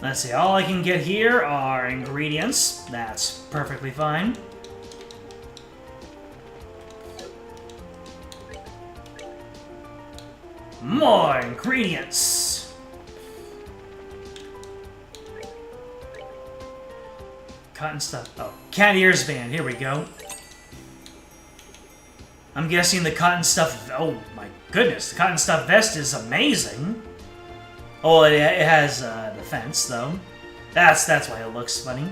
Let's see, all I can get here are ingredients. That's perfectly fine. More ingredients! Cotton stuff. Oh, cat ears band. Here we go. I'm guessing the cotton stuff... Oh my goodness, the cotton stuff vest is amazing. Oh, it has defense, though. That's why it looks funny.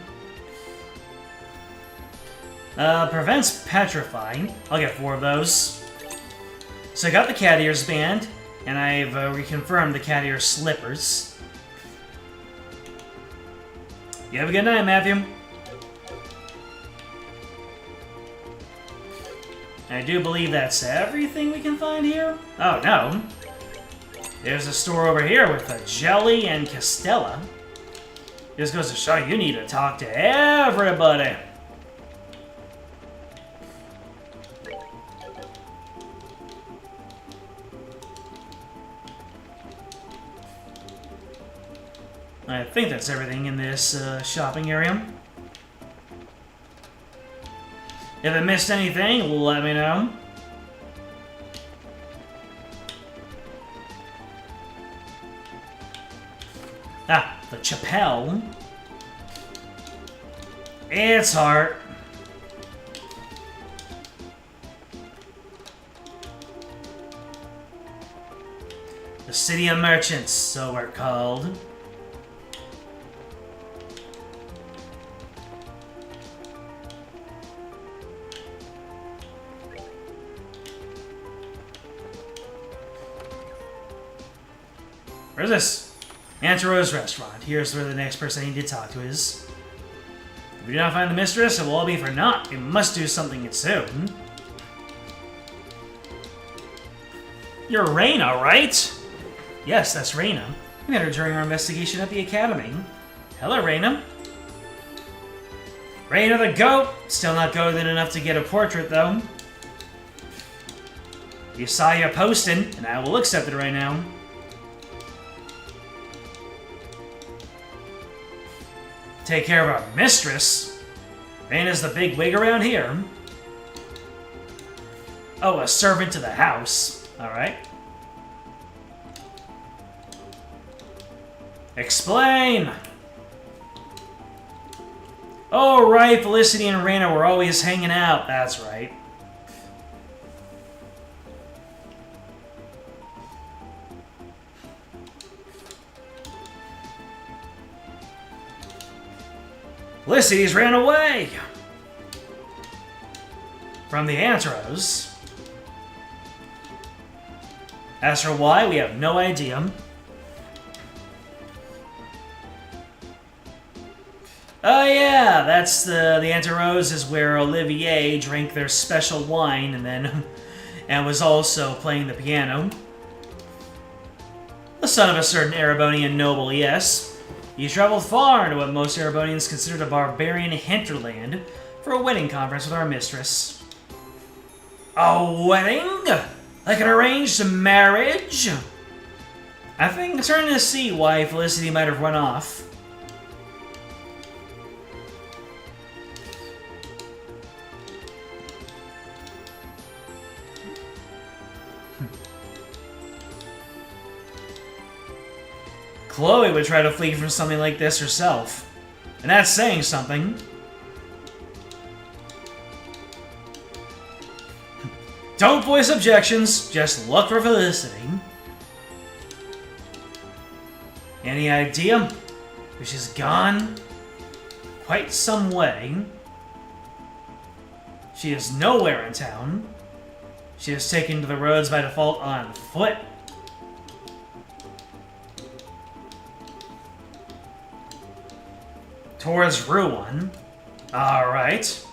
Prevents petrifying. I'll get 4 of those. So I got the cat ears band, and I've reconfirmed the cat ear slippers. You have a good night, Matthew. I do believe that's everything we can find here. Oh, no. There's a store over here with a Jelly and Castella. This goes to show you need to talk to everybody. I think that's everything in this shopping area. If I missed anything, let me know. Ah, the Chapelle. It's heart. The City of Merchants, so we're called. Where's this? Antero's restaurant. Here's where the next person I need to talk to is. If we do not find the mistress, it will all be for naught. We must do something soon. You're Reyna, right? Yes, that's Reyna. We met her during our investigation at the academy. Hello, Reyna. Reyna the goat. Still not goated enough to get a portrait, though. You saw your posting, and I will accept it right now. Take care of our mistress? Reyna's the big wig around here. Oh, a servant to the house. Alright. Explain! Oh, right, Felicity and Reyna were always hanging out. That's right. Felicity's ran away! From the Anteros. As for why, we have no idea. Oh yeah, that's the Anteros is where Olivier drank their special wine and was also playing the piano. The son of a certain Erebonian noble, yes. He traveled far into what most Erebonians considered a barbarian hinterland for a wedding conference with our mistress. A wedding? Like an arranged marriage? I think I'm starting to see why Felicity might have run off. Chloe would try to flee from something like this herself. And that's saying something. Don't voice objections, just look for Felicity. Any idea? If she's gone quite some way. She is nowhere in town. She is taken to the roads by default on foot. Towards Ruan. Alright.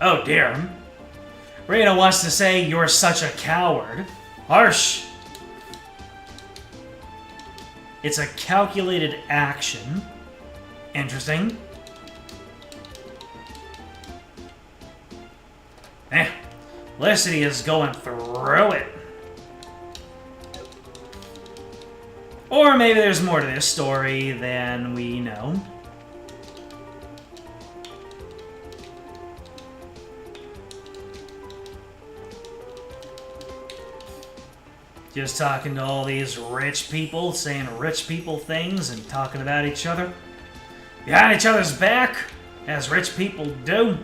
Oh dear. Rita wants to say you're such a coward. Harsh. It's a calculated action. Interesting. Felicity is going through it. Or maybe there's more to this story than we know. Just talking to all these rich people, saying rich people things and talking about each other. Behind each other's back, as rich people do.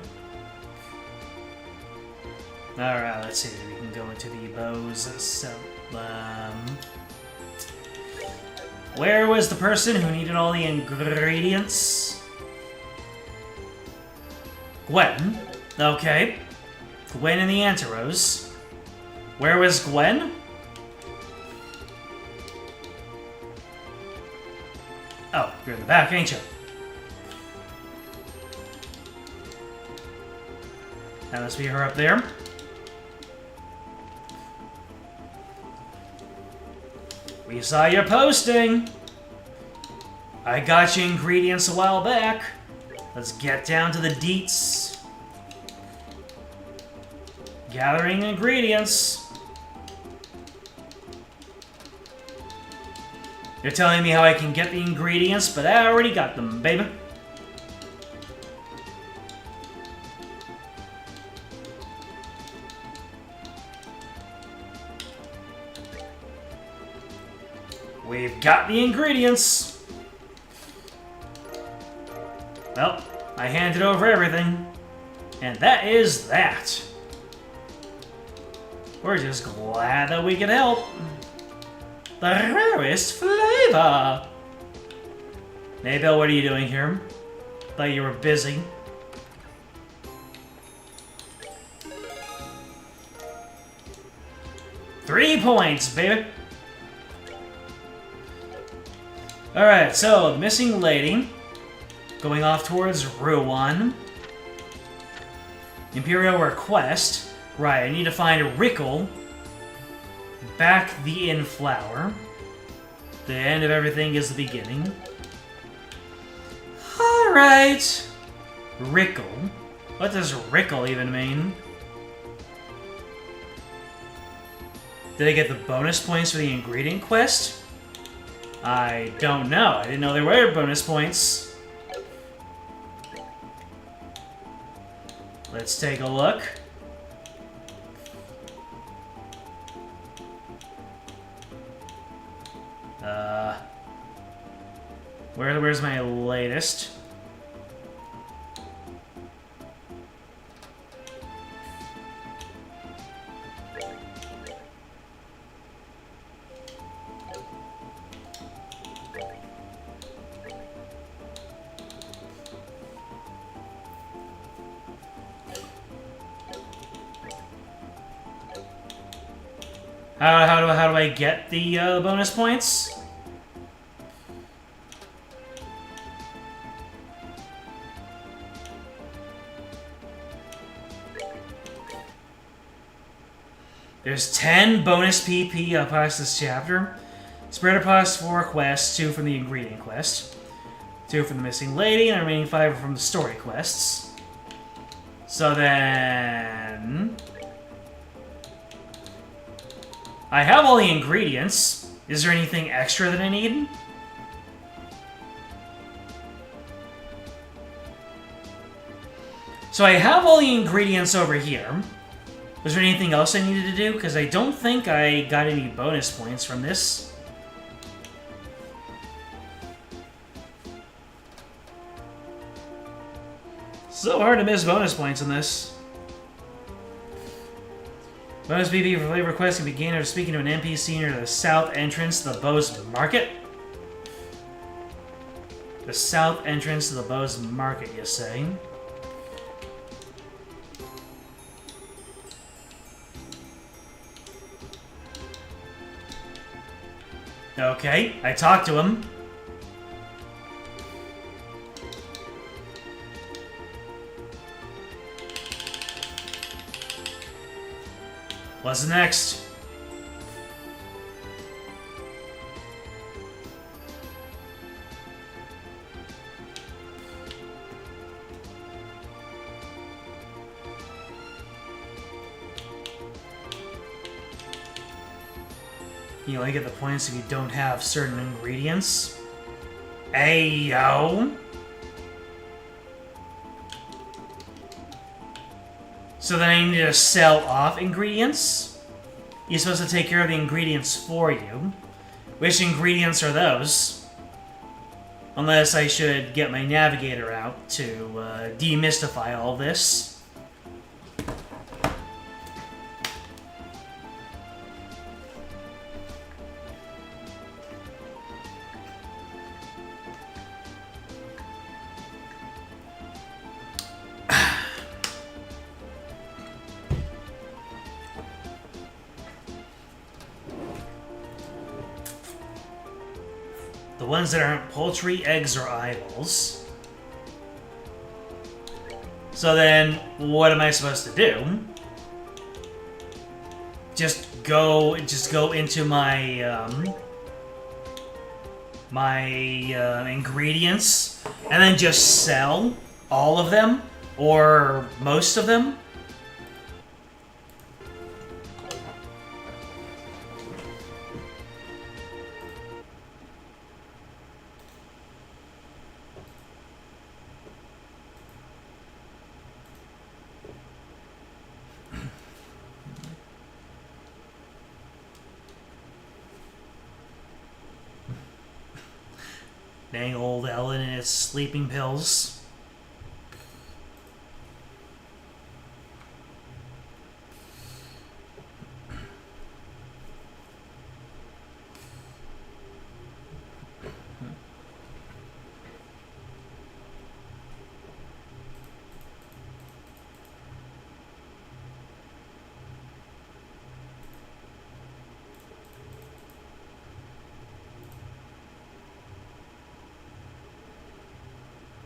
Alright, let's see. We can go into the bows. So, where was the person who needed all the ingredients? Gwen. Okay. Gwen in the Anteros. Where was Gwen? Oh, you're in the back, ain't you? That must be her up there. We saw your posting. I got you ingredients a while back. Let's get down to the deets. Gathering ingredients. You're telling me how I can get the ingredients, but I already got them, baby. We've got the ingredients. Well, I handed over everything. And that is that. We're just glad that we could help. The rarest flavor. Maybell, what are you doing here? Thought you were busy. Three points, baby. Alright, so, missing lady. Going off towards Ruan. Imperial request. Right, I need to find Rickle. Back the inn flower. The end of everything is the beginning. Alright. Rickle. What does Rickle even mean? Did I get the bonus points for the ingredient quest? I don't know. I didn't know there were bonus points. Let's take a look. Where's my latest? How do I get the bonus points? There's 10 bonus PP across this chapter. Spread across 4 quests, 2 from the ingredient quest, 2 from the missing lady, and the remaining 5 are from the story quests. So then... I have all the ingredients. Is there anything extra that I need? So I have all the ingredients over here. Was there anything else I needed to do? Because I don't think I got any bonus points from this. So hard to miss bonus points in this. Bonus BP for flavor requests can be gained after speaking to an NPC near the south entrance to the Bow's Market. The south entrance to the Bow's Market, you say? Okay, I talked to him. What's next? You only get the points if you don't have certain ingredients. Ayo! So then I need to sell off ingredients? You're supposed to take care of the ingredients for you. Which ingredients are those? Unless I should get my navigator out to demystify all this. The ones that aren't poultry, eggs, or eyeballs. So then, what am I supposed to do? Just go into my ingredients, and then just sell all of them or most of them. Dang old Ellen and its sleeping pills.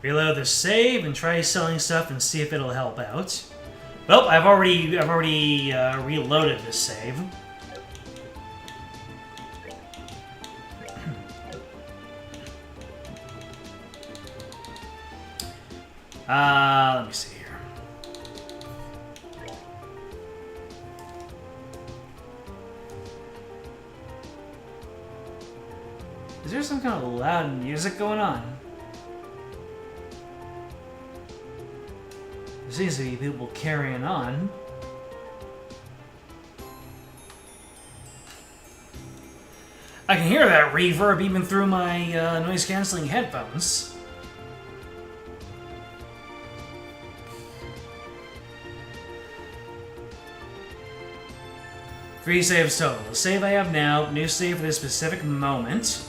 Reload the save and try selling stuff and see if it'll help out. Well, I've already reloaded the save. Let me see here. Is there some kind of loud music going on? There seems to be people carrying on. I can hear that reverb even through my noise-canceling headphones. Three saves total. The save I have now, new save for this specific moment.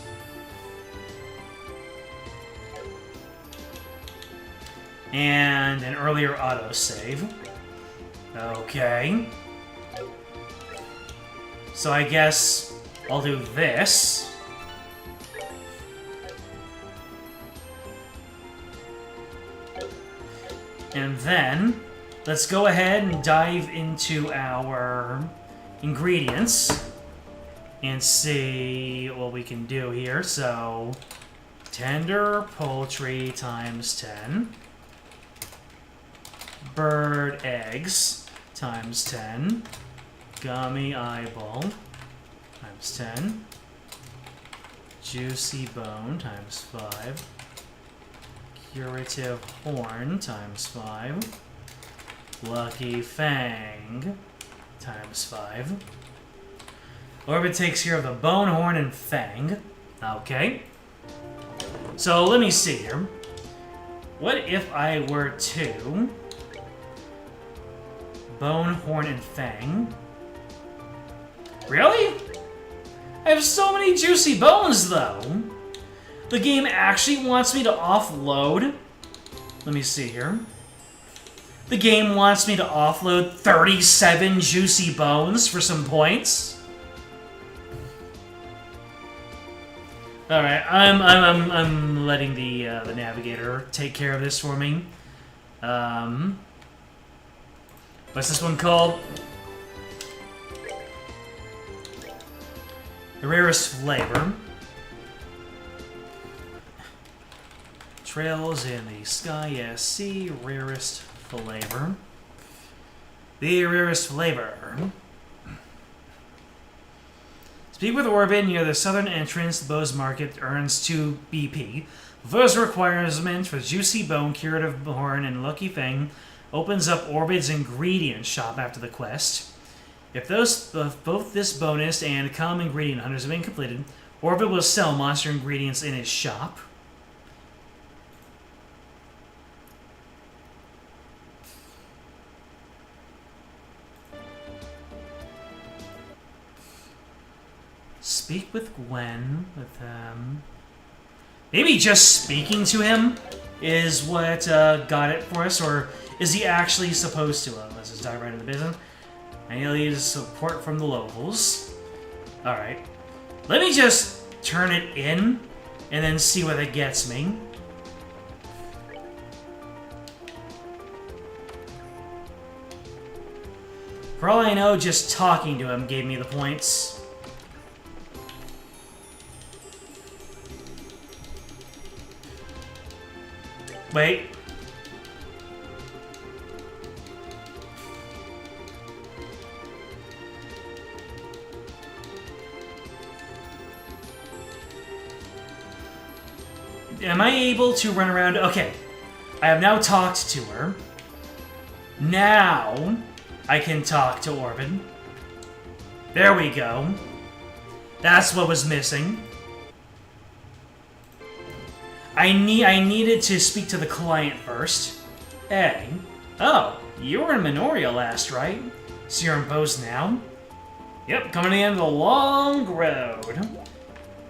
And an earlier autosave. Okay. So I guess I'll do this. And then, let's go ahead and dive into our ingredients and see what we can do here. So, tender poultry times 10. Bird eggs times 10. Gummy eyeball times 10. Juicy bone times 5. Curative horn times 5. Lucky fang times 5. Orbit takes care of the Bone, Horn, and Fang. Okay. So let me see here. What if I were to... Bone, Horn, and Fang? Really? I have so many juicy bones, though. The game actually wants me to offload... Let me see here. The game wants me to offload 37 juicy bones for some points. All right, I'm letting the navigator take care of this for me. What's this one called? The rarest flavor. Trails in the sky, sea, rarest flavor. The rarest flavor. Speak with Orbit near the southern entrance. The Bose Market earns 2 BP. The first requirement for Juicy Bone, Curative Horn, and Lucky Fang opens up Orbit's ingredient shop after the quest. If both this bonus and common ingredient hunters have been completed, Orbit will sell monster ingredients in his shop. Speak with Gwen, maybe just speaking to him is what got it for us, or is he actually supposed to? Let's just dive right into the business. I need support from the locals. Alright. Let me just turn it in, and then see what it gets me. For all I know, just talking to him gave me the points. Wait. Am I able to run around? Okay. I have now talked to her. Now I can talk to Orbit. There we go. That's what was missing. I needed to speak to the client first. Hey. Oh, you were in Minoria last, right? So you're in Bose now? Yep, coming to the end of the long road.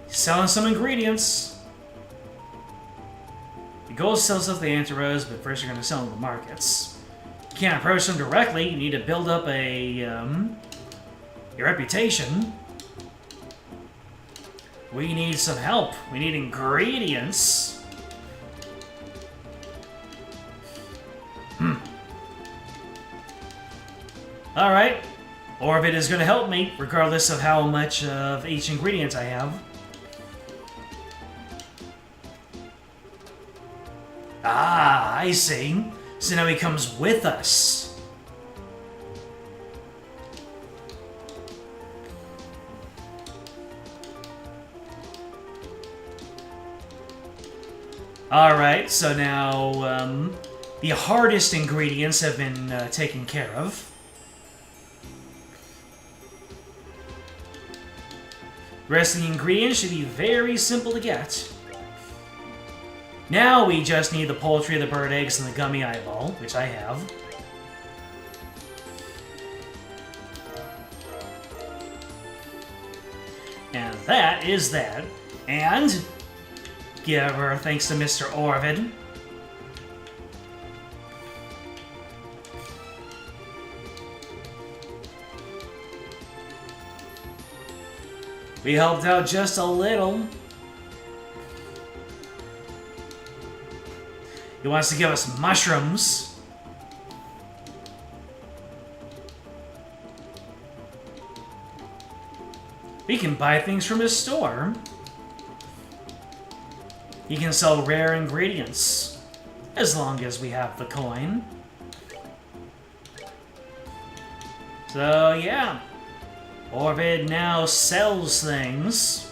Selling some ingredients. The goal is to sell stuff to the Antaros, but first you're going to sell them to the markets. You can't approach them directly. You need to build up your reputation. We need some help. We need ingredients. Alright. Orbit is going to help me, regardless of how much of each ingredient I have. Ah, I see. So now he comes with us. Alright, so now the hardest ingredients have been taken care of. The rest of the ingredients should be very simple to get. Now we just need the poultry, the bird eggs, and the gummy eyeball, which I have. And that is that. And give her thanks to Mr. Orvid. We helped out just a little. He wants to give us mushrooms. We can buy things from his store. He can sell rare ingredients, as long as we have the coin. So, yeah. Orvid now sells things.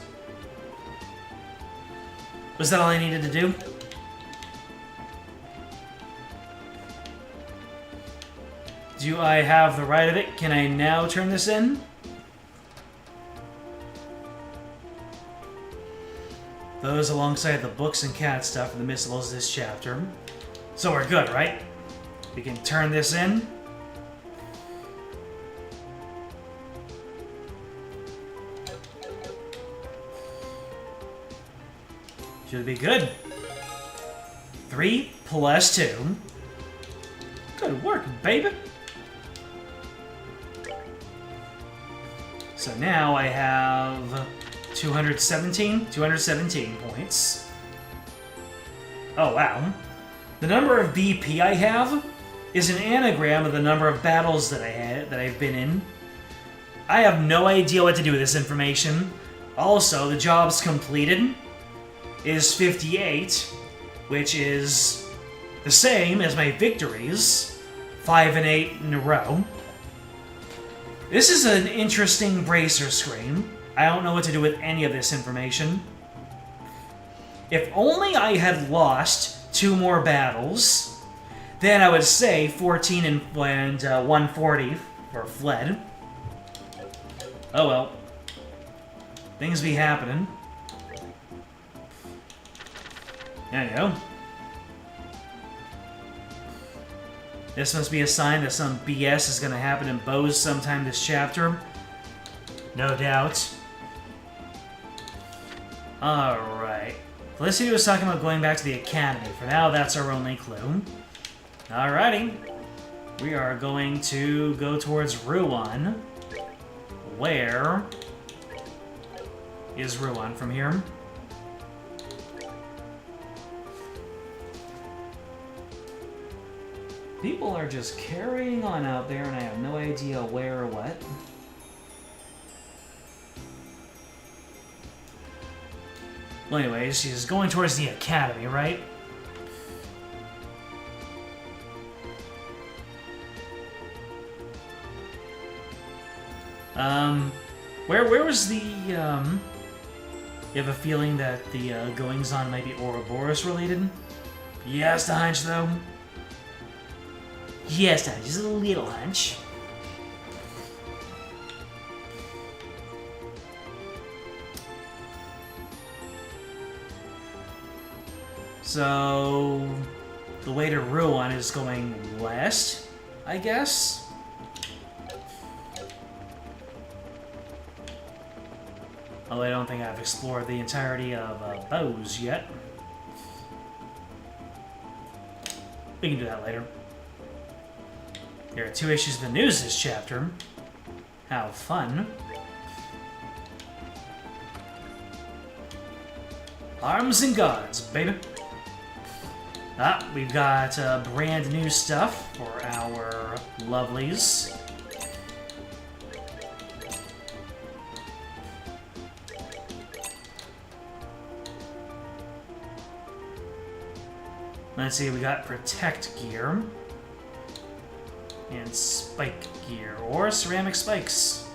Was that all I needed to do? Do I have the right of it? Can I now turn this in? Those alongside the books and cat stuff and the missiles this chapter. So we're good, right? We can turn this in. Should be good. 3 plus 2. Good work, baby. So now I have 217 points. Oh, wow. The number of BP I have is an anagram of the number of battles that I've been in. I have no idea what to do with this information. Also, the jobs completed is 58, which is the same as my victories, 5 and 8 in a row. This is an interesting bracer screen. I don't know what to do with any of this information. If only I had lost 2 more battles, then I would say 14 and 140 for fled. Oh well. Things be happening. There you go. This must be a sign that some BS is going to happen in Bose sometime this chapter. No doubt. Alright. Felicity was talking about going back to the academy. For now, that's our only clue. Alrighty. We are going to go towards Ruan. Where is Ruan from here? People are just carrying on out there, and I have no idea where or what. Well, anyways, she's going towards the academy, right? Where was the, You have a feeling that the, goings-on might be Ouroboros related? Yes, the hunch, though. Yes, just a little hunch. So, the way to Ruan is going west, I guess? Although I don't think I've explored the entirety of Bose yet. We can do that later. There are 2 issues of the news this chapter. How fun. Arms and guards, baby. Ah, we've got brand new stuff for our lovelies. Let's see, we got protect gear. And spike gear, or ceramic spikes.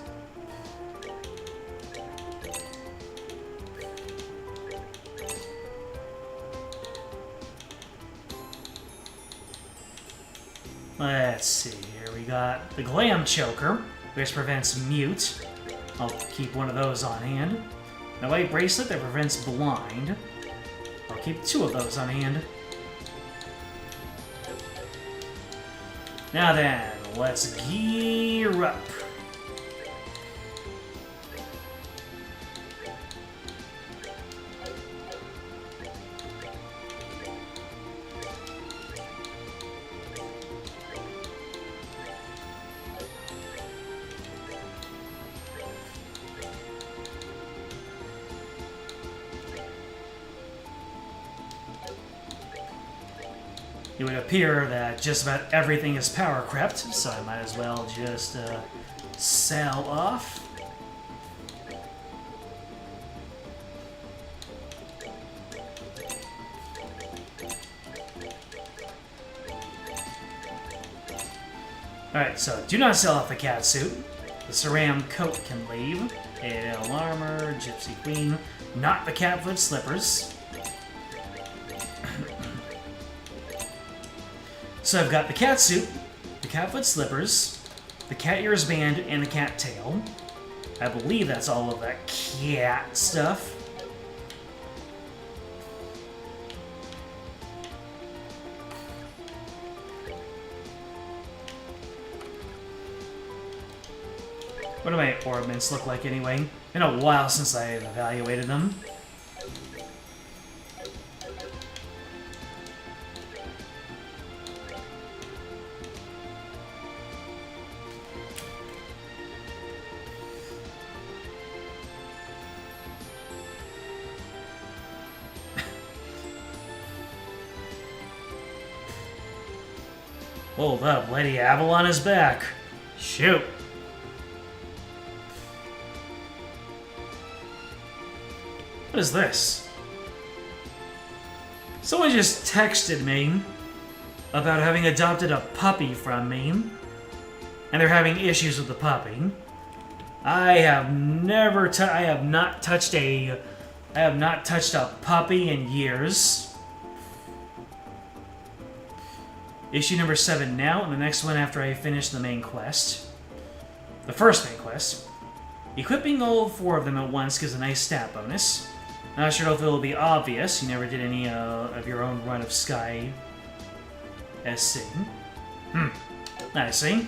Let's see here, we got the glam choker, which prevents mute. I'll keep one of those on hand. The white bracelet that prevents blind. I'll keep 2 of those on hand. Now then, let's gear up. It would appear that just about everything is power crept, so I might as well just sell off. Alright, so do not sell off the cat suit. The Saram coat can leave. AL armor, Gypsy Queen, not the catfoot slippers. So I've got the cat suit, the catfoot slippers, the cat ears band, and the cat tail. I believe that's all of that cat stuff. What do my ornaments look like anyway? Been a while since I evaluated them. Hold up, Lady Avalon is back. Shoot. What is this? Someone just texted me about having adopted a puppy from me, and they're having issues with the puppy. I have not touched a puppy in years. Issue number 7 now, and the next one after I finish the main quest. The first main quest. Equipping all 4 of them at once gives a nice stat bonus. Not sure if it'll be obvious. You never did any of your own run of Sky SC. I see.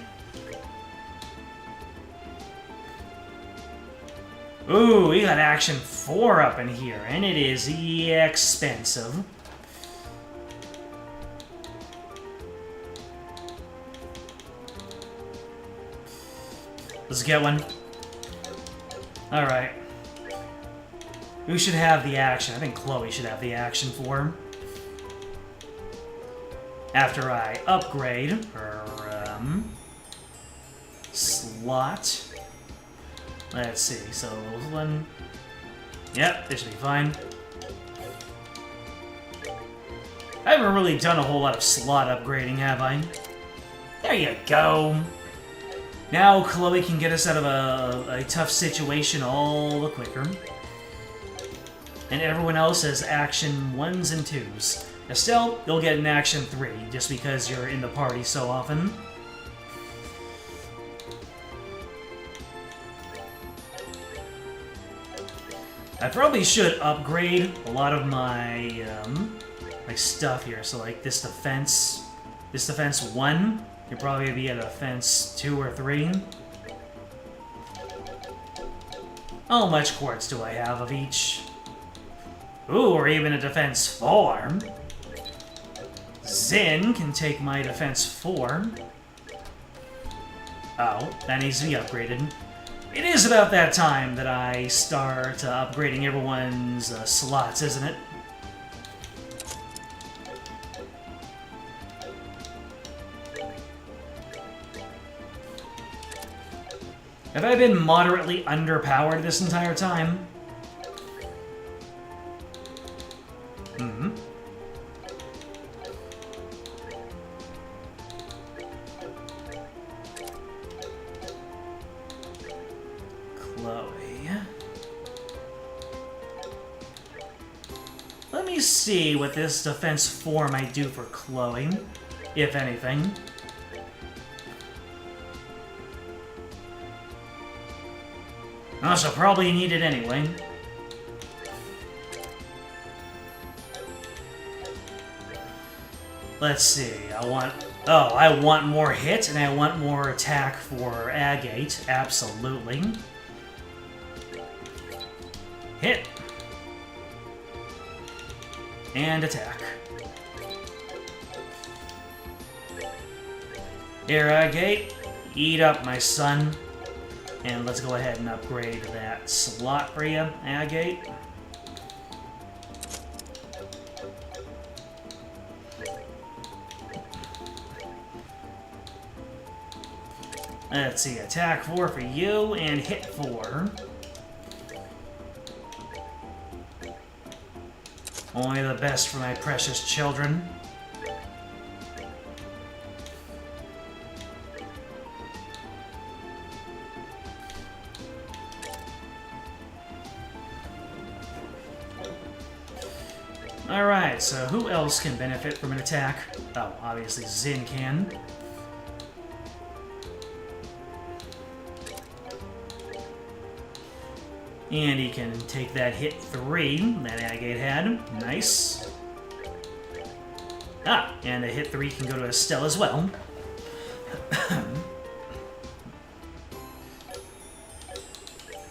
Ooh, we got Action 4 up in here, and it is expensive. Let's get one. Alright. Who should have the action? I think Chloe should have the action for him. After I upgrade her slot. Let's see. So, one. Yep, this should be fine. I haven't really done a whole lot of slot upgrading, have I? There you go. Now Chloe can get us out of a tough situation all the quicker. And everyone else has action 1s and 2s. Estelle, you'll get an action 3, just because you're in the party so often. I probably should upgrade a lot of my my stuff here. So like this defense 1. You'll probably be at a defense 2 or 3. How much quartz do I have of each? Ooh, or even a defense 4. Zin can take my defense 4. Oh, that needs to be upgraded. It is about that time that I start upgrading everyone's slots, isn't it? Have I been moderately underpowered this entire time? Chloe. Let me see what this defense 4 might do for Chloe, if anything. Oh, she'll probably need it anyway. Let's see, I want more hit, and I want more attack for Agate, absolutely. Hit. And attack. Here, Agate, eat up, my son. And let's go ahead and upgrade that slot for you, Agate. Let's see, attack 4 for you, and hit 4. Only the best for my precious children. Alright, so who else can benefit from an attack? Oh, obviously Zin can. And he can take that hit 3 that Agate had. Nice. Ah, and a hit 3 can go to Estelle as well.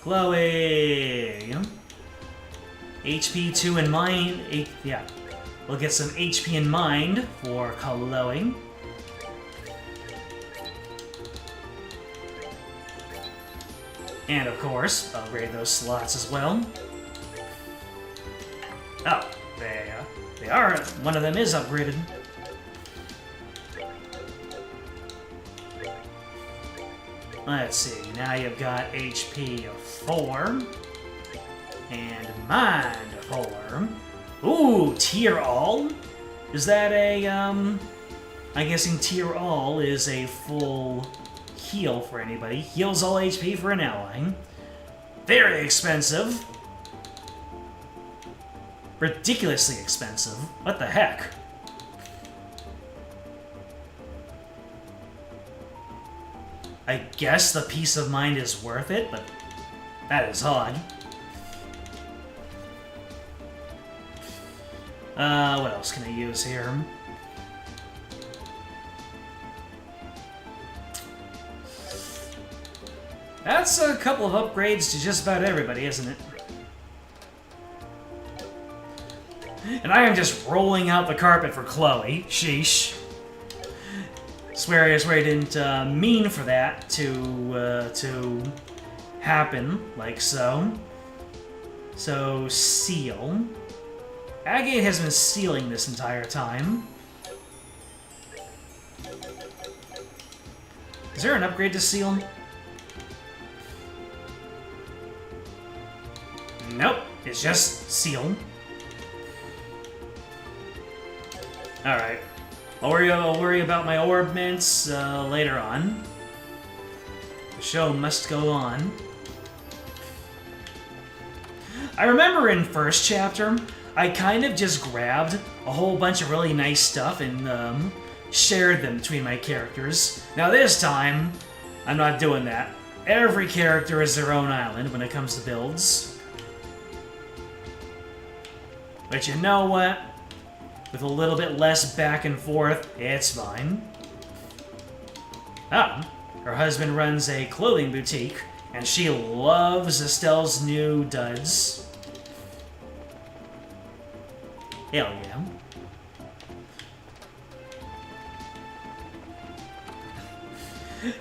Chloe! HP 2 in mind. Yeah. We'll get some HP in mind for Chloe. And of course, upgrade those slots as well. Oh, they are. One of them is upgraded. Let's see, now you've got HP of 4. And mind 4. Ooh, tier all? Is that a, I'm guessing tier all is a full heal for anybody. Heals all HP for an ally. Very expensive. Ridiculously expensive. What the heck? I guess the peace of mind is worth it, but that is odd. What else can I use here? That's a couple of upgrades to just about everybody, isn't it? And I am just rolling out the carpet for Chloe. Sheesh. I swear I didn't mean for that to happen like so. So, seal. Agate has been sealing this entire time. Is there an upgrade to seal? Nope, it's just seal. Alright. I'll worry about my orb mints later on. The show must go on. I remember in first chapter, I kind of just grabbed a whole bunch of really nice stuff and shared them between my characters. Now this time, I'm not doing that. Every character is their own island when it comes to builds. But you know what? With a little bit less back and forth, it's fine. Oh, her husband runs a clothing boutique, and she loves Estelle's new duds. Hell yeah.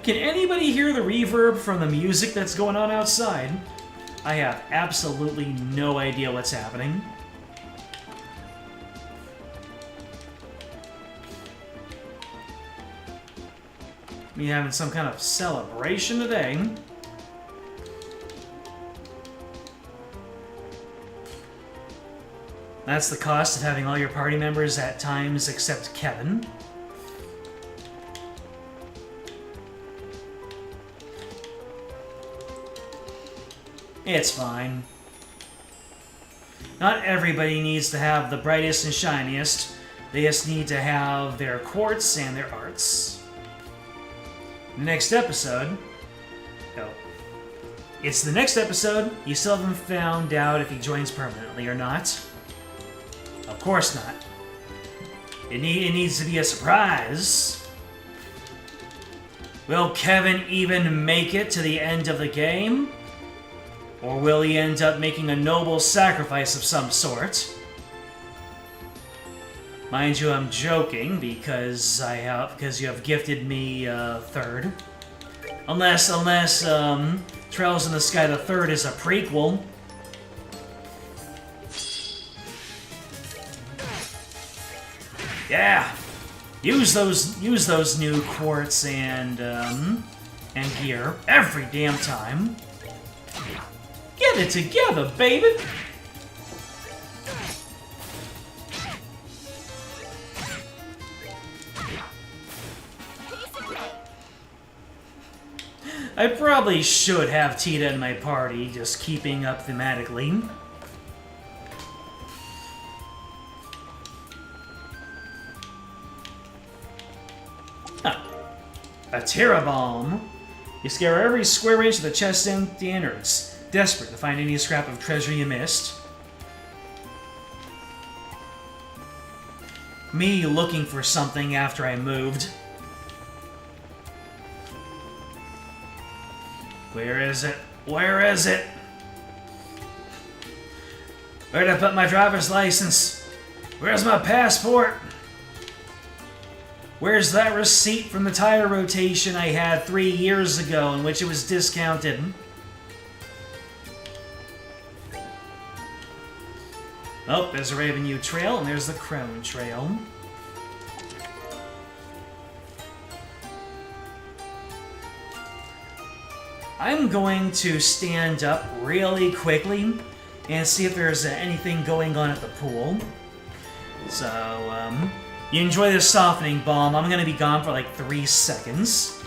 Can anybody hear the reverb from the music that's going on outside? I have absolutely no idea what's happening. We having some kind of celebration today. That's the cost of having all your party members at times except Kevin. It's fine. Not everybody needs to have the brightest and shiniest. They just need to have their quartz and their arts. Next episode... Oh. It's the next episode. You still haven't found out if he joins permanently or not. Of course not. It needs to be a surprise. Will Kevin even make it to the end of the game? Or will he end up making a noble sacrifice of some sort? Mind you, I'm joking because you have gifted me third. Unless Trails in the Sky the Third is a prequel. Yeah, use those new quartz and gear every damn time. Get it together, baby. I probably should have Tita in my party, just keeping up thematically. A Terra Bomb. You scare every square inch of the chest empty innards. desperate to find any scrap of treasure you missed. Me looking for something after I moved. Where is it? Where is it? Where'd I put my driver's license? Where's my passport? Where's that receipt from the tire rotation I had 3 years ago in which it was discounted? Oh, there's a Ravenue Trail, and there's the Crone Trail. I'm going to stand up really quickly and see if there's anything going on at the pool. So, you enjoy this softening balm. I'm gonna be gone for like 3 seconds.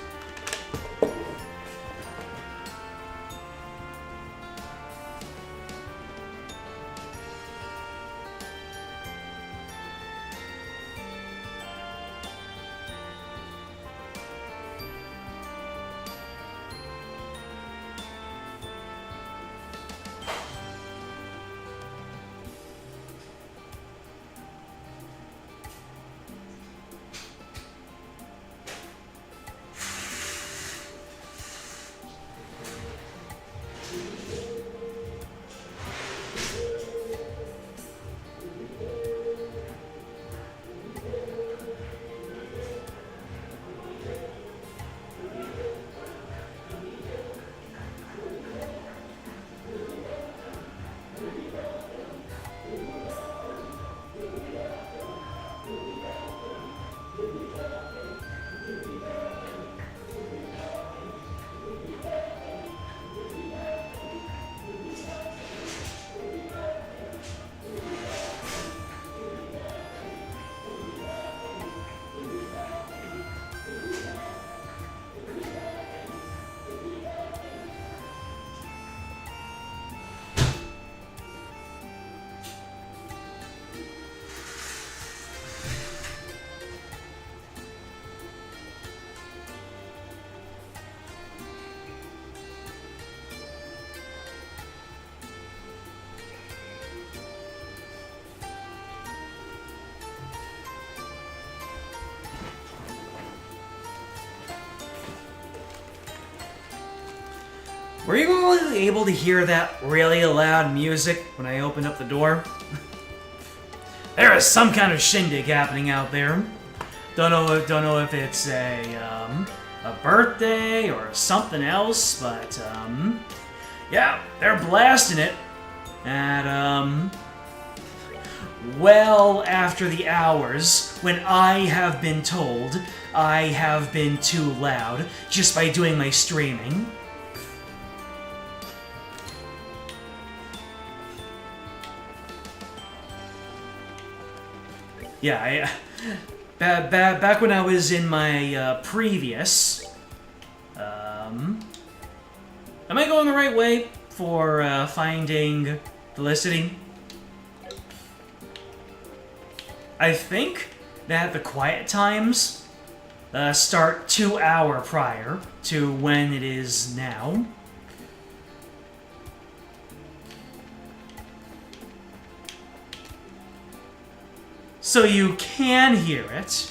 Were you all able to hear that really loud music when I opened up the door? There is some kind of shindig happening out there. Don't know if it's a birthday or something else, but yeah, they're blasting it at well after the hours when I have been told I have been too loud just by doing my streaming. Yeah, back when I was in my previous... am I going the right way for finding Felicity? I think that the quiet times start 2 hours prior to when it is now. So you can hear it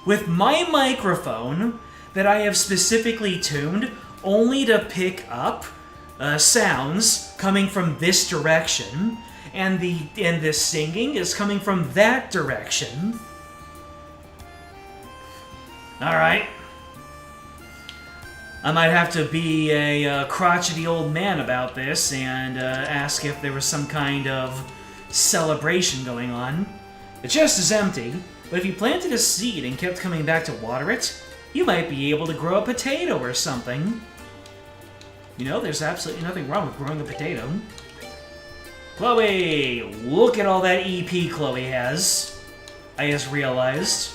with my microphone that I have specifically tuned only to pick up sounds coming from this direction, and the singing is coming from that direction. All right. I might have to be a crotchety old man about this and ask if there was some kind of celebration going on. The chest is empty, but if you planted a seed and kept coming back to water it, you might be able to grow a potato or something. You know, there's absolutely nothing wrong with growing a potato. Chloe! Look at all that EP Chloe has. I just realized.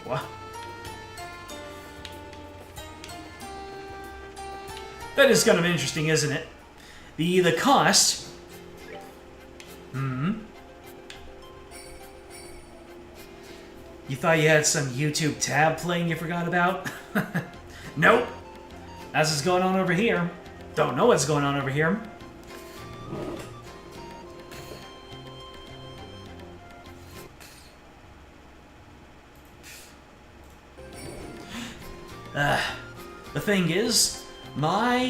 What? That is kind of interesting, isn't it? The cost... You thought you had some YouTube tab playing you forgot about? Nope. as is going on over here. Don't know what's going on over here. The thing is, my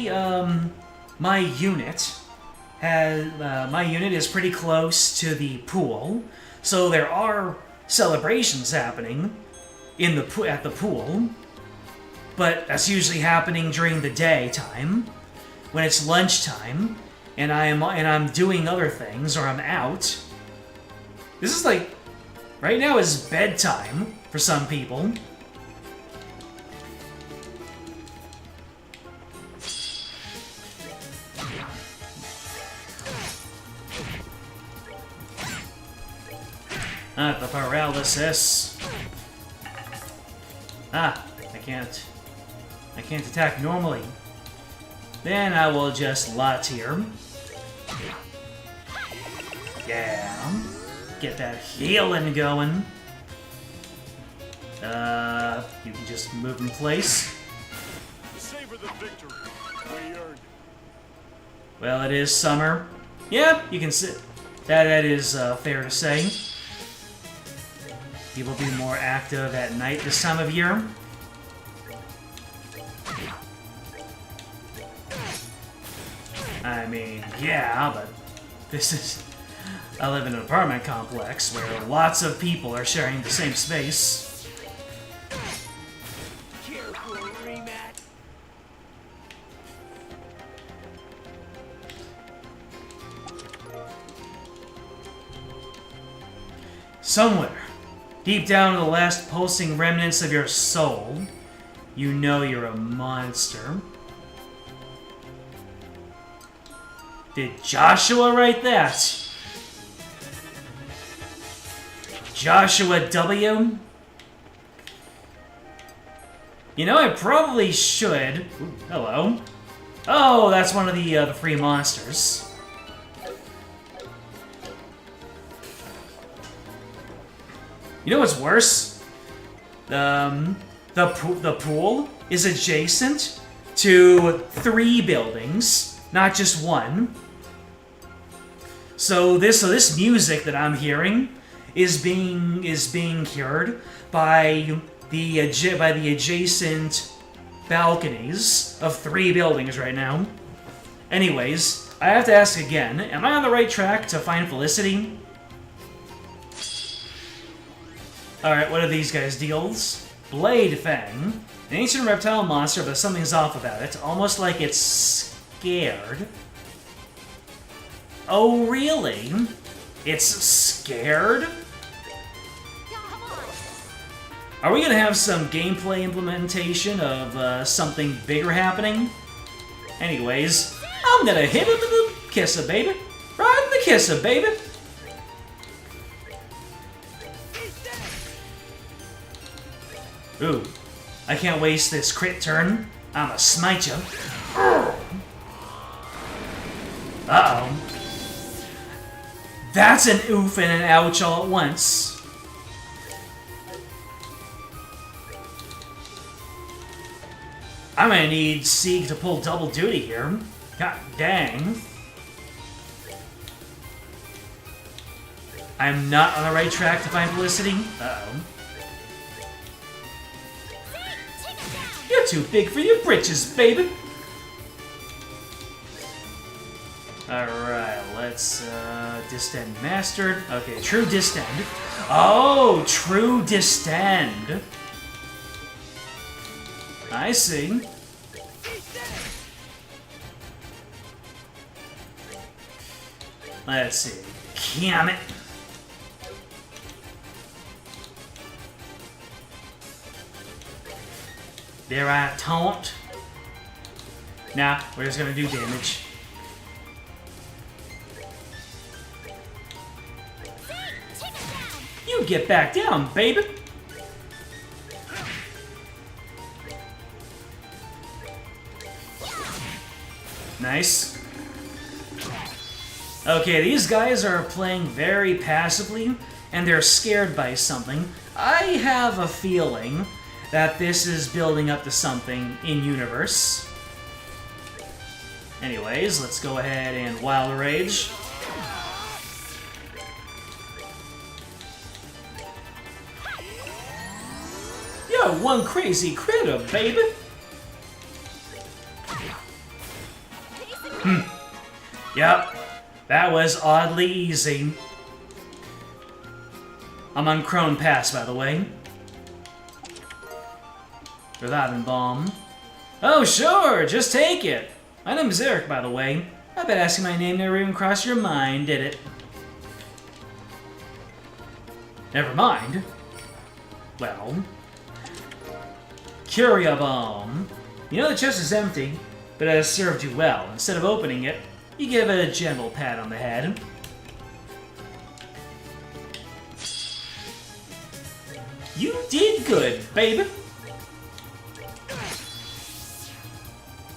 unit is pretty close to the pool, so there are celebrations happening at the pool, but that's usually happening during the daytime, when it's lunchtime, and I'm doing other things or I'm out. This is like right now is bedtime for some people. The paralysis. I can't attack normally. Then I will just lot here. Yeah. Get that healing going. You can just move in place. Savor the victory. We earned it. Well, it is summer. Yeah, you can sit. That is fair to say. People be more active at night this time of year. I mean, yeah, but this is... I live in an apartment complex where lots of people are sharing the same space. Care for a rematch? Somewhere, deep down in the last pulsing remnants of your soul, you know you're a monster. Did Joshua write that? Joshua W? You know, I probably should... Ooh, hello. Oh, that's one of the free monsters. You know what's worse? The pool is adjacent to 3 buildings, not just one. So this music that I'm hearing is being cured by the adjacent balconies of 3 buildings right now. Anyways, I have to ask again: am I on the right track to find Felicity? Alright, what are these guys' deals? Blade Fang. An ancient reptile monster, but something's off about it. Almost like it's scared. Oh, really? It's scared? Come on. Are we gonna have some gameplay implementation of something bigger happening? Anyways, I'm gonna hit him with the kiss a baby. Right in the kiss a baby. Ooh, I can't waste this crit turn. I'ma smite you. Uh-oh. That's an oof and an ouch all at once. I'm gonna need Sieg to pull double duty here. God dang. I'm not on the right track to find Felicity. Uh-oh. You're too big for your britches, baby! Alright, let's, distend mastered. Okay, true distend. Oh, true distend. I see. Let's see. Damn it. There I taunt. Nah, we're just gonna do damage. You get back down, baby! Nice. Okay, these guys are playing very passively, and they're scared by something. I have a feeling that this is building up to something in universe. Anyways, let's go ahead and Wild Rage. You're one crazy critter, baby! Yep, that was oddly easy. I'm on Crone Pass, by the way. Reviving Bomb. Oh, sure, just take it. My name is Eric, by the way. I bet asking my name never even crossed your mind, did it? Never mind. Well... Curia Bomb. You know the chest is empty, but it has served you well. Instead of opening it, you give it a gentle pat on the head. You did good, baby.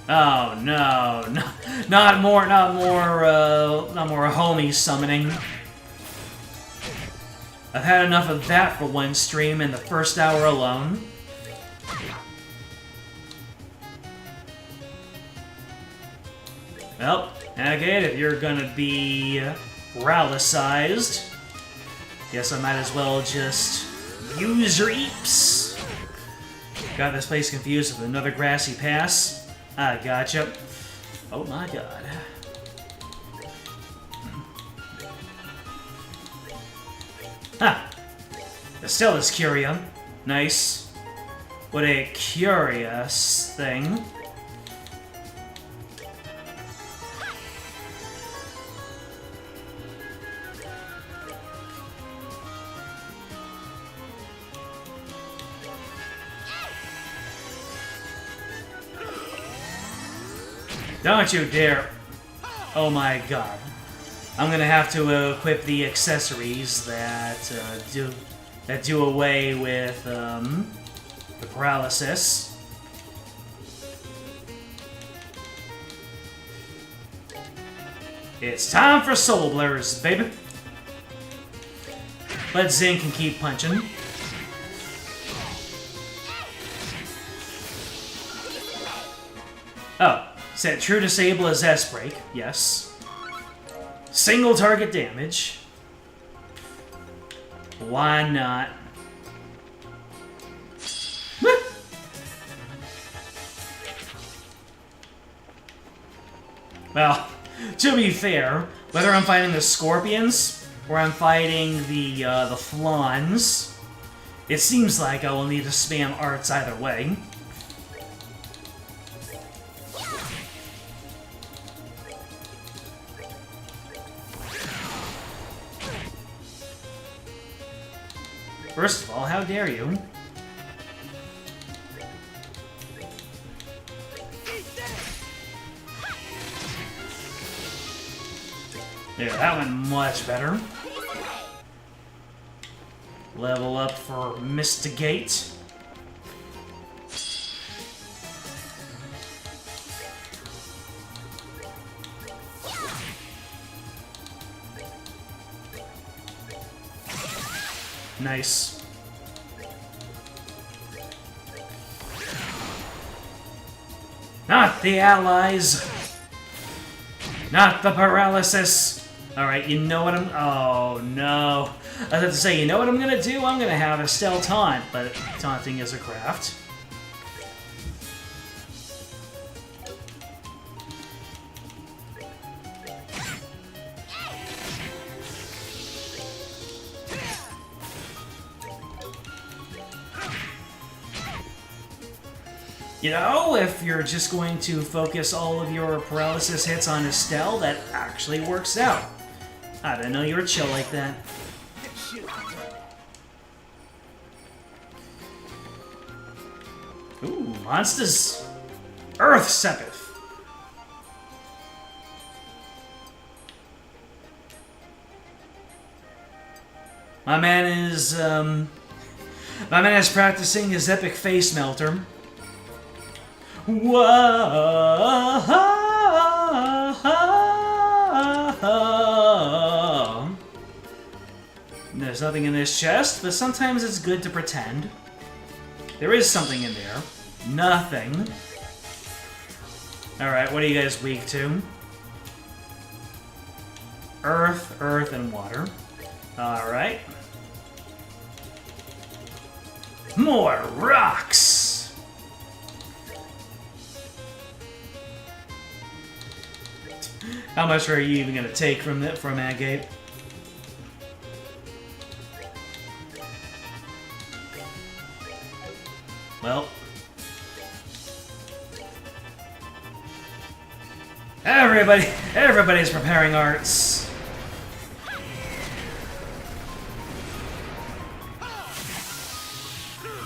Oh no, not more homie summoning. I've had enough of that for one stream in the first hour alone. Well, okay, if you're gonna be paralyzed, guess I might as well just use your eeps. Got this place confused with another grassy pass. I gotcha. Oh my god. Huh. Still is Curia. Nice. What a curious thing. Don't you dare! Oh my god. I'm gonna have to equip the accessories that do away with the paralysis. It's time for Soul Blurs, baby. But Zing can keep punching. Oh. Set true disable as S-Break, yes. Single target damage. Why not? Well, to be fair, whether I'm fighting the Scorpions or I'm fighting the Flans, it seems like I will need to spam arts either way. First of all, how dare you? Yeah, that went much better. Level up for Mystigate. Nice. Not the allies! Not the paralysis! Alright, you know what I'm... Oh, no. I was about to say, you know what I'm gonna do? I'm gonna have Estelle taunt, but taunting is a craft. You know, if you're just going to focus all of your paralysis hits on Estelle, that actually works out. I didn't know you were chill like that. Ooh, monsters. Earth Sepith. My man is practicing his epic face melter. Whoa! There's nothing in this chest, but sometimes it's good to pretend. There is something in there. Nothing. Alright, what are you guys weak to? Earth, earth, and water. Alright. More rocks! How much are you even gonna take from Agate? Well. Everybody's preparing arts.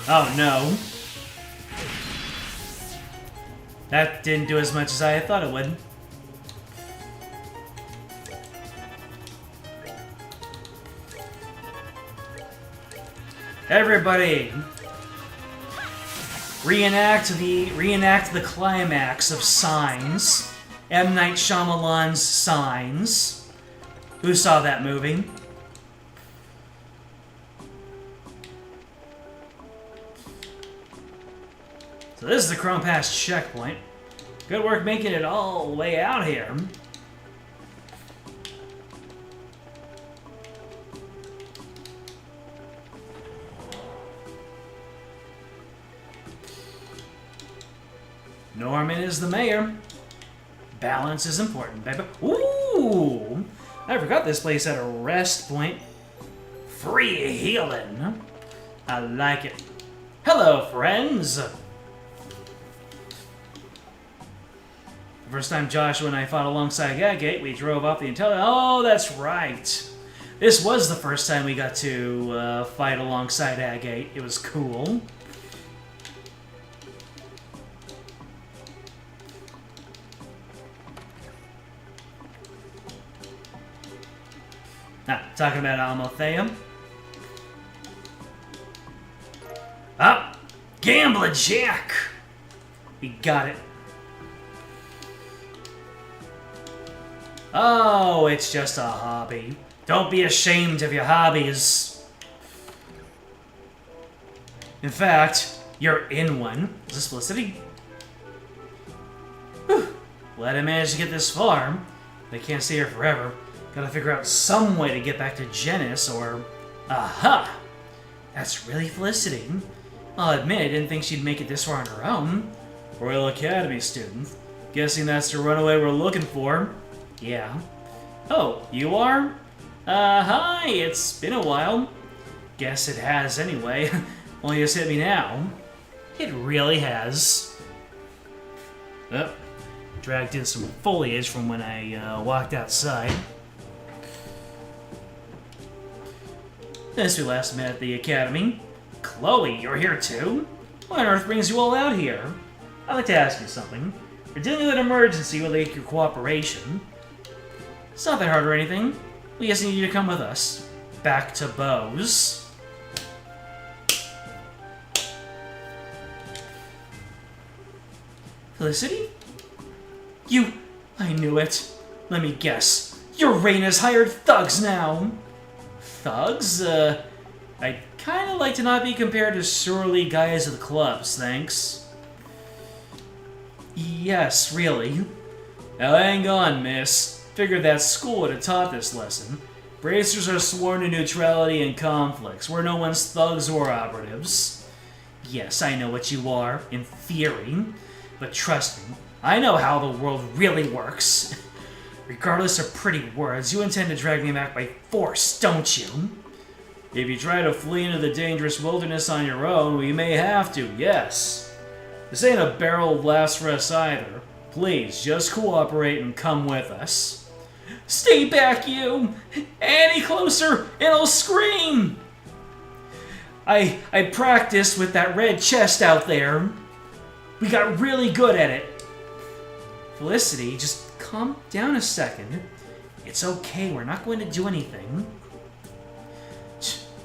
Oh no. That didn't do as much as I thought it would. Everybody, reenact the climax of Signs. M. Night Shyamalan's Signs. Who saw that movie? So this is the Chrome Pass checkpoint. Good work making it all the way out here. Norman is the mayor. Balance is important, baby. Ooh! I forgot this place had a rest point. Free healing. I like it. Hello, friends! The first time Joshua and I fought alongside Agate, we drove off the intelligence. Oh, that's right. This was the first time we got to fight alongside Agate. It was cool. Talking about Almotheum. Up! Gambler Jack! We got it. Oh, it's just a hobby. Don't be ashamed of your hobbies. In fact, you're in one. Is this Felicity? Whew. Glad I managed to get this far. They can't stay here forever. Gotta figure out some way to get back to Genis, or... Aha! That's really Felicity. I'll admit I didn't think she'd make it this far on her own. Royal Academy student. Guessing that's the runaway we're looking for. Yeah. Oh, you are? Hi, it's been a while. Guess it has anyway. Only just hit me now. It really has. Oh, dragged in some foliage from when I walked outside. Since we last met at the academy. Chloe, you're here too? What on earth brings you all out here? I'd like to ask you something. We're dealing with an emergency. We'll need your cooperation. It's not that hard or anything. We just need you to come with us. Back to Bose. Felicity? You... I knew it. Let me guess. Your reign has hired thugs now. Thugs? I'd kinda like to not be compared to surly guys at the clubs, thanks. Yes, really. Now hang on, miss. Figured that school would have taught this lesson. Bracers are sworn to neutrality in conflicts. We're no one's thugs or operatives. Yes, I know what you are, in theory. But trust me, I know how the world really works. Regardless of pretty words, you intend to drag me back by force, don't you? If you try to flee into the dangerous wilderness on your own, we may have to, yes. This ain't a barrel of laughs for us either. Please, just cooperate and come with us. Stay back, you! Any closer, and I'll scream! I practiced with that red chest out there. We got really good at it. Felicity, just calm down a second. It's okay, we're not going to do anything.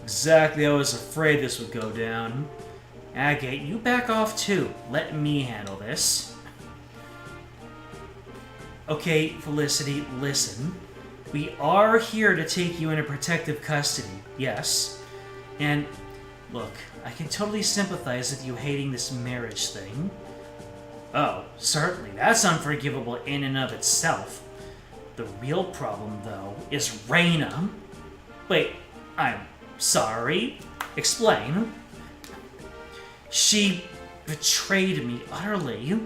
Exactly, I was afraid this would go down. Agate, you back off too. Let me handle this. Okay, Felicity, listen. We are here to take you into protective custody, yes. And, look, I can totally sympathize with you hating this marriage thing. Oh, certainly, that's unforgivable in and of itself. The real problem, though, is Reina. Wait, I'm sorry? Explain. She betrayed me utterly.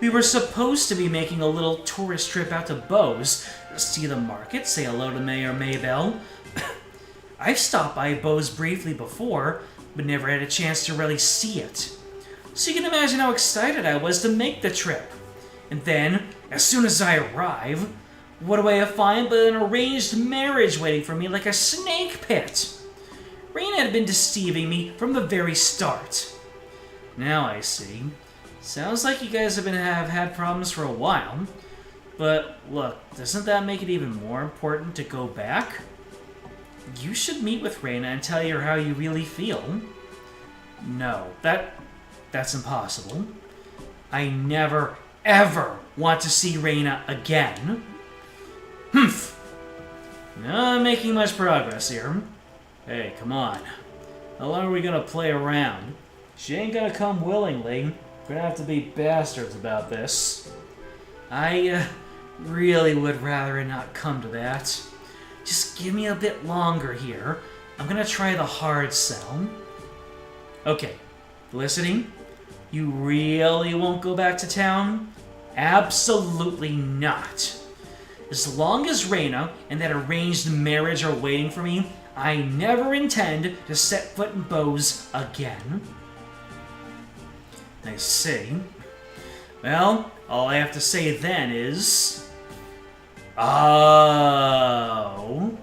We were supposed to be making a little tourist trip out to Bose, see the market, say hello to Mayor Maybell. I've stopped by Bose briefly before, but never had a chance to really see it. So you can imagine how excited I was to make the trip. And then, as soon as I arrive, what do I find but an arranged marriage waiting for me like a snake pit? Rain had been deceiving me from the very start. Now I see. Sounds like you guys have had problems for a while. But look, doesn't that make it even more important to go back? You should meet with Reina and tell her how you really feel. No, that's impossible. I never, ever want to see Reina again. Humph. Not making much progress here. Hey, come on. How long are we gonna play around? She ain't gonna come willingly. We're gonna have to be bastards about this. I really would rather it not come to that. Just give me a bit longer here. I'm gonna try the hard sell. Okay, Felicity, you really won't go back to town? Absolutely not. As long as Reina and that arranged marriage are waiting for me, I never intend to set foot in Bose again. I see. Well, all I have to say then is... Oh...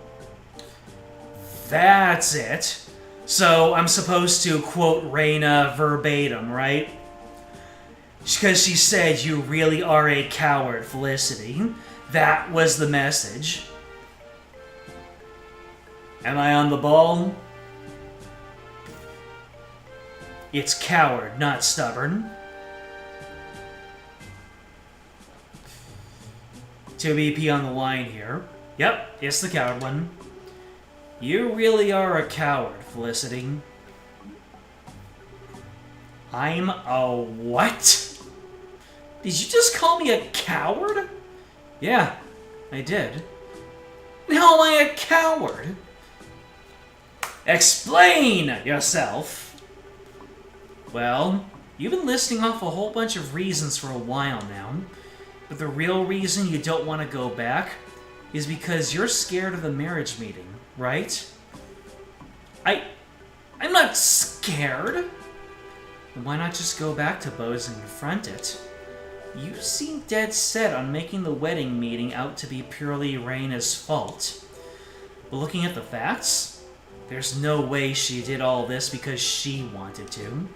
That's it. So I'm supposed to quote Reina verbatim, right? Because she said, "You really are a coward, Felicity." That was the message. Am I on the ball? It's coward, not stubborn. 2 BP on the line here. Yep, it's the coward one. You really are a coward, Felicity. I'm a what? Did you just call me a coward? Yeah, I did. How am I a coward? Explain yourself! Well, you've been listing off a whole bunch of reasons for a while now, but the real reason you don't want to go back is because you're scared of the marriage meeting, right? I'm not scared! Then why not just go back to Bose and confront it? You seem dead set on making the wedding meeting out to be purely Reina's fault. But looking at the facts, there's no way she did all this because she wanted to.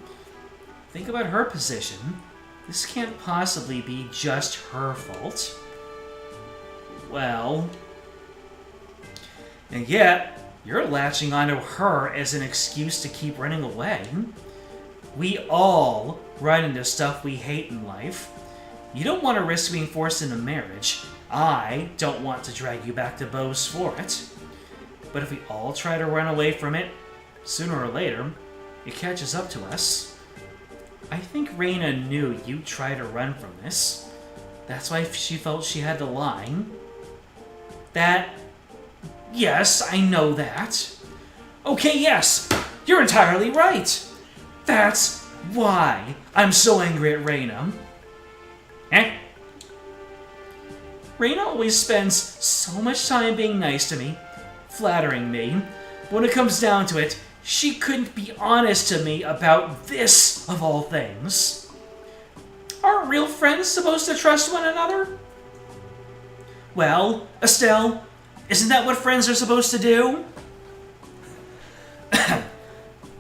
Think about her position. This can't possibly be just her fault. Well... And yet, you're latching onto her as an excuse to keep running away. We all run into stuff we hate in life. You don't want to risk being forced into marriage. I don't want to drag you back to Bose for it. But if we all try to run away from it, sooner or later, it catches up to us. I think Reina knew you'd try to run from this. That's why she felt she had to lie. Yes, I know that. Okay, yes, you're entirely right. That's why I'm so angry at Reina. Eh? Reina always spends so much time being nice to me, flattering me, but when it comes down to it, she couldn't be honest to me about this, of all things. Aren't real friends supposed to trust one another? Well, Estelle, isn't that what friends are supposed to do?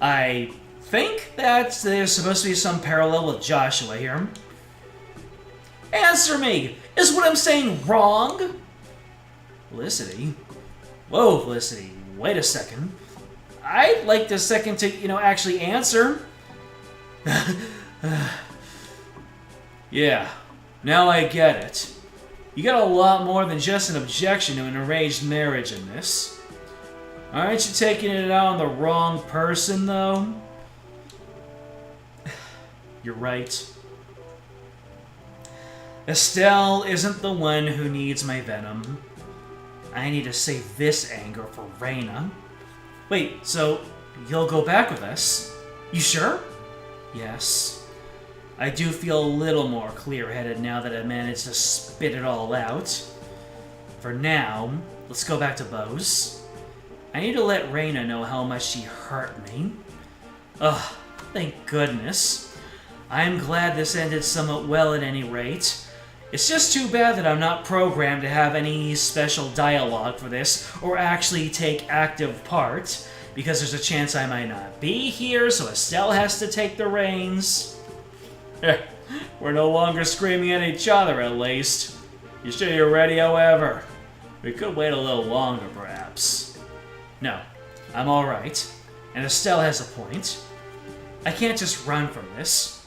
I think that there's supposed to be some parallel with Joshua here. Answer me! Is what I'm saying wrong? Felicity? Whoa, Felicity, wait a second. I'd like a second to, actually answer. Yeah, now I get it. You got a lot more than just an objection to an arranged marriage in this. Aren't you taking it out on the wrong person, though? You're right. Estelle isn't the one who needs my venom. I need to save this anger for Reina. Wait, so you'll go back with us? You sure? Yes. I do feel a little more clear-headed now that I managed to spit it all out. For now, let's go back to Bose. I need to let Reina know how much she hurt me. Ugh, thank goodness. I am glad this ended somewhat well at any rate. It's just too bad that I'm not programmed to have any special dialogue for this, or actually take active part, because there's a chance I might not be here, so Estelle has to take the reins. We're no longer screaming at each other, at least. You sure you're ready, however? We could wait a little longer, perhaps. No, I'm alright. And Estelle has a point. I can't just run from this.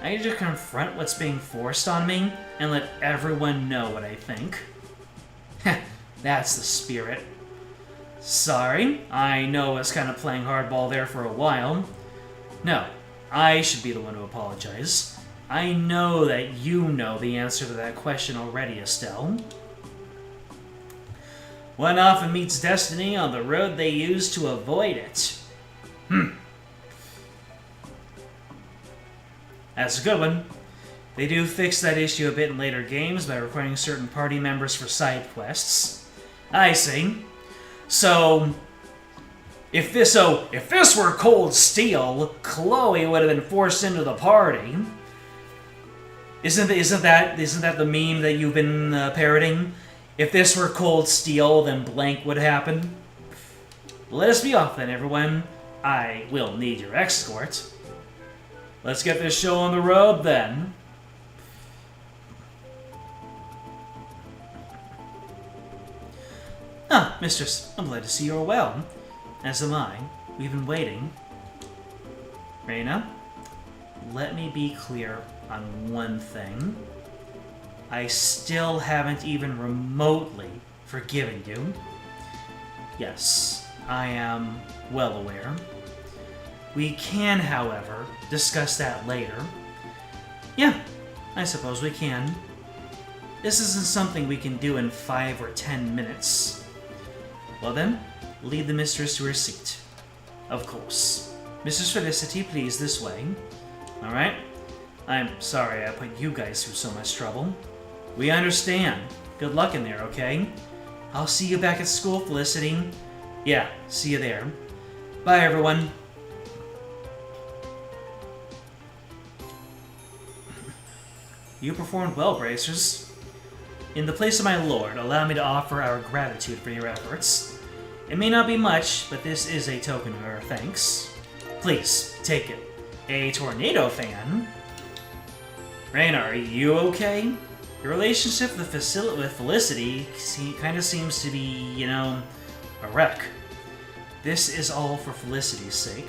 I need to confront what's being forced on me and let everyone know what I think. That's the spirit. Sorry, I know I was kind of playing hardball there for a while. No, I should be the one to apologize. I know that you know the answer to that question already, Estelle. One often meets destiny on the road they use to avoid it. That's a good one. They do fix that issue a bit in later games by requiring certain party members for side quests. I see. So, if this were Cold Steel, Chloe would have been forced into the party. Isn't that the meme that you've been parroting? If this were Cold Steel, then blank would happen. Let us be off then, everyone. I will need your escort. Let's get this show on the road, then. Ah, mistress, I'm glad to see you're well. As am I. We've been waiting. Reina, let me be clear on one thing. I still haven't even remotely forgiven you. Yes, I am well aware. We can, however, discuss that later. Yeah, I suppose we can. This isn't something we can do in 5 or 10 minutes. Well then, lead the mistress to her seat. Of course. Mistress Felicity, please, this way. Alright? I'm sorry I put you guys through so much trouble. We understand. Good luck in there, okay? I'll see you back at school, Felicity. Yeah, see you there. Bye, everyone. You performed well, Bracers. In the place of my lord, allow me to offer our gratitude for your efforts. It may not be much, but this is a token of our thanks. Please, take it. A tornado fan? Reina, are you okay? Your relationship with Felicity kind of seems to be, you know, a wreck. This is all for Felicity's sake.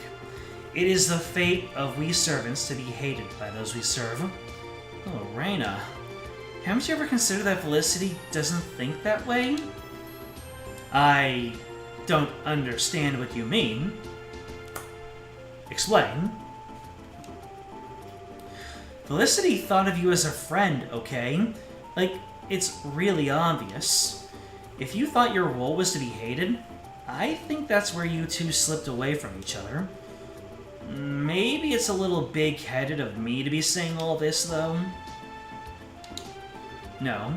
It is the fate of we servants to be hated by those we serve. Oh, Reina. Haven't you ever considered that Felicity doesn't think that way? I don't understand what you mean. Explain. Felicity thought of you as a friend, okay? Like, it's really obvious. If you thought your role was to be hated, I think that's where you two slipped away from each other. Maybe it's a little big-headed of me to be saying all this, though. No,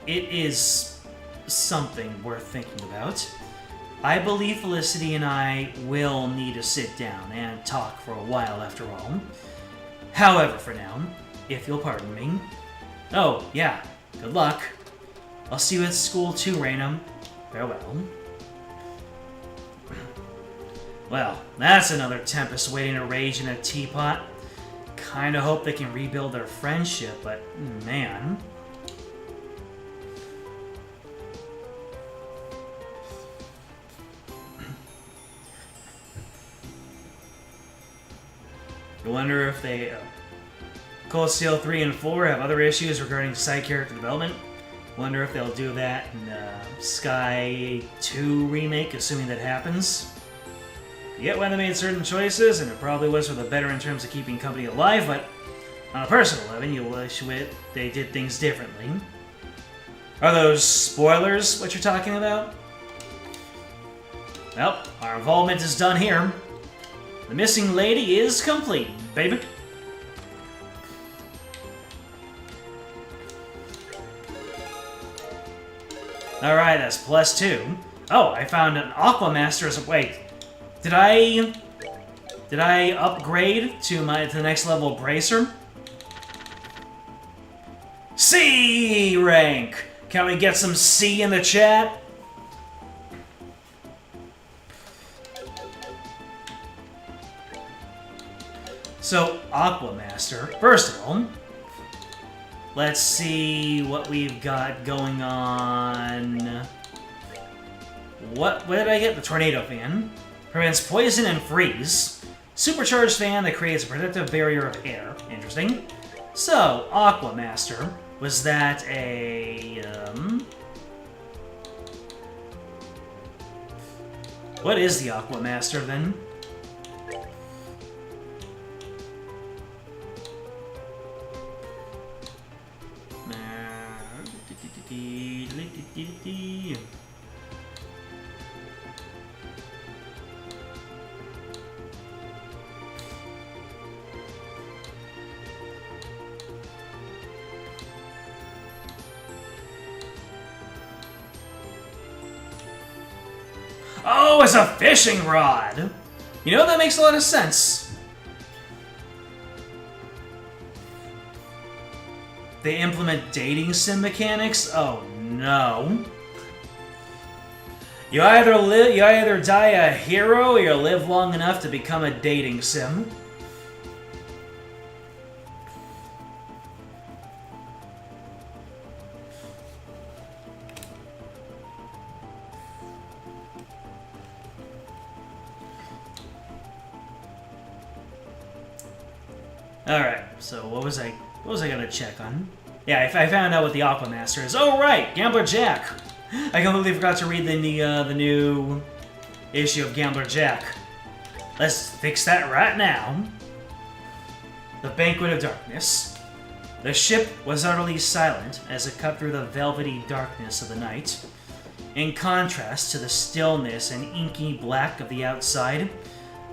it is something worth thinking about. I believe Felicity and I will need to sit down and talk for a while after all. However, for now, if you'll pardon me. Oh, yeah, good luck. I'll see you at school too, Reina. Farewell. Well, that's another tempest waiting to rage in a teapot. Kinda hope they can rebuild their friendship, but man. I wonder if they... Cold Steel 3 and 4 have other issues regarding side character development. Wonder if they'll do that in Sky 2 remake, assuming that happens. I get why they made certain choices, and it probably was for the better in terms of keeping company alive, but On a personal level, you wish they did things differently. Are those spoilers what you're talking about? Well, our involvement is done here. The missing lady is complete, baby. Alright, that's +2. Oh, I found an Aquamaster. Wait, did I upgrade to the next level Bracer? C rank! Can we get some C in the chat? So, Aquamaster. First of all, let's see what we've got going on. What did I get? The Tornado Fan. Prevents poison and freeze. Supercharged fan that creates a protective barrier of air. Interesting. So, Aquamaster. Was that a... What is the Aquamaster, then? Oh, it's a fishing rod! You know, that makes a lot of sense. They implement dating sim mechanics? Oh no. You either die a hero or you live long enough to become a dating sim. Alright, so what was I gonna check on? Yeah, I found out what the Aquamaster is. Oh right, Gambler Jack! I completely forgot to read the new issue of Gambler Jack. Let's fix that right now. The Banquet of Darkness. The ship was utterly silent as it cut through the velvety darkness of the night. In contrast to the stillness and inky black of the outside,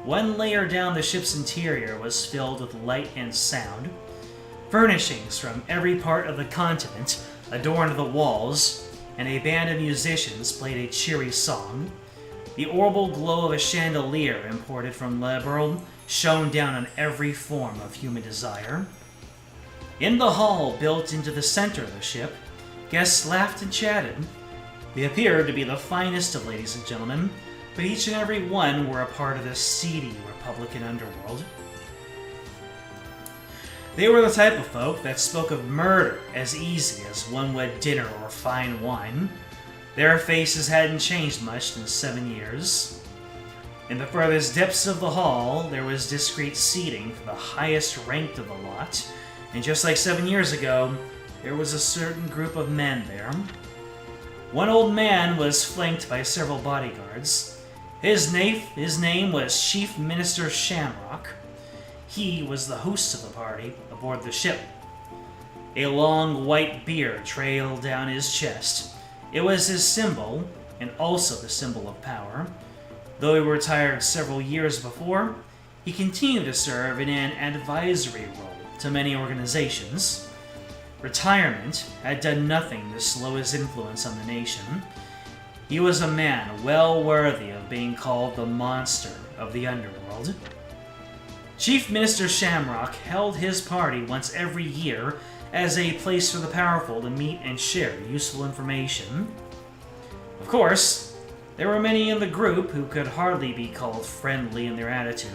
one layer down the ship's interior was filled with light and sound. Furnishings from every part of the continent adorned the walls, and a band of musicians played a cheery song. The orbital glow of a chandelier imported from Liberl shone down on every form of human desire. In the hall built into the center of the ship, guests laughed and chatted. They appeared to be the finest of ladies and gentlemen, but each and every one were a part of the seedy Republican underworld. They were the type of folk that spoke of murder as easy as one-wet dinner or fine wine. Their faces hadn't changed much in 7 years. In the furthest depths of the hall, there was discreet seating for the highest ranked of the lot, and just like 7 years ago, there was a certain group of men there. One old man was flanked by several bodyguards. His name was Chief Minister Shamrock. He was the host of the party aboard the ship. A long white beard trailed down his chest. It was his symbol, and also the symbol of power. Though he retired several years before, he continued to serve in an advisory role to many organizations. Retirement had done nothing to slow his influence on the nation. He was a man well worthy of being called the monster of the underworld. Chief Minister Shamrock held his party once every year as a place for the powerful to meet and share useful information. Of course, there were many in the group who could hardly be called friendly in their attitude.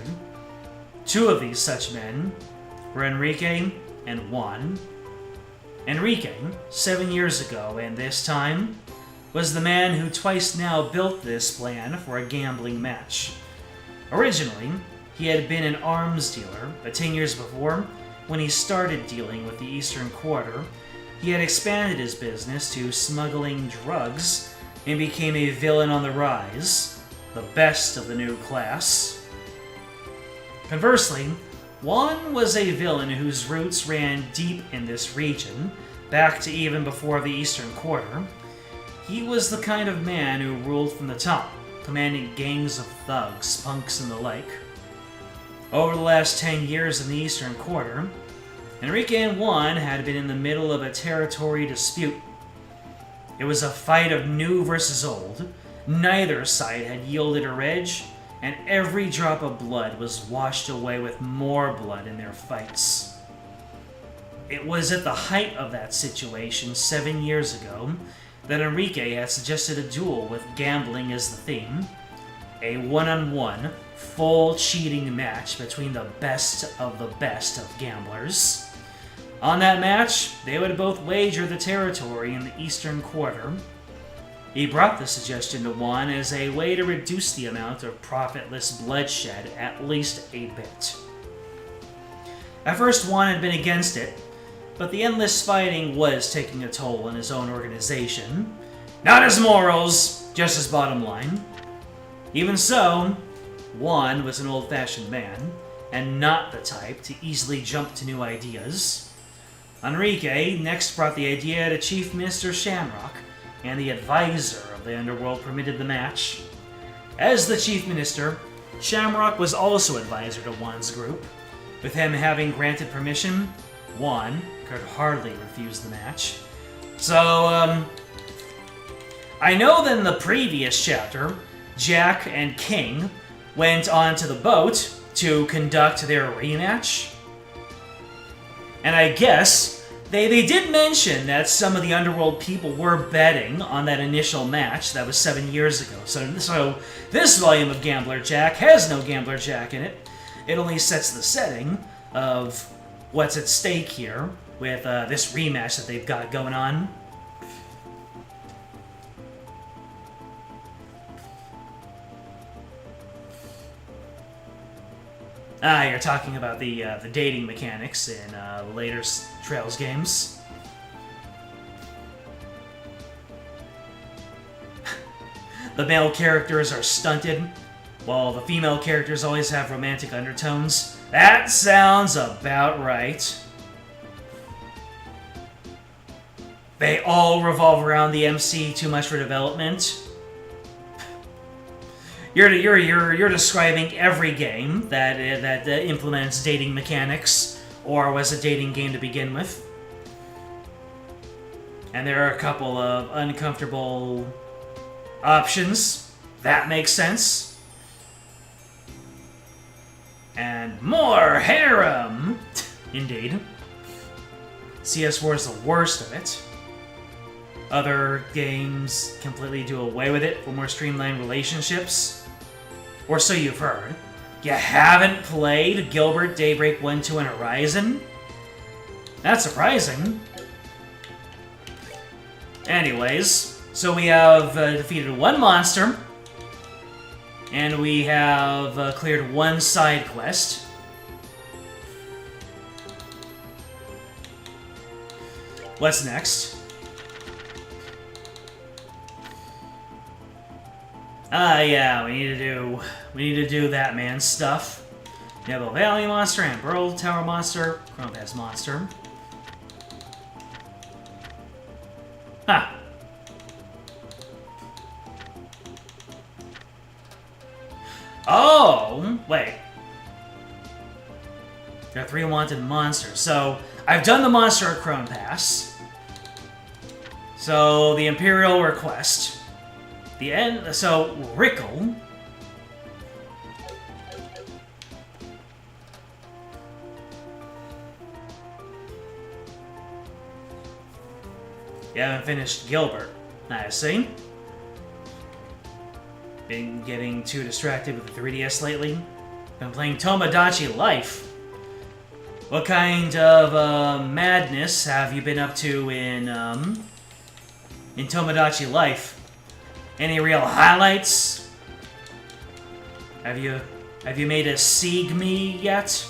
Two of these such men were Enrique and Juan. Enrique, 7 years ago and this time, was the man who twice now built this plan for a gambling match. Originally, he had been an arms dealer, but 10 years before, when he started dealing with the Eastern Quarter, he had expanded his business to smuggling drugs and became a villain on the rise, the best of the new class. Conversely, Juan was a villain whose roots ran deep in this region, back to even before the Eastern Quarter. He was the kind of man who ruled from the top, commanding gangs of thugs, punks, and the like. Over the last 10 years in the Eastern Quarter, Enrique and Juan had been in the middle of a territory dispute. It was a fight of new versus old. Neither side had yielded a edge, and every drop of blood was washed away with more blood in their fights. It was at the height of that situation 7 years ago that Enrique had suggested a duel with gambling as the theme. A one-on-one, full cheating match between the best of gamblers. On that match, they would both wager the territory in the Eastern Quarter. He brought the suggestion to Juan as a way to reduce the amount of profitless bloodshed at least a bit. At first, Juan had been against it, but the endless fighting was taking a toll on his own organization. Not his morals, just his bottom line. Even so, Juan was an old-fashioned man, and not the type to easily jump to new ideas. Enrique next brought the idea to Chief Minister Shamrock, and the advisor of the underworld permitted the match. As the Chief Minister, Shamrock was also advisor to Juan's group. With him having granted permission, Juan could hardly refuse the match. So, I know that in the previous chapter, Jack and King went onto the boat to conduct their rematch. And I guess they did mention that some of the Underworld people were betting on that initial match that was 7 years ago. So this volume of Gambler Jack has no Gambler Jack in it. It only sets the setting of what's at stake here with this rematch that they've got going on. Ah, you're talking about the dating mechanics in later Trails games. The male characters are stunted, while the female characters always have romantic undertones. That sounds about right. They all revolve around the MC too much for development. You're describing every game that implements dating mechanics, or was a dating game to begin with. And there are a couple of uncomfortable options. That makes sense. And more harem! Indeed. CS4 is the worst of it. Other games completely do away with it for more streamlined relationships. Or so you've heard. You haven't played Gilbert, Daybreak 1, 2, and Horizon? That's surprising. Anyways, so we have defeated one monster, and we have cleared one side quest. What's next? Yeah, we need to do that man's stuff. Nebo Valley monster, and Burl Tower monster, Chrome Pass monster. Huh. Oh, wait. There are 3 wanted monsters. So, I've done the monster at Chrome Pass. So, the Imperial Request. The end. So, Rickle. You haven't finished Gilbert. I see. Been getting too distracted with the 3DS lately. Been playing Tomodachi Life. What kind of madness have you been up to in Tomodachi Life? Any real highlights? Have you made a Sieg me yet?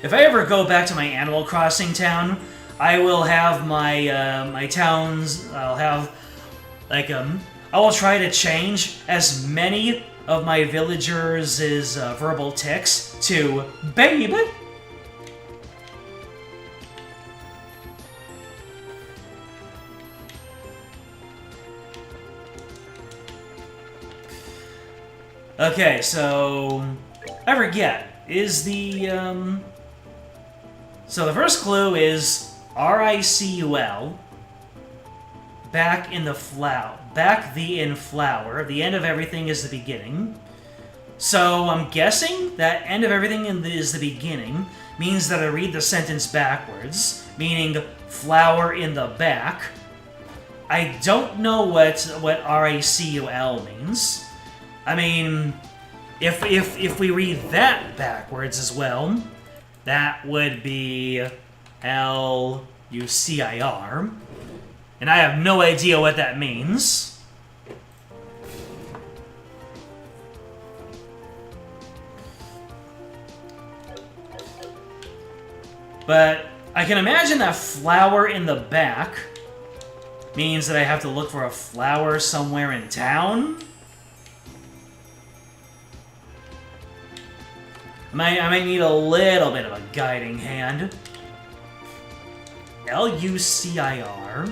If I ever go back to my Animal Crossing town, I will have my my towns. I'll have like I will try to change as many of my villagers' verbal tics to babe. Okay, so I forget. Is the so the first clue is RICUL. Back in the flower. Back the in flower. The end of everything is the beginning. So I'm guessing that end of everything is the beginning means that I read the sentence backwards, meaning flower in the back. I don't know what RICUL means. I mean, if we read that backwards as well, that would be LUCIR. And I have no idea what that means. But I can imagine that flower in the back means that I have to look for a flower somewhere in town. I might need a little bit of a guiding hand. LUCIR.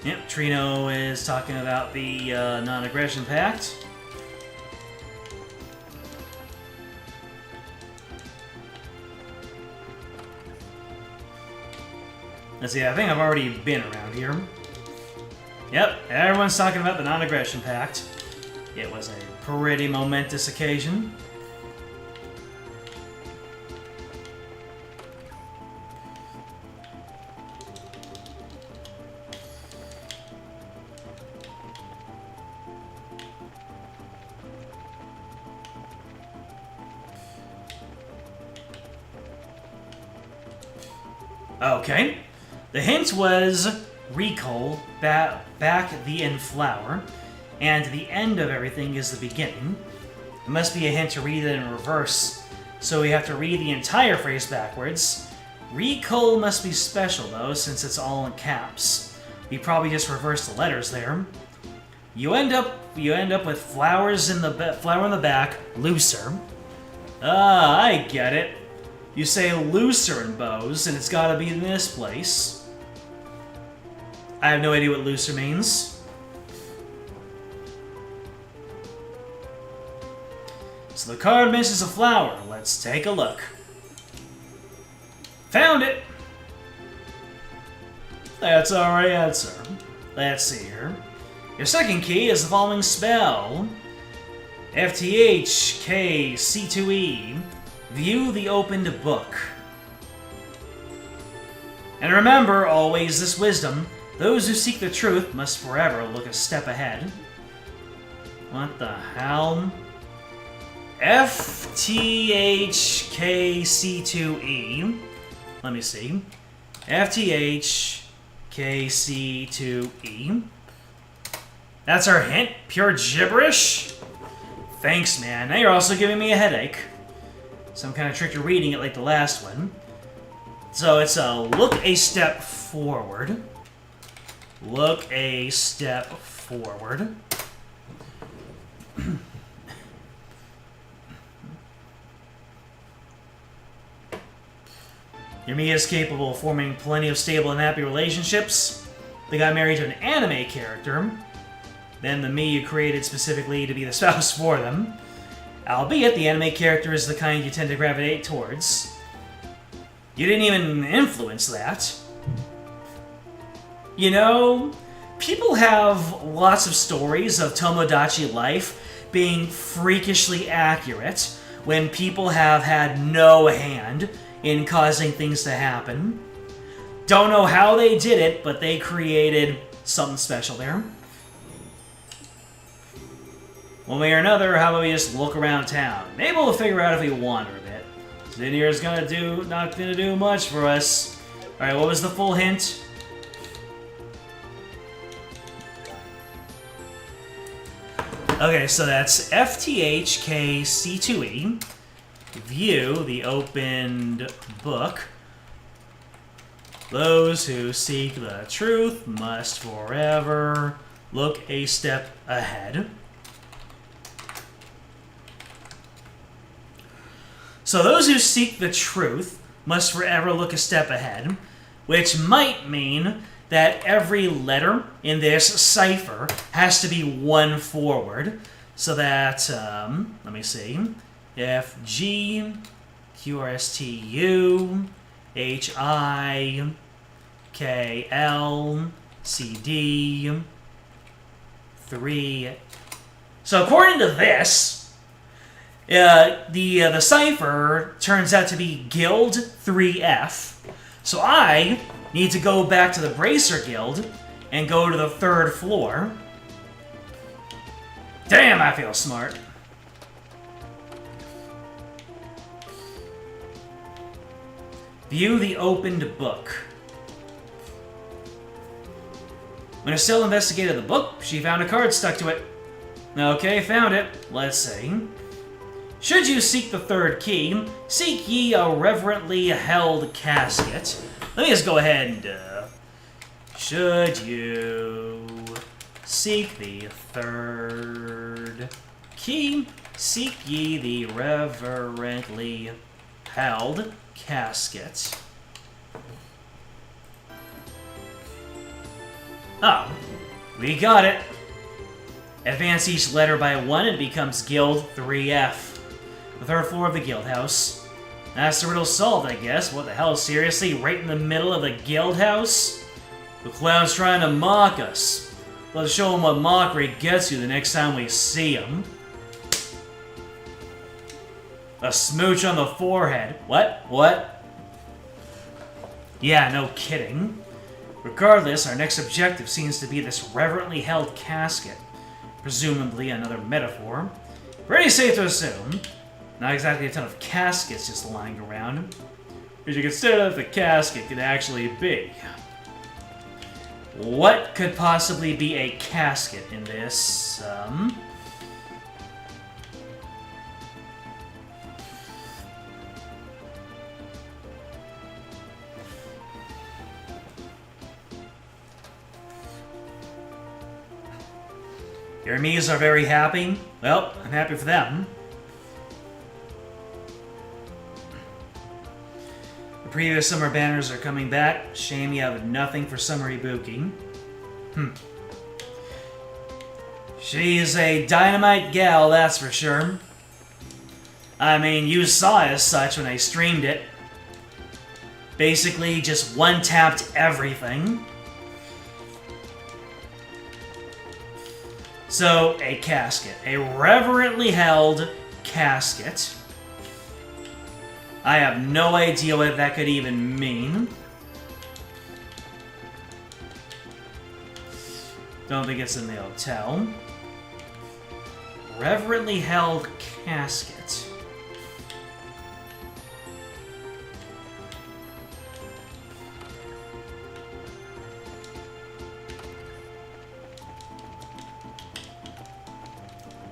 Yep, Trino is talking about the non-aggression pact. Let's see, I think I've already been around here. Yep, everyone's talking about the non-aggression pact. It was a pretty momentous occasion. Okay. The hint was recall, back the in flower, and the end of everything is the beginning. It must be a hint to read it in reverse, so we have to read the entire phrase backwards. Recall must be special, though, since it's all in caps. We probably just reversed the letters there. You end up with flowers in the flower in the back, looser. Ah, I get it. You say looser in bows, and it's gotta be in this place. I have no idea what looser means. So the card mentions a flower. Let's take a look. Found it! That's our answer. Let's see here. Your second key is the following spell. FTHKC2E. View the opened book. And remember always this wisdom. Those who seek the truth must forever look a step ahead. What the hell? FTHKC2E. Let me see. FTHKC2E. That's our hint? Pure gibberish? Thanks, man. Now you're also giving me a headache. Some kind of trick to reading it like the last one. So it's a look a step forward. Look a step forward. Your me is capable of forming plenty of stable and happy relationships. They got married to an anime character. Then the me you created specifically to be the spouse for them. Albeit the anime character is the kind you tend to gravitate towards. You didn't even influence that. You know, people have lots of stories of Tomodachi life being freakishly accurate when people have had no hand in causing things to happen. Don't know how they did it, but they created something special there. One way or another, how about we just look around town? Maybe we'll figure out if we wander a bit. Zinier's not gonna do much for us. Alright, what was the full hint? Okay, so that's FTHKC2E. View the opened book. Those who seek the truth must forever look a step ahead. So those who seek the truth must forever look a step ahead, which might mean that every letter in this cipher has to be one forward, so that, let me see, F, G, Q, R, S, T, U, H, I, K, L, C, D, 3. So according to this, the cipher turns out to be Guild 3F. So I need to go back to the Bracer Guild and go to the 3rd floor. Damn, I feel smart. View the opened book. When Estelle investigated the book, she found a card stuck to it. Okay, found it. Let's see. Should you seek the 3rd key, seek ye a reverently held casket. Let me just go ahead and, should you seek the 3rd key, seek ye the reverently held casket. Oh, we got it. Advance each letter by 1 and it becomes Guild 3F. The 3rd floor of the guild house. That's the riddle solved, I guess. What the hell, seriously? Right in the middle of the guild house? The clown's trying to mock us. Let's show him what mockery gets you the next time we see him. A smooch on the forehead. What? What? Yeah, no kidding. Regardless, our next objective seems to be this reverently held casket. Presumably another metaphor. Pretty safe to assume. Not exactly a ton of caskets just lying around. But you consider that the casket could actually be. What could possibly be a casket in this? Your enemies are very happy. Well, I'm happy for them. The previous summer banners are coming back. Shame you have nothing for summer Ibuki. She's a dynamite gal, that's for sure. I mean, you saw as such when I streamed it. Basically, just one-tapped everything. So, a casket. A reverently held casket. I have no idea what that could even mean. Don't think it's in the hotel. Reverently held casket.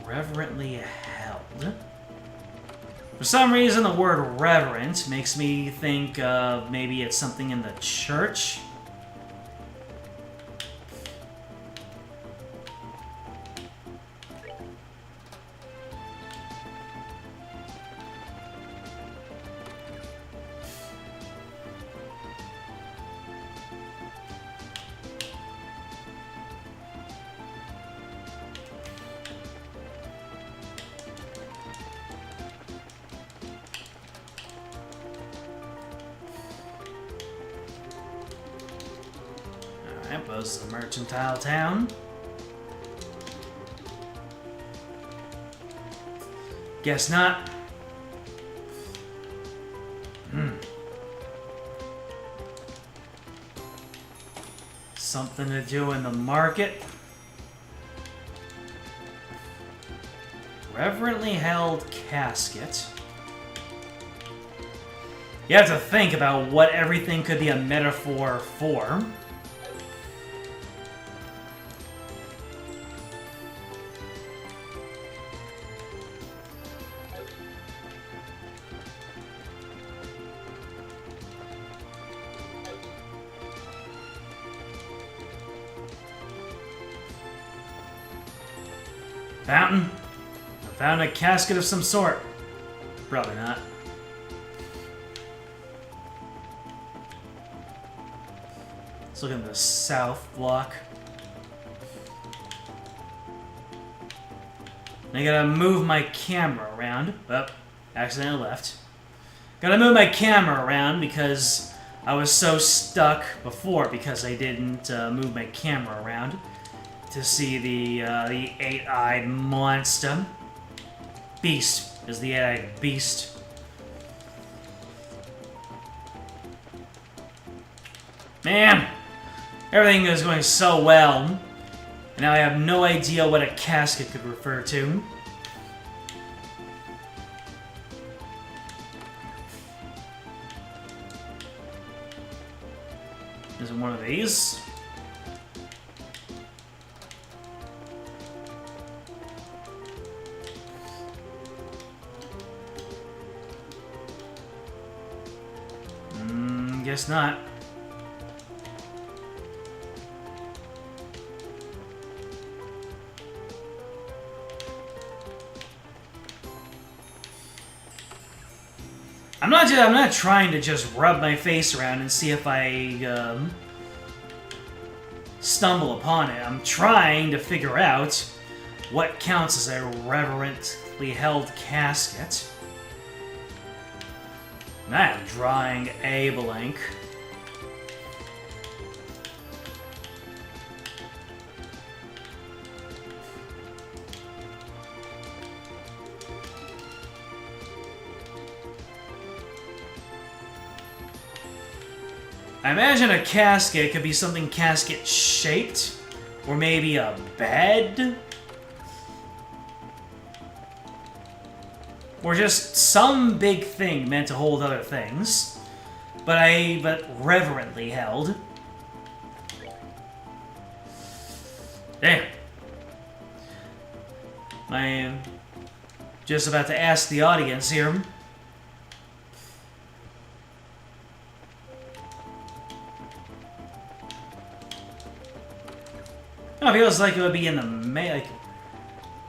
Reverently held. For some reason, the word reverent makes me think of maybe it's something in the church. This is a mercantile town. Guess not. Something to do in the market. Reverently held casket. You have to think about what everything could be a metaphor for. Fountain? I found a casket of some sort. Probably not. Let's look at the south block. I gotta move my camera around. Oh, accidentally left. Gotta move my camera around because I was so stuck before because I didn't move my camera around to see the eight-eyed monster. Beast is the eight-eyed beast. Man, everything is going so well, and now I have no idea what a casket could refer to. Is it one of these? Guess not. I'm not trying to just rub my face around and see if I stumble upon it. I'm trying to figure out what counts as a reverently held casket. And I am drawing a blank. I imagine a casket could be something casket-shaped, or maybe a bed, or just some big thing meant to hold other things, but reverently held. Damn. I'm just about to ask the audience here. It feels like it would be in the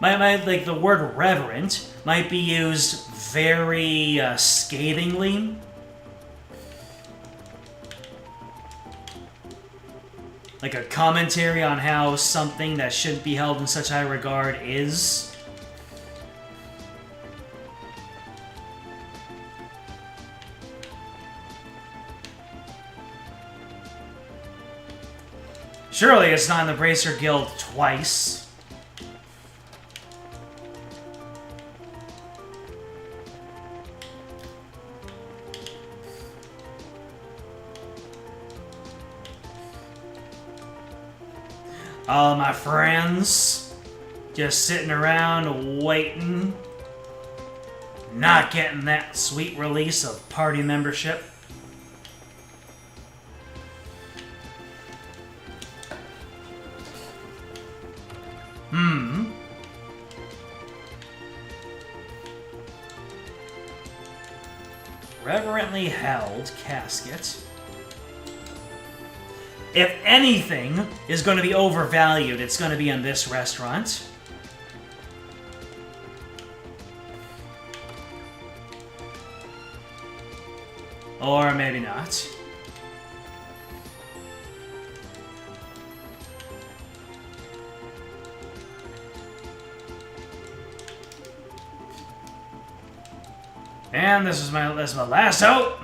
like the word reverent might be used very scathingly. Like a commentary on how something that shouldn't be held in such high regard is. Surely it's not in the Bracer Guild twice. All my friends just sitting around waiting, not getting that sweet release of party membership. Reverently held casket. If anything is going to be overvalued, it's going to be in this restaurant. Or maybe not. And this is my last hope.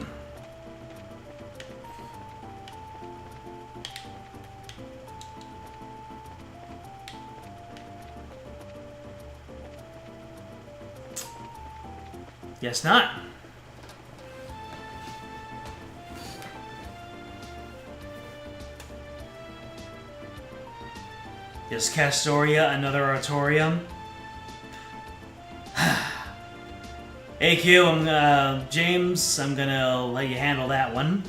Guess not. Is Castoria another Artorium? AQ, James, I'm gonna let you handle that one.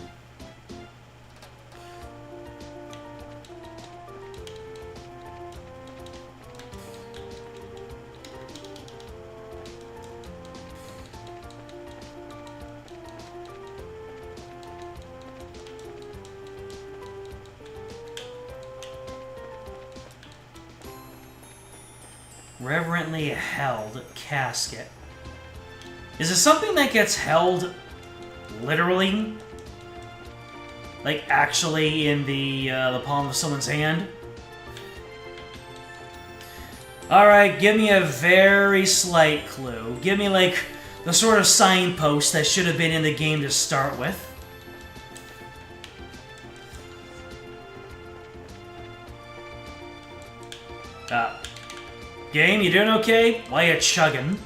Reverently held casket. Is it something that gets held literally? Like actually in the palm of someone's hand? Alright, give me a very slight clue. Give me like the sort of signpost that should have been in the game to start with. Game, you doing okay? Why you chugging?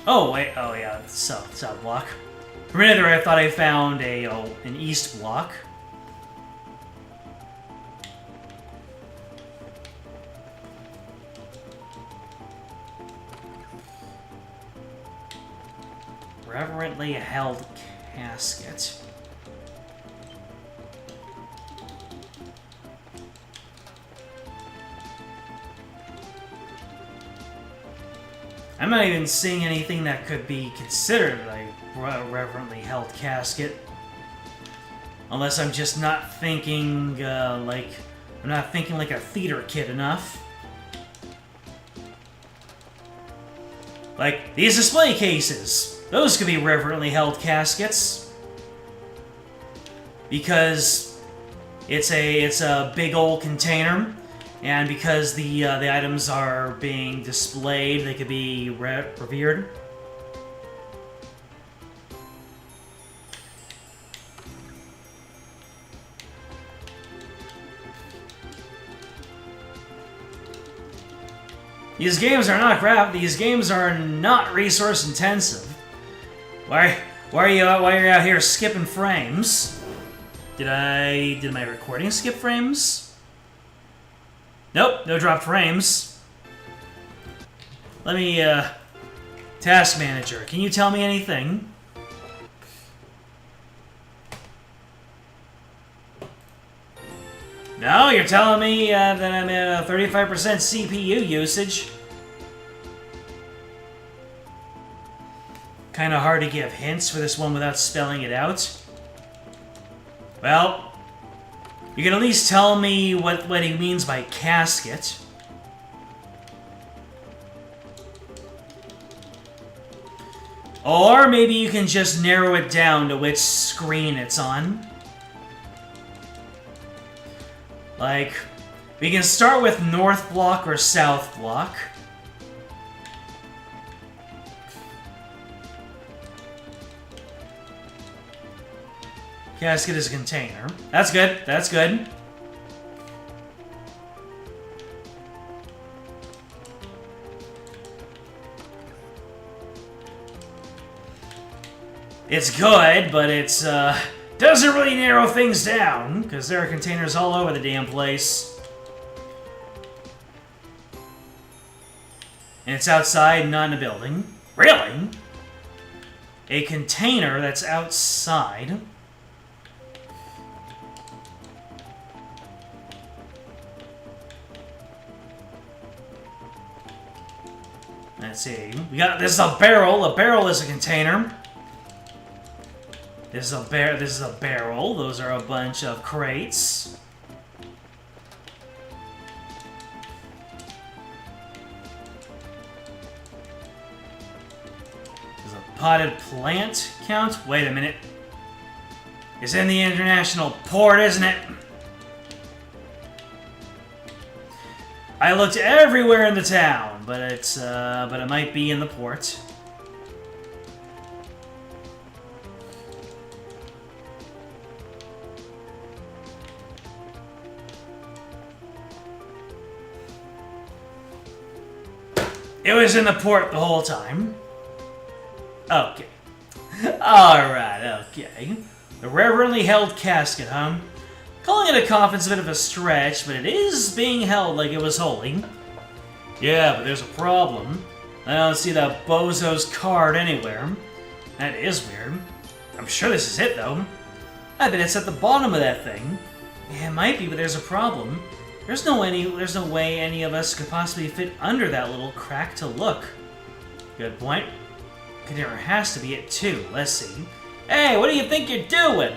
Oh, wait. Oh, yeah. South block. For a minute there, I thought I found an east block. Reverently held casket. I'm not even seeing anything that could be considered a reverently held casket. Unless I'm just not thinking, I'm not thinking like a theater kid enough. Like, these display cases. Those could be reverently held caskets. Because it's a big old container. And because the items are being displayed, they could be revered. These games are not crap. These games are not resource intensive. Why are you out here skipping frames? Did my recording skip frames? Nope, no dropped frames. Let me, Task Manager, can you tell me anything? No, you're telling me that I'm at 35% CPU usage. Kinda hard to give hints for this one without spelling it out. Well, you can at least tell me what he means by casket. Or maybe you can just narrow it down to which screen it's on. Like, we can start with North Block or South Block. Casket is a container. That's good. That's good. It's good, but it's, doesn't really narrow things down, because there are containers all over the damn place. And it's outside, not in a building. Really? A container that's outside. Let's see. We got this is a barrel. A barrel is a container. This is a barrel. Those are a bunch of crates. There's a potted plant count. Wait a minute. It's in the international port, isn't it? I looked everywhere in the town, but it might be in the port. It was in the port the whole time. Okay. Alright, okay. The reverently held casket, huh? Calling it a coffin's a bit of a stretch, but it is being held like it was holy. Yeah, but there's a problem. I don't see that bozo's card anywhere. That is weird. I'm sure this is it, though. I bet it's at the bottom of that thing. Yeah, it might be, but there's a problem. There's no way any of us could possibly fit under that little crack to look. Good point. Container has to be it too. Let's see. Hey, what do you think you're doing?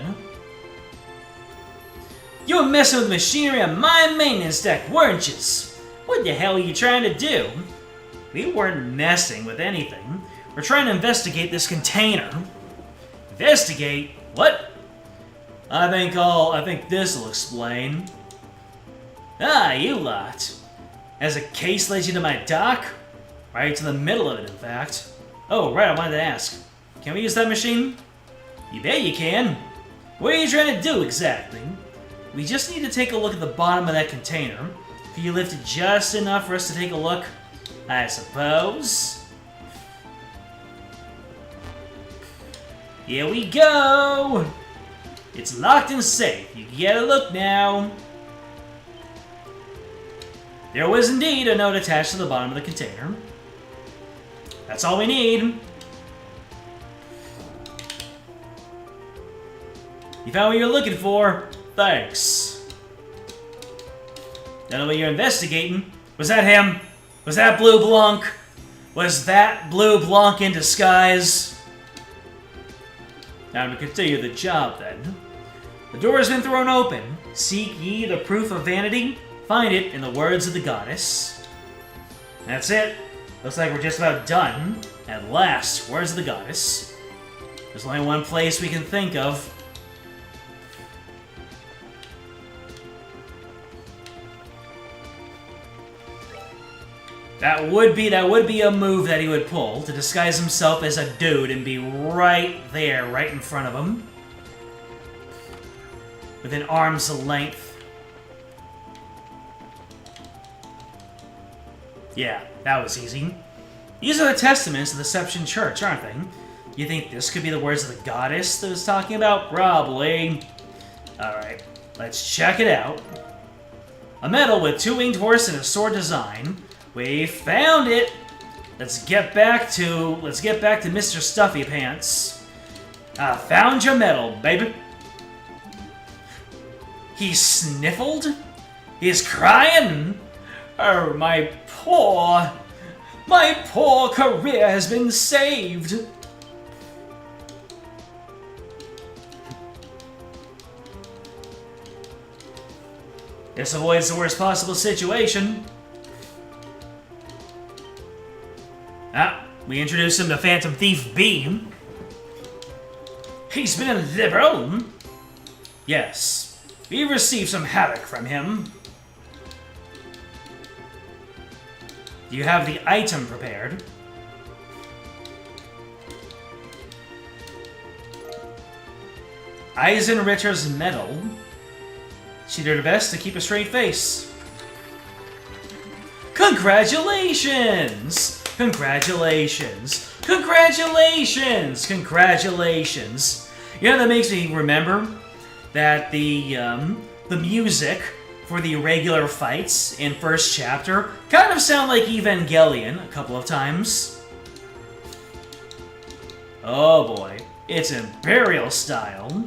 You were messing with machinery on my maintenance deck, weren't you? What the hell are you trying to do? We weren't messing with anything. We're trying to investigate this container. Investigate? What? I think this'll explain. Ah, you lot. Has a case led you to my dock? Right to the middle of it, in fact. Oh, right, I wanted to ask. Can we use that machine? You bet you can. What are you trying to do, exactly? We just need to take a look at the bottom of that container. Can you lift it just enough for us to take a look? I suppose. Here we go! It's locked and safe. You can get a look now. There was indeed a note attached to the bottom of the container. That's all we need. You found what you're looking for. Thanks. Don't know what you're investigating. Was that him? Was that Blue Blanc? Was that Blue Blanc in disguise? Time to continue the job, then. The door has been thrown open. Seek ye the proof of vanity? Find it in the words of the goddess. That's it. Looks like we're just about done. At last, words of the goddess. There's only one place we can think of. That would be a move that he would pull, to disguise himself as a dude and be right there, right in front of him. Within arm's length. Yeah, that was easy. These are the testaments of the Deception Church, aren't they? You think this could be the words of the goddess that was talking about? Probably. Alright, let's check it out. A medal with 2 winged horse and a sword design. We found it! Let's get back to Mr. Stuffy Pants. I found your medal, baby. He sniffled? He's crying? Oh, my poor career has been saved. This avoids the worst possible situation. Ah, we introduced him to Phantom Thief B. He's been a liberal. Yes, we received some havoc from him. Do you have the item prepared? Eisenritter's medal. She did her best to keep a straight face. Congratulations! Congratulations! Congratulations! Congratulations! You know, that makes me remember that the music for the regular fights in first chapter kind of sound like Evangelion a couple of times. Oh boy, it's Imperial style.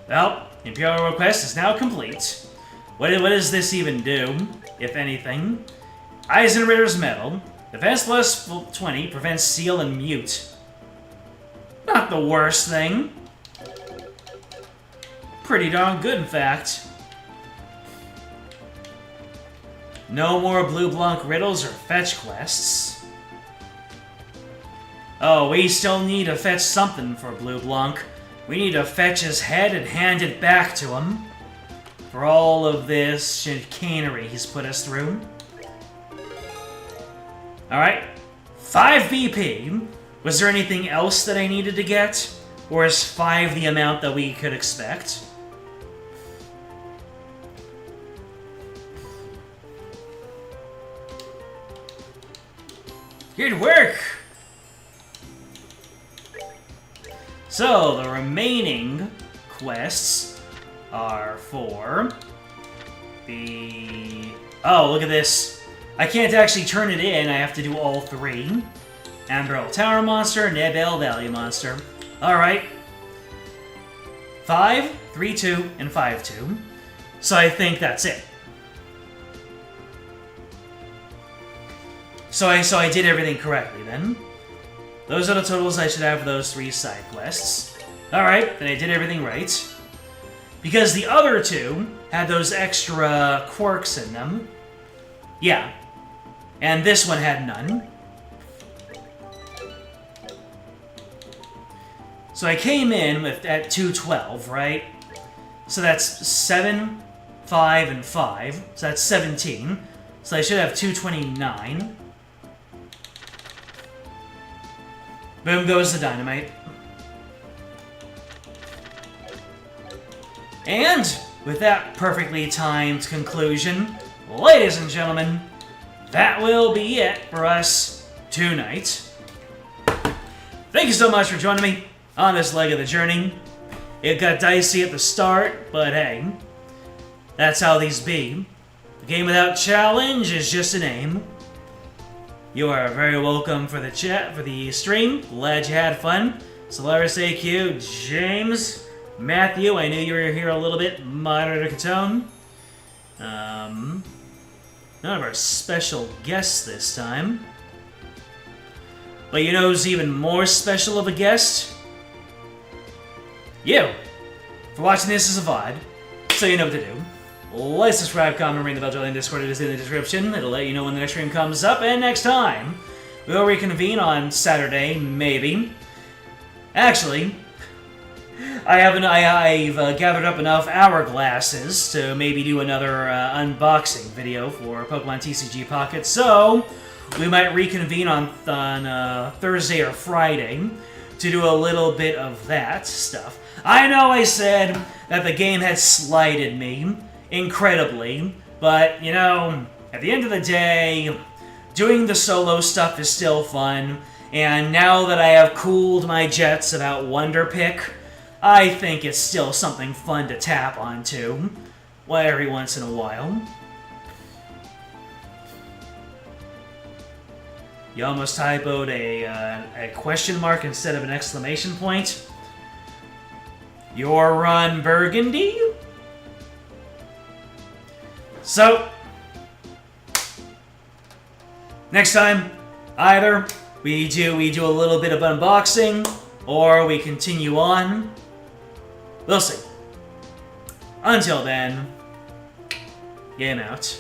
Well, Imperial request is now complete. What does this even do, if anything? Eisenritter's medal. Defense plus 20 prevents seal and mute. Not the worst thing. Pretty darn good, in fact. No more Blue Blanc riddles or fetch quests. Oh, we still need to fetch something for Blue Blanc. We need to fetch his head and hand it back to him. For all of this chicanery he's put us through. Alright. 5 BP. Was there anything else that I needed to get? Or is 5 the amount that we could expect? Good work! So, the remaining quests are for the... Oh, look at this. I can't actually turn it in, I have to do all 3. Amberl Tower Monster, Nebel Valley Monster. Alright. 5, 3-2, and 5-2. So I think that's it. So I did everything correctly then. Those are the totals I should have for those 3 side quests. Alright, then I did everything right. Because the other 2 had those extra quirks in them. Yeah. And this one had none. So I came in at 212, right? So that's 7, 5, and 5. So that's 17. So I should have 229. Boom goes the dynamite. And with that perfectly timed conclusion, ladies and gentlemen, that will be it for us tonight. Thank you so much for joining me on this leg of the journey. It got dicey at the start, but hey, that's how these be. A game without challenge is just a name. You are very welcome for the chat, for the stream. Glad you had fun. Solaris AQ, James, Matthew, I knew you were here a little bit. Moderator Catone. None of our special guests this time. But you know who's even more special of a guest? You! For watching this as a VOD, so you know what to do. Like, subscribe, comment, ring the bell, join the Discord, it is in the description. It'll let you know when the next stream comes up, and next time, we'll reconvene on Saturday, maybe. Actually, I've gathered up enough hourglasses to maybe do another unboxing video for Pokemon TCG Pocket, so we might reconvene on Thursday or Friday to do a little bit of that stuff. I know I said that the game had slighted me incredibly, but, you know, at the end of the day, doing the solo stuff is still fun, and now that I have cooled my jets about Wonder Pick, I think it's still something fun to tap onto every once in a while. You almost typoed a question mark instead of an exclamation point. Your Ron Burgundy? So, next time, either we do a little bit of unboxing, or we continue on. We'll see. Until then, game out.